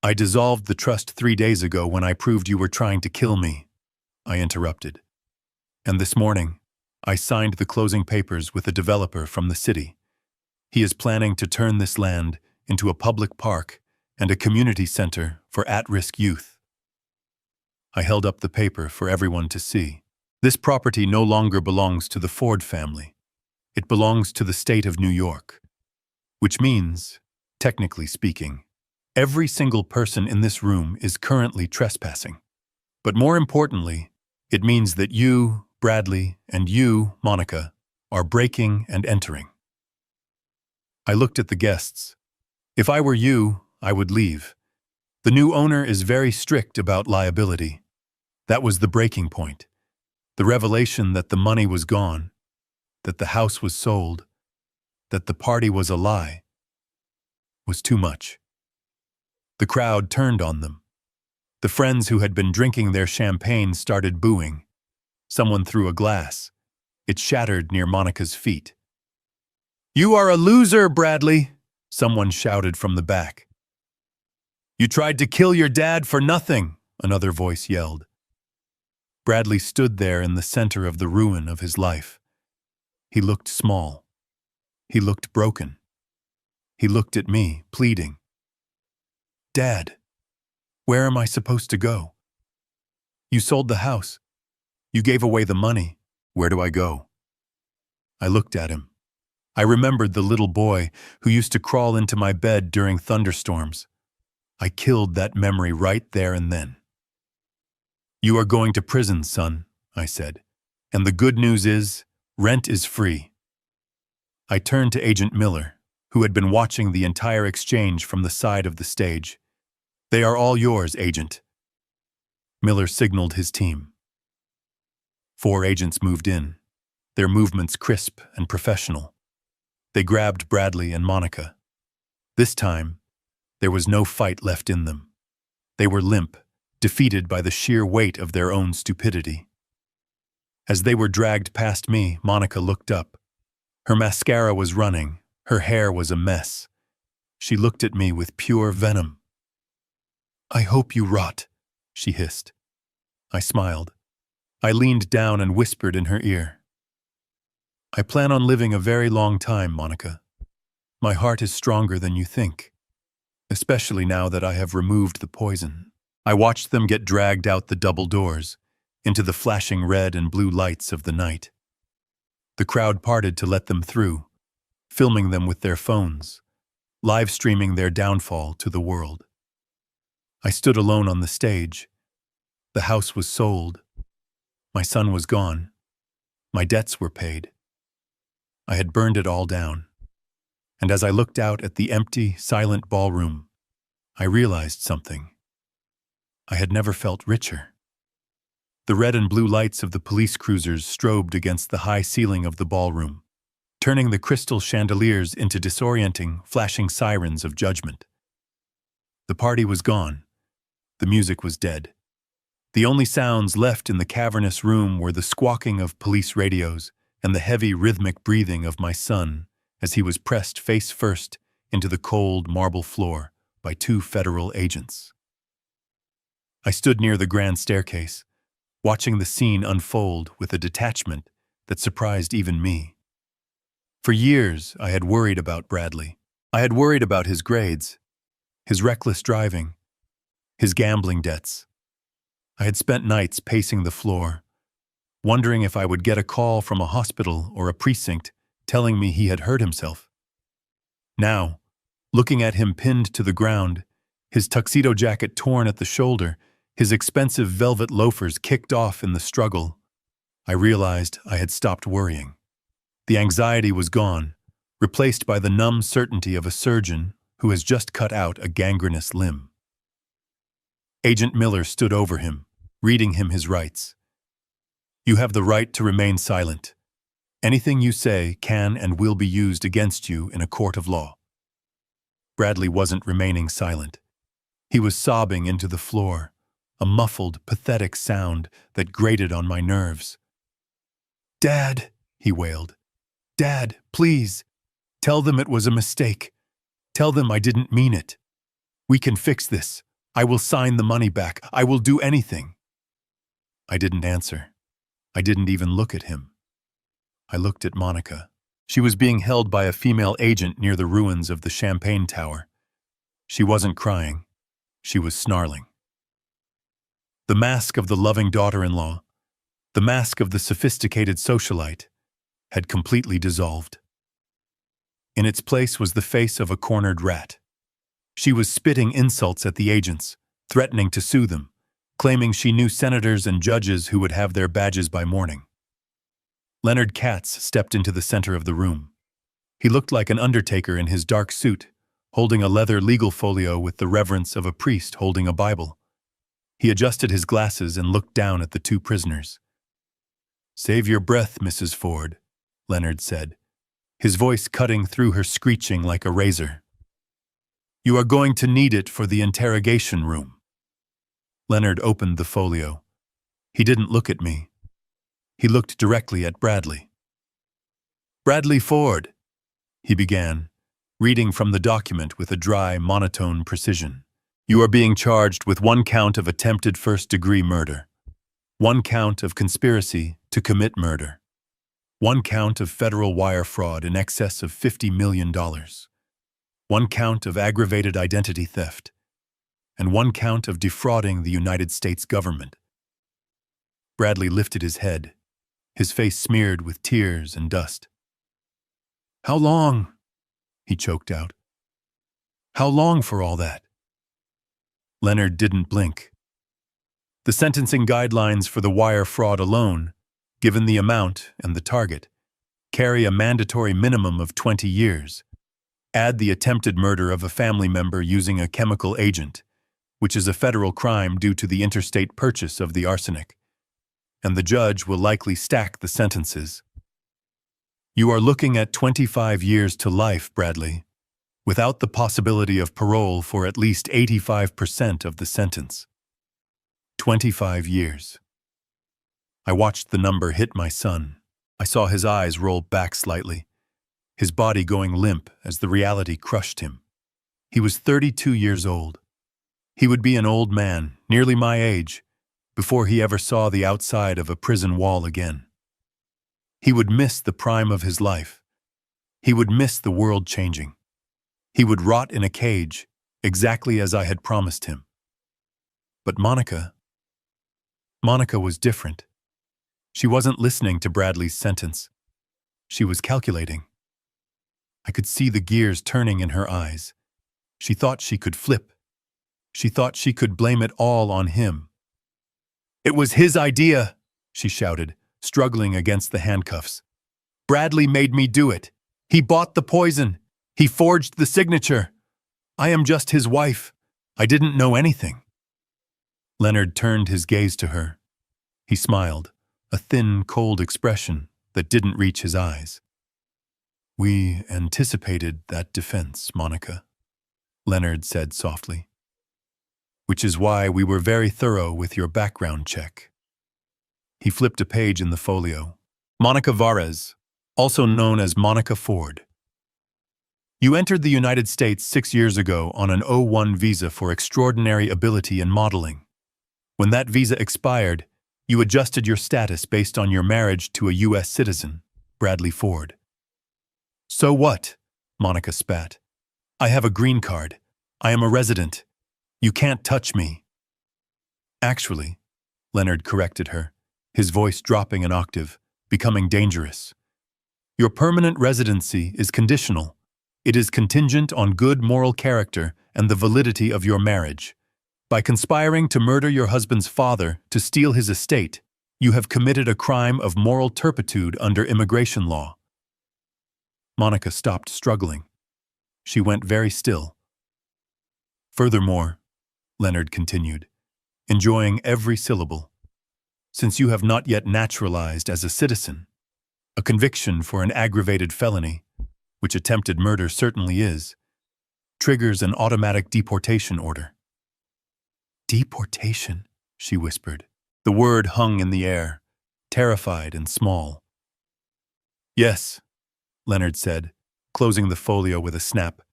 I dissolved the trust 3 days ago when I proved you were trying to kill me, I interrupted. And this morning, I signed the closing papers with a developer from the city. He is planning to turn this land into a public park and a community center for at-risk youth. I held up the paper for everyone to see. This property no longer belongs to the Ford family. It belongs to the state of New York. which means, technically speaking, every single person in this room is currently trespassing. But more importantly, it means that you, Bradley, and you, Monica, are breaking and entering. I looked at the guests. If I were you, I would leave. The new owner is very strict about liability. That was the breaking point. The revelation that the money was gone, that the house was sold, that the party was a lie, was too much. The crowd turned on them. The friends who had been drinking their champagne started booing. Someone threw a glass. It shattered near Monica's feet. "You are a loser, Bradley," someone shouted from the back. "You tried to kill your dad for nothing," another voice yelled. Bradley stood there in the center of the ruin of his life. He looked small. He looked broken. He looked at me, pleading. "Dad, where am I supposed to go? You sold the house. You gave away the money. Where do I go?" I looked at him. I remembered the little boy who used to crawl into my bed during thunderstorms. I killed that memory right there and then. "You are going to prison, son," I said. "And the good news is, rent is free." I turned to Agent Miller, who had been watching the entire exchange from the side of the stage. "They are all yours, Agent." Miller signaled his team. 4 agents moved in, their movements crisp and professional. They grabbed Bradley and Monica. This time, there was no fight left in them. They were limp, defeated by the sheer weight of their own stupidity. As they were dragged past me, Monica looked up. Her mascara was running, her hair was a mess. She looked at me with pure venom. "I hope you rot," she hissed. I smiled. I leaned down and whispered in her ear. "I plan on living a very long time, Monica. My heart is stronger than you think, especially now that I have removed the poison." I watched them get dragged out the double doors, into the flashing red and blue lights of the night. The crowd parted to let them through, filming them with their phones, live streaming their downfall to the world. I stood alone on the stage. The house was sold. My son was gone. My debts were paid. I had burned it all down. And as I looked out at the empty, silent ballroom, I realized something. I had never felt richer. The red and blue lights of the police cruisers strobed against the high ceiling of the ballroom, turning the crystal chandeliers into disorienting, flashing sirens of judgment. The party was gone. The music was dead. The only sounds left in the cavernous room were the squawking of police radios and the heavy rhythmic breathing of my son as he was pressed face first into the cold marble floor by 2 federal agents. I stood near the grand staircase, watching the scene unfold with a detachment that surprised even me. For years, I had worried about Bradley. I had worried about his grades, his reckless driving, his gambling debts. I had spent nights pacing the floor, wondering if I would get a call from a hospital or a precinct telling me he had hurt himself. Now, looking at him pinned to the ground, his tuxedo jacket torn at the shoulder, his expensive velvet loafers kicked off in the struggle, I realized I had stopped worrying. The anxiety was gone, replaced by the numb certainty of a surgeon who has just cut out a gangrenous limb. Agent Miller stood over him, reading him his rights. "You have the right to remain silent. Anything you say can and will be used against you in a court of law." Bradley wasn't remaining silent. He was sobbing into the floor, a muffled, pathetic sound that grated on my nerves. "Dad," he wailed. "Dad, please. Tell them it was a mistake. Tell them I didn't mean it. We can fix this. I will sign the money back. I will do anything." I didn't answer. I didn't even look at him. I looked at Monica. She was being held by a female agent near the ruins of the Champagne Tower. She wasn't crying. She was snarling. The mask of the loving daughter-in-law, the mask of the sophisticated socialite, had completely dissolved. In its place was the face of a cornered rat. She was spitting insults at the agents, threatening to sue them, claiming she knew senators and judges who would have their badges by morning. Leonard Katz stepped into the center of the room. He looked like an undertaker in his dark suit, holding a leather legal folio with the reverence of a priest holding a Bible. He adjusted his glasses and looked down at the two prisoners. "Save your breath, Mrs. Ford," Leonard said, his voice cutting through her screeching like a razor. "You are going to need it for the interrogation room." Leonard opened the folio. He didn't look at me. He looked directly at Bradley. "Bradley Ford," he began, reading from the document with a dry, monotone precision. "You are being charged with 1 count of attempted first-degree murder, 1 count of conspiracy to commit murder, 1 count of federal wire fraud in excess of $50 million, 1 count of aggravated identity theft, and 1 count of defrauding the United States government." Bradley lifted his head, his face smeared with tears and dust. "How long?" he choked out. "How long for all that?" Leonard didn't blink. The sentencing guidelines for the wire fraud alone, given the amount and the target, carry a mandatory minimum of 20 years. Add the attempted murder of a family member using a chemical agent, which is a federal crime due to the interstate purchase of the arsenic, and the judge will likely stack the sentences. "You are looking at 25 years to life, Bradley, without the possibility of parole for at least 85% of the sentence. 25 years. I watched the number hit my son. I saw his eyes roll back slightly, his body going limp as the reality crushed him. He was 32 years old. He would be an old man, nearly my age, before he ever saw the outside of a prison wall again. He would miss the prime of his life. He would miss the world changing. He would rot in a cage, exactly as I had promised him. But Monica was different. She wasn't listening to Bradley's sentence. She was calculating. I could see the gears turning in her eyes. She thought she could flip. She thought she could blame it all on him. "It was his idea," she shouted, struggling against the handcuffs. "Bradley made me do it. He bought the poison. He forged the signature. I am just his wife. I didn't know anything." Leonard turned his gaze to her. He smiled, a thin, cold expression that didn't reach his eyes. "We anticipated that defense, Monica," Leonard said softly. "Which is why we were very thorough with your background check." He flipped a page in the folio. "Monica Varez, also known as Monica Ford. You entered the United States 6 years ago on an O-1 visa for extraordinary ability in modeling. When that visa expired, you adjusted your status based on your marriage to a U.S. citizen, Bradley Ford." "So what?" Monica spat. "I have a green card. I am a resident. You can't touch me." "Actually," Leonard corrected her, his voice dropping an octave, becoming dangerous. "Your permanent residency is conditional. It is contingent on good moral character and the validity of your marriage. By conspiring to murder your husband's father to steal his estate, you have committed a crime of moral turpitude under immigration law." Monica stopped struggling. She went very still. "Furthermore," Leonard continued, enjoying every syllable, "since you have not yet naturalized as a citizen, a conviction for an aggravated felony, which attempted murder certainly is, triggers an automatic deportation order." "Deportation," she whispered. The word hung in the air, terrified and small. "Yes," Leonard said, closing the folio with a snap.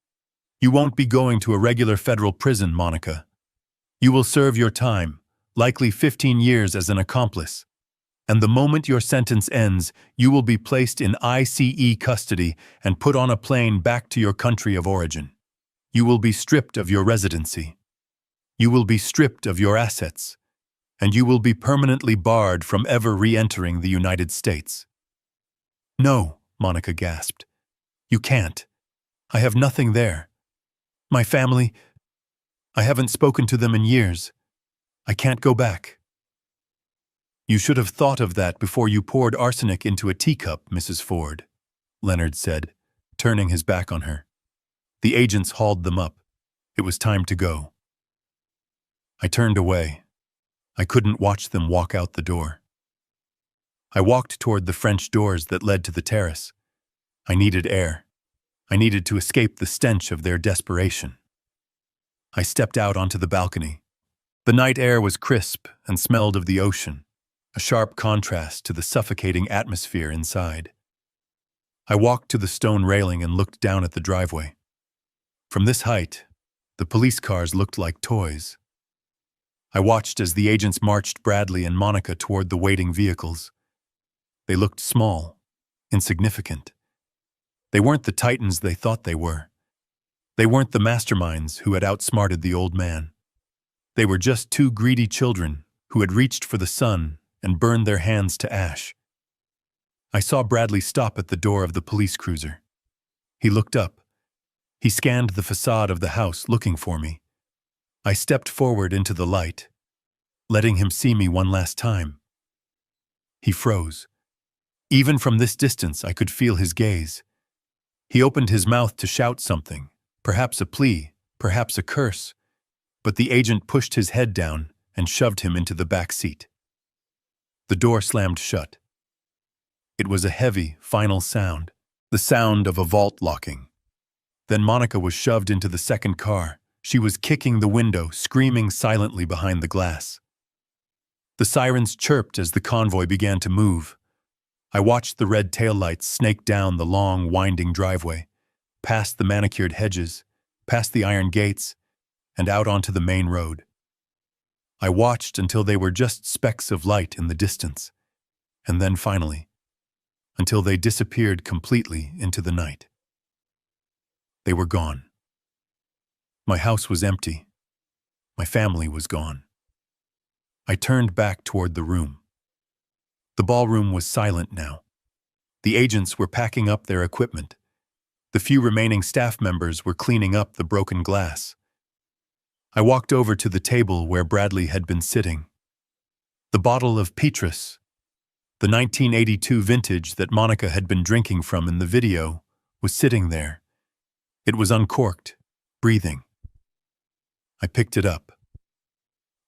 "You won't be going to a regular federal prison, Monica. You will serve your time, likely 15 years as an accomplice. And the moment your sentence ends, you will be placed in ICE custody and put on a plane back to your country of origin. You will be stripped of your residency. You will be stripped of your assets. And you will be permanently barred from ever re-entering the United States." "No," Monica gasped. "You can't. I have nothing there. My family, I haven't spoken to them in years. I can't go back." "You should have thought of that before you poured arsenic into a teacup, Mrs. Ford," Leonard said, turning his back on her. The agents hauled them up. It was time to go. I turned away. I couldn't watch them walk out the door. I walked toward the French doors that led to the terrace. I needed air. I needed to escape the stench of their desperation. I stepped out onto the balcony. The night air was crisp and smelled of the ocean, a sharp contrast to the suffocating atmosphere inside. I walked to the stone railing and looked down at the driveway. From this height, the police cars looked like toys. I watched as the agents marched Bradley and Monica toward the waiting vehicles. They looked small, insignificant. They weren't the titans they thought they were. They weren't the masterminds who had outsmarted the old man. They were just two greedy children who had reached for the sun and burned their hands to ash. I saw Bradley stop at the door of the police cruiser. He looked up. He scanned the facade of the house, looking for me. I stepped forward into the light, letting him see me one last time. He froze. Even from this distance, I could feel his gaze. He opened his mouth to shout something, perhaps a plea, perhaps a curse, but the agent pushed his head down and shoved him into the back seat. The door slammed shut. It was a heavy, final sound, the sound of a vault locking. Then Monica was shoved into the second car. She was kicking the window, screaming silently behind the glass. The sirens chirped as the convoy began to move. I watched the red taillights snake down the long, winding driveway, past the manicured hedges, past the iron gates, and out onto the main road. I watched until they were just specks of light in the distance, and then finally, until they disappeared completely into the night. They were gone. My house was empty. My family was gone. I turned back toward the room. The ballroom was silent now. The agents were packing up their equipment. The few remaining staff members were cleaning up the broken glass. I walked over to the table where Bradley had been sitting. The bottle of Petrus, the 1982 vintage that Monica had been drinking from in the video, was sitting there. It was uncorked, breathing. I picked it up.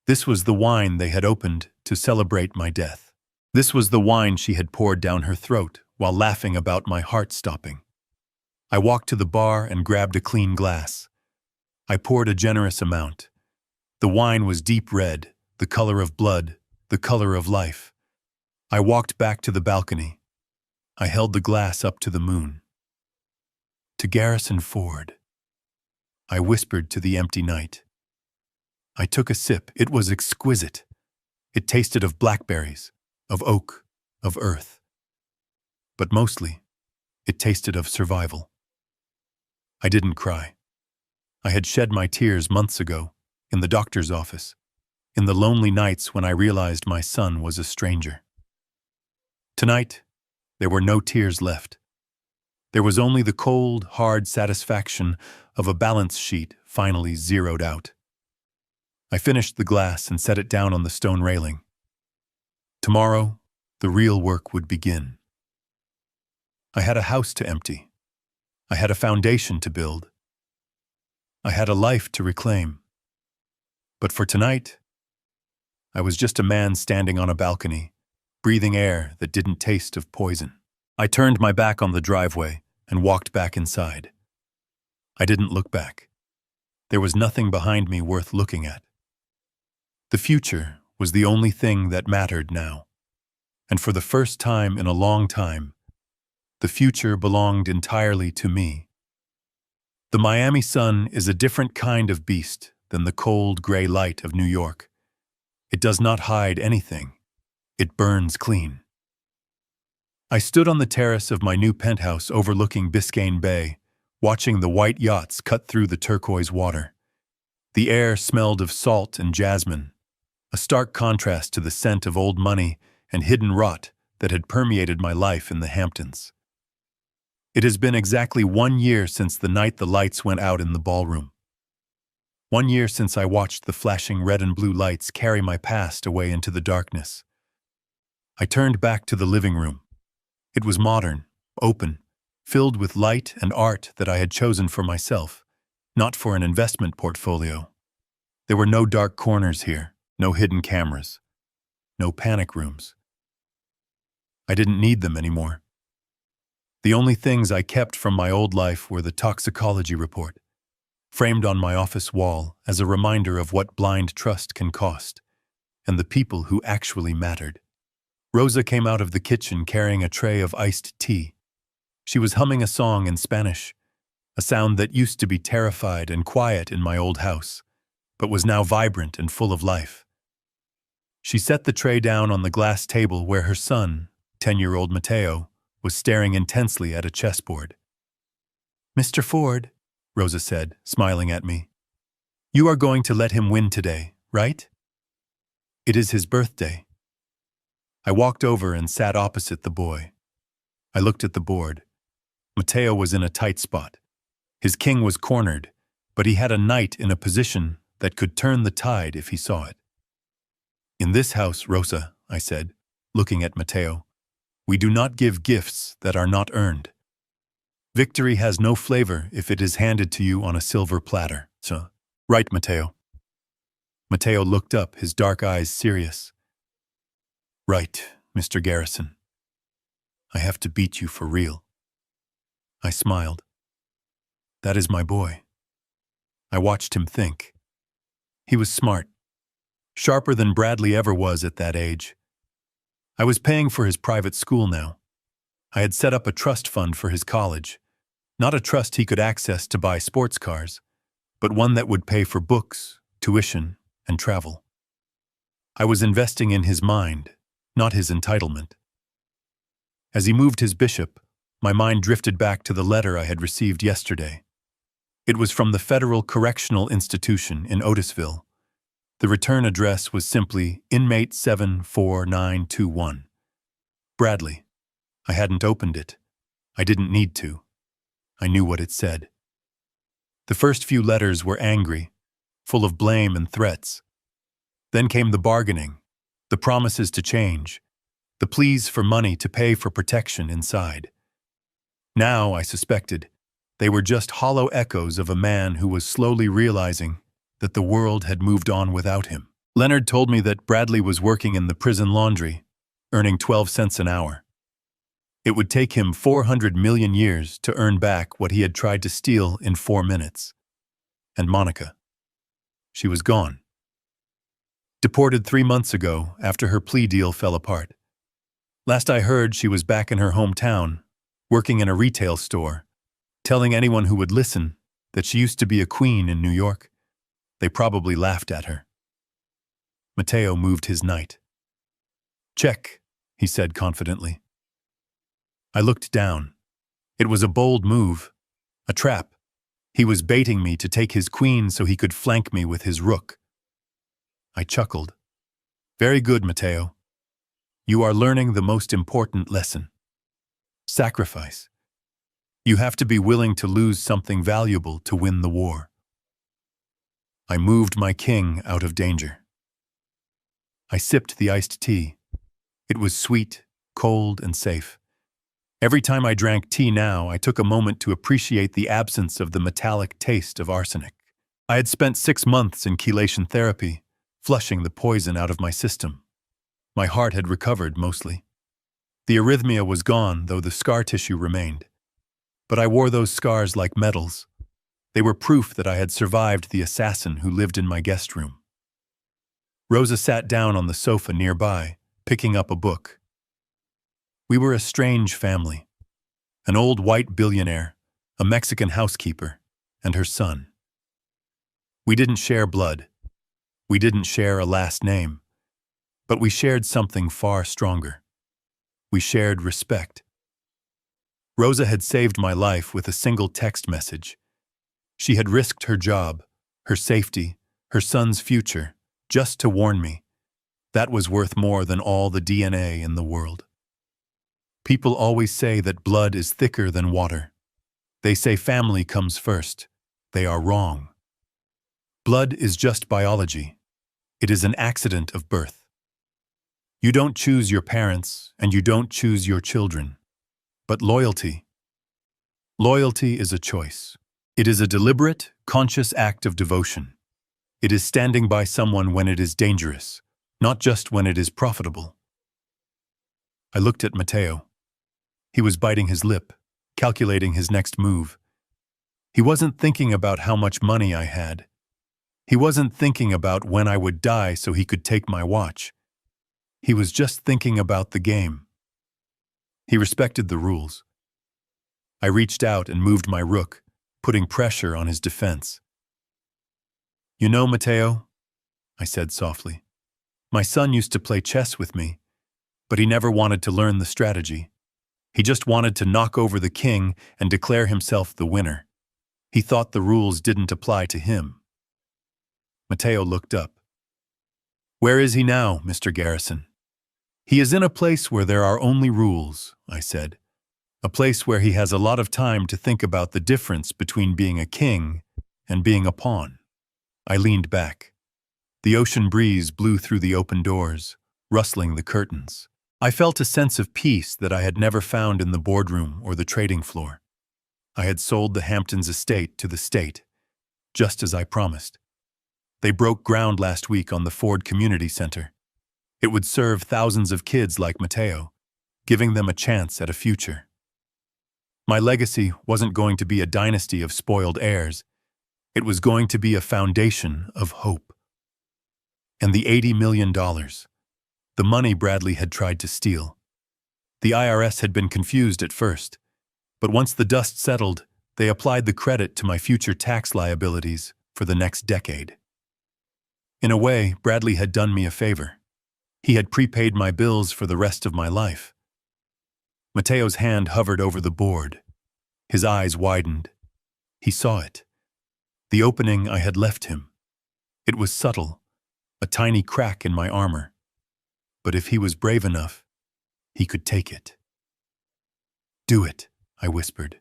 This was the wine they had opened to celebrate my death. This was the wine she had poured down her throat while laughing about my heart stopping. I walked to the bar and grabbed a clean glass. I poured a generous amount. The wine was deep red, the color of blood, the color of life. I walked back to the balcony. I held the glass up to the moon. To Garrison Ford, I whispered to the empty night. I took a sip. It was exquisite. It tasted of blackberries, of oak, of earth. But mostly, it tasted of survival. I didn't cry. I had shed my tears months ago, in the doctor's office, in the lonely nights when I realized my son was a stranger. Tonight, there were no tears left. There was only the cold, hard satisfaction of a balance sheet finally zeroed out. I finished the glass and set it down on the stone railing. Tomorrow, the real work would begin. I had a house to empty. I had a foundation to build. I had a life to reclaim. But for tonight, I was just a man standing on a balcony, breathing air that didn't taste of poison. I turned my back on the driveway and walked back inside. I didn't look back. There was nothing behind me worth looking at. The future was the only thing that mattered now. And for the first time in a long time, the future belonged entirely to me. The Miami sun is a different kind of beast than the cold gray light of New York. It does not hide anything. It burns clean. I stood on the terrace of my new penthouse overlooking Biscayne Bay, watching the white yachts cut through the turquoise water. The air smelled of salt and jasmine, a stark contrast to the scent of old money and hidden rot that had permeated my life in the Hamptons. It has been exactly 1 year since the night the lights went out in the ballroom. 1 year since I watched the flashing red and blue lights carry my past away into the darkness. I turned back to the living room. It was modern, open, filled with light and art that I had chosen for myself, not for an investment portfolio. There were no dark corners here, no hidden cameras, no panic rooms. I didn't need them anymore. The only things I kept from my old life were the toxicology report, framed on my office wall as a reminder of what blind trust can cost, and the people who actually mattered. Rosa came out of the kitchen carrying a tray of iced tea. She was humming a song in Spanish, a sound that used to be terrified and quiet in my old house, but was now vibrant and full of life. She set the tray down on the glass table where her son, 10-year-old Mateo, was staring intensely at a chessboard. "Mr. Ford," Rosa said, smiling at me, "you are going to let him win today, right? It is his birthday." I walked over and sat opposite the boy. I looked at the board. Mateo was in a tight spot. His king was cornered, but he had a knight in a position that could turn the tide if he saw it. "In this house, Rosa," I said, looking at Mateo, "we do not give gifts that are not earned. Victory has no flavor if it is handed to you on a silver platter. So, right, Mateo?" Mateo looked up, his dark eyes serious. "Right, Mr. Garrison. I have to beat you for real." I smiled. That is my boy. I watched him think. He was smart, sharper than Bradley ever was at that age. I was paying for his private school now. I had set up a trust fund for his college, not a trust he could access to buy sports cars, but one that would pay for books, tuition, and travel. I was investing in his mind, not his entitlement. As he moved his bishop, my mind drifted back to the letter I had received yesterday. It was from the Federal Correctional Institution in Otisville. The return address was simply Inmate 74921. Bradley. I hadn't opened it. I didn't need to. I knew what it said. The first few letters were angry, full of blame and threats. Then came the bargaining, the promises to change, the pleas for money to pay for protection inside. Now, I suspected, they were just hollow echoes of a man who was slowly realizing that the world had moved on without him. Leonard told me that Bradley was working in the prison laundry, earning 12 cents an hour. It would take him 400 million years to earn back what he had tried to steal in 4 minutes. And Monica. She was gone. Deported 3 months ago after her plea deal fell apart. Last I heard, she was back in her hometown, working in a retail store, telling anyone who would listen that she used to be a queen in New York. They probably laughed at her. Mateo moved his knight. "Check," he said confidently. I looked down. It was a bold move, a trap. He was baiting me to take his queen so he could flank me with his rook. I chuckled. "Very good, Mateo. You are learning the most important lesson. Sacrifice. You have to be willing to lose something valuable to win the war." I moved my king out of danger. I sipped the iced tea. It was sweet, cold, and safe. Every time I drank tea now, I took a moment to appreciate the absence of the metallic taste of arsenic. I had spent 6 months in chelation therapy, flushing the poison out of my system. My heart had recovered mostly. The arrhythmia was gone, though the scar tissue remained. But I wore those scars like medals. They were proof that I had survived the assassin who lived in my guest room. Rosa sat down on the sofa nearby, picking up a book. We were a strange family. An old white billionaire, a Mexican housekeeper, and her son. We didn't share blood. We didn't share a last name. But we shared something far stronger. We shared respect. Rosa had saved my life with a single text message. She had risked her job, her safety, her son's future, just to warn me. That was worth more than all the DNA in the world. People always say that blood is thicker than water. They say family comes first. They are wrong. Blood is just biology. It is an accident of birth. You don't choose your parents, and you don't choose your children. But loyalty. Loyalty is a choice. It is a deliberate, conscious act of devotion. It is standing by someone when it is dangerous, not just when it is profitable. I looked at Matteo. He was biting his lip, calculating his next move. He wasn't thinking about how much money I had. He wasn't thinking about when I would die so he could take my watch. He was just thinking about the game. He respected the rules. I reached out and moved my rook, putting pressure on his defense. "You know, Matteo," I said softly, "my son used to play chess with me, but he never wanted to learn the strategy. He just wanted to knock over the king and declare himself the winner. He thought the rules didn't apply to him." Matteo looked up. "Where is he now, Mr. Garrison?" "He is in a place where there are only rules," I said. "A place where he has a lot of time to think about the difference between being a king and being a pawn." I leaned back. The ocean breeze blew through the open doors, rustling the curtains. I felt a sense of peace that I had never found in the boardroom or the trading floor. I had sold the Hamptons estate to the state, just as I promised. They broke ground last week on the Ford Community Center. It would serve thousands of kids like Matteo, giving them a chance at a future. My legacy wasn't going to be a dynasty of spoiled heirs. It was going to be a foundation of hope. And the $80 million, the money Bradley had tried to steal. The IRS had been confused at first, but once the dust settled, they applied the credit to my future tax liabilities for the next decade. In a way, Bradley had done me a favor. He had prepaid my bills for the rest of my life. Matteo's hand hovered over the board. His eyes widened. He saw it. The opening I had left him. It was subtle, a tiny crack in my armor. But if he was brave enough, he could take it. "Do it," I whispered.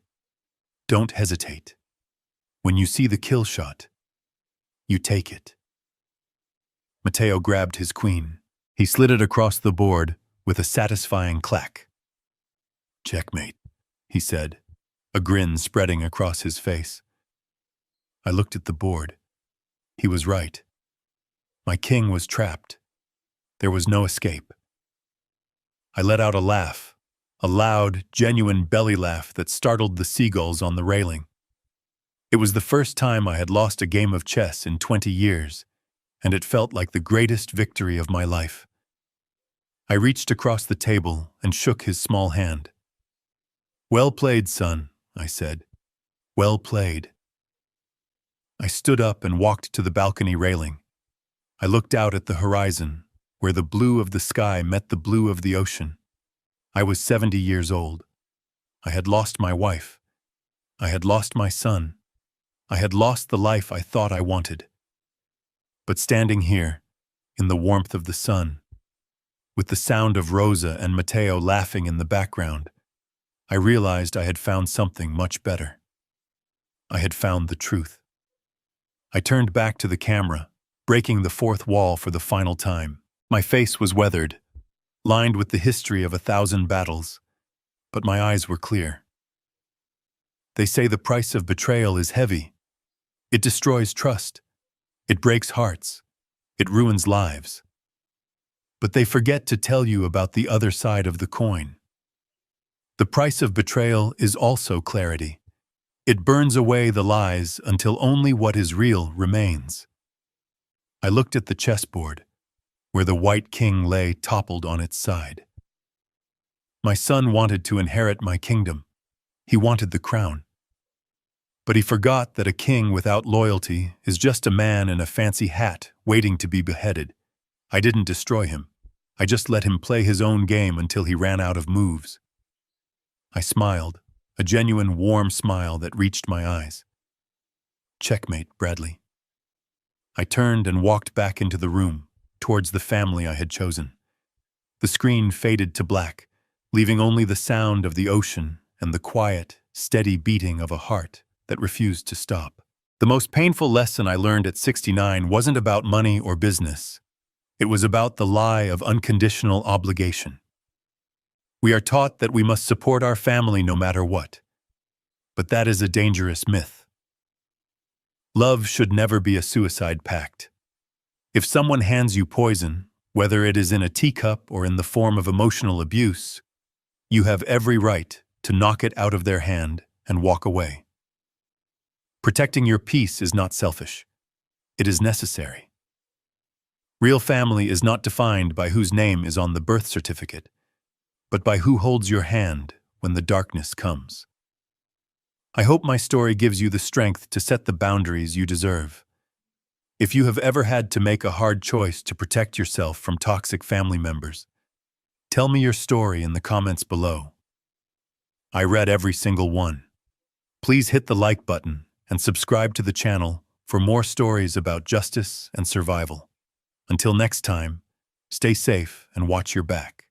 "Don't hesitate. When you see the kill shot, you take it." Matteo grabbed his queen. He slid it across the board with a satisfying clack. "Checkmate," he said, a grin spreading across his face. I looked at the board. He was right. My king was trapped. There was no escape. I let out a laugh, a loud, genuine belly laugh that startled the seagulls on the railing. It was the first time I had lost a game of chess in 20 years, and it felt like the greatest victory of my life. I reached across the table and shook his small hand. "Well played, son," I said. "Well played." I stood up and walked to the balcony railing. I looked out at the horizon, where the blue of the sky met the blue of the ocean. I was 70 years old. I had lost my wife. I had lost my son. I had lost the life I thought I wanted. But standing here, in the warmth of the sun, with the sound of Rosa and Matteo laughing in the background, I realized I had found something much better. I had found the truth. I turned back to the camera, breaking the fourth wall for the final time. My face was weathered, lined with the history of 1,000 battles, but my eyes were clear. They say the price of betrayal is heavy. It destroys trust. It breaks hearts. It ruins lives. But they forget to tell you about the other side of the coin. The price of betrayal is also clarity. It burns away the lies until only what is real remains. I looked at the chessboard, where the white king lay toppled on its side. My son wanted to inherit my kingdom. He wanted the crown. But he forgot that a king without loyalty is just a man in a fancy hat waiting to be beheaded. I didn't destroy him. I just let him play his own game until he ran out of moves. I smiled, a genuine warm smile that reached my eyes. Checkmate, Bradley. I turned and walked back into the room, towards the family I had chosen. The screen faded to black, leaving only the sound of the ocean and the quiet, steady beating of a heart that refused to stop. The most painful lesson I learned at 69 wasn't about money or business. It was about the lie of unconditional obligation. We are taught that we must support our family no matter what. But that is a dangerous myth. Love should never be a suicide pact. If someone hands you poison, whether it is in a teacup or in the form of emotional abuse, you have every right to knock it out of their hand and walk away. Protecting your peace is not selfish. It is necessary. Real family is not defined by whose name is on the birth certificate, but by who holds your hand when the darkness comes. I hope my story gives you the strength to set the boundaries you deserve. If you have ever had to make a hard choice to protect yourself from toxic family members, tell me your story in the comments below. I read every single one. Please hit the like button and subscribe to the channel for more stories about justice and survival. Until next time, stay safe and watch your back.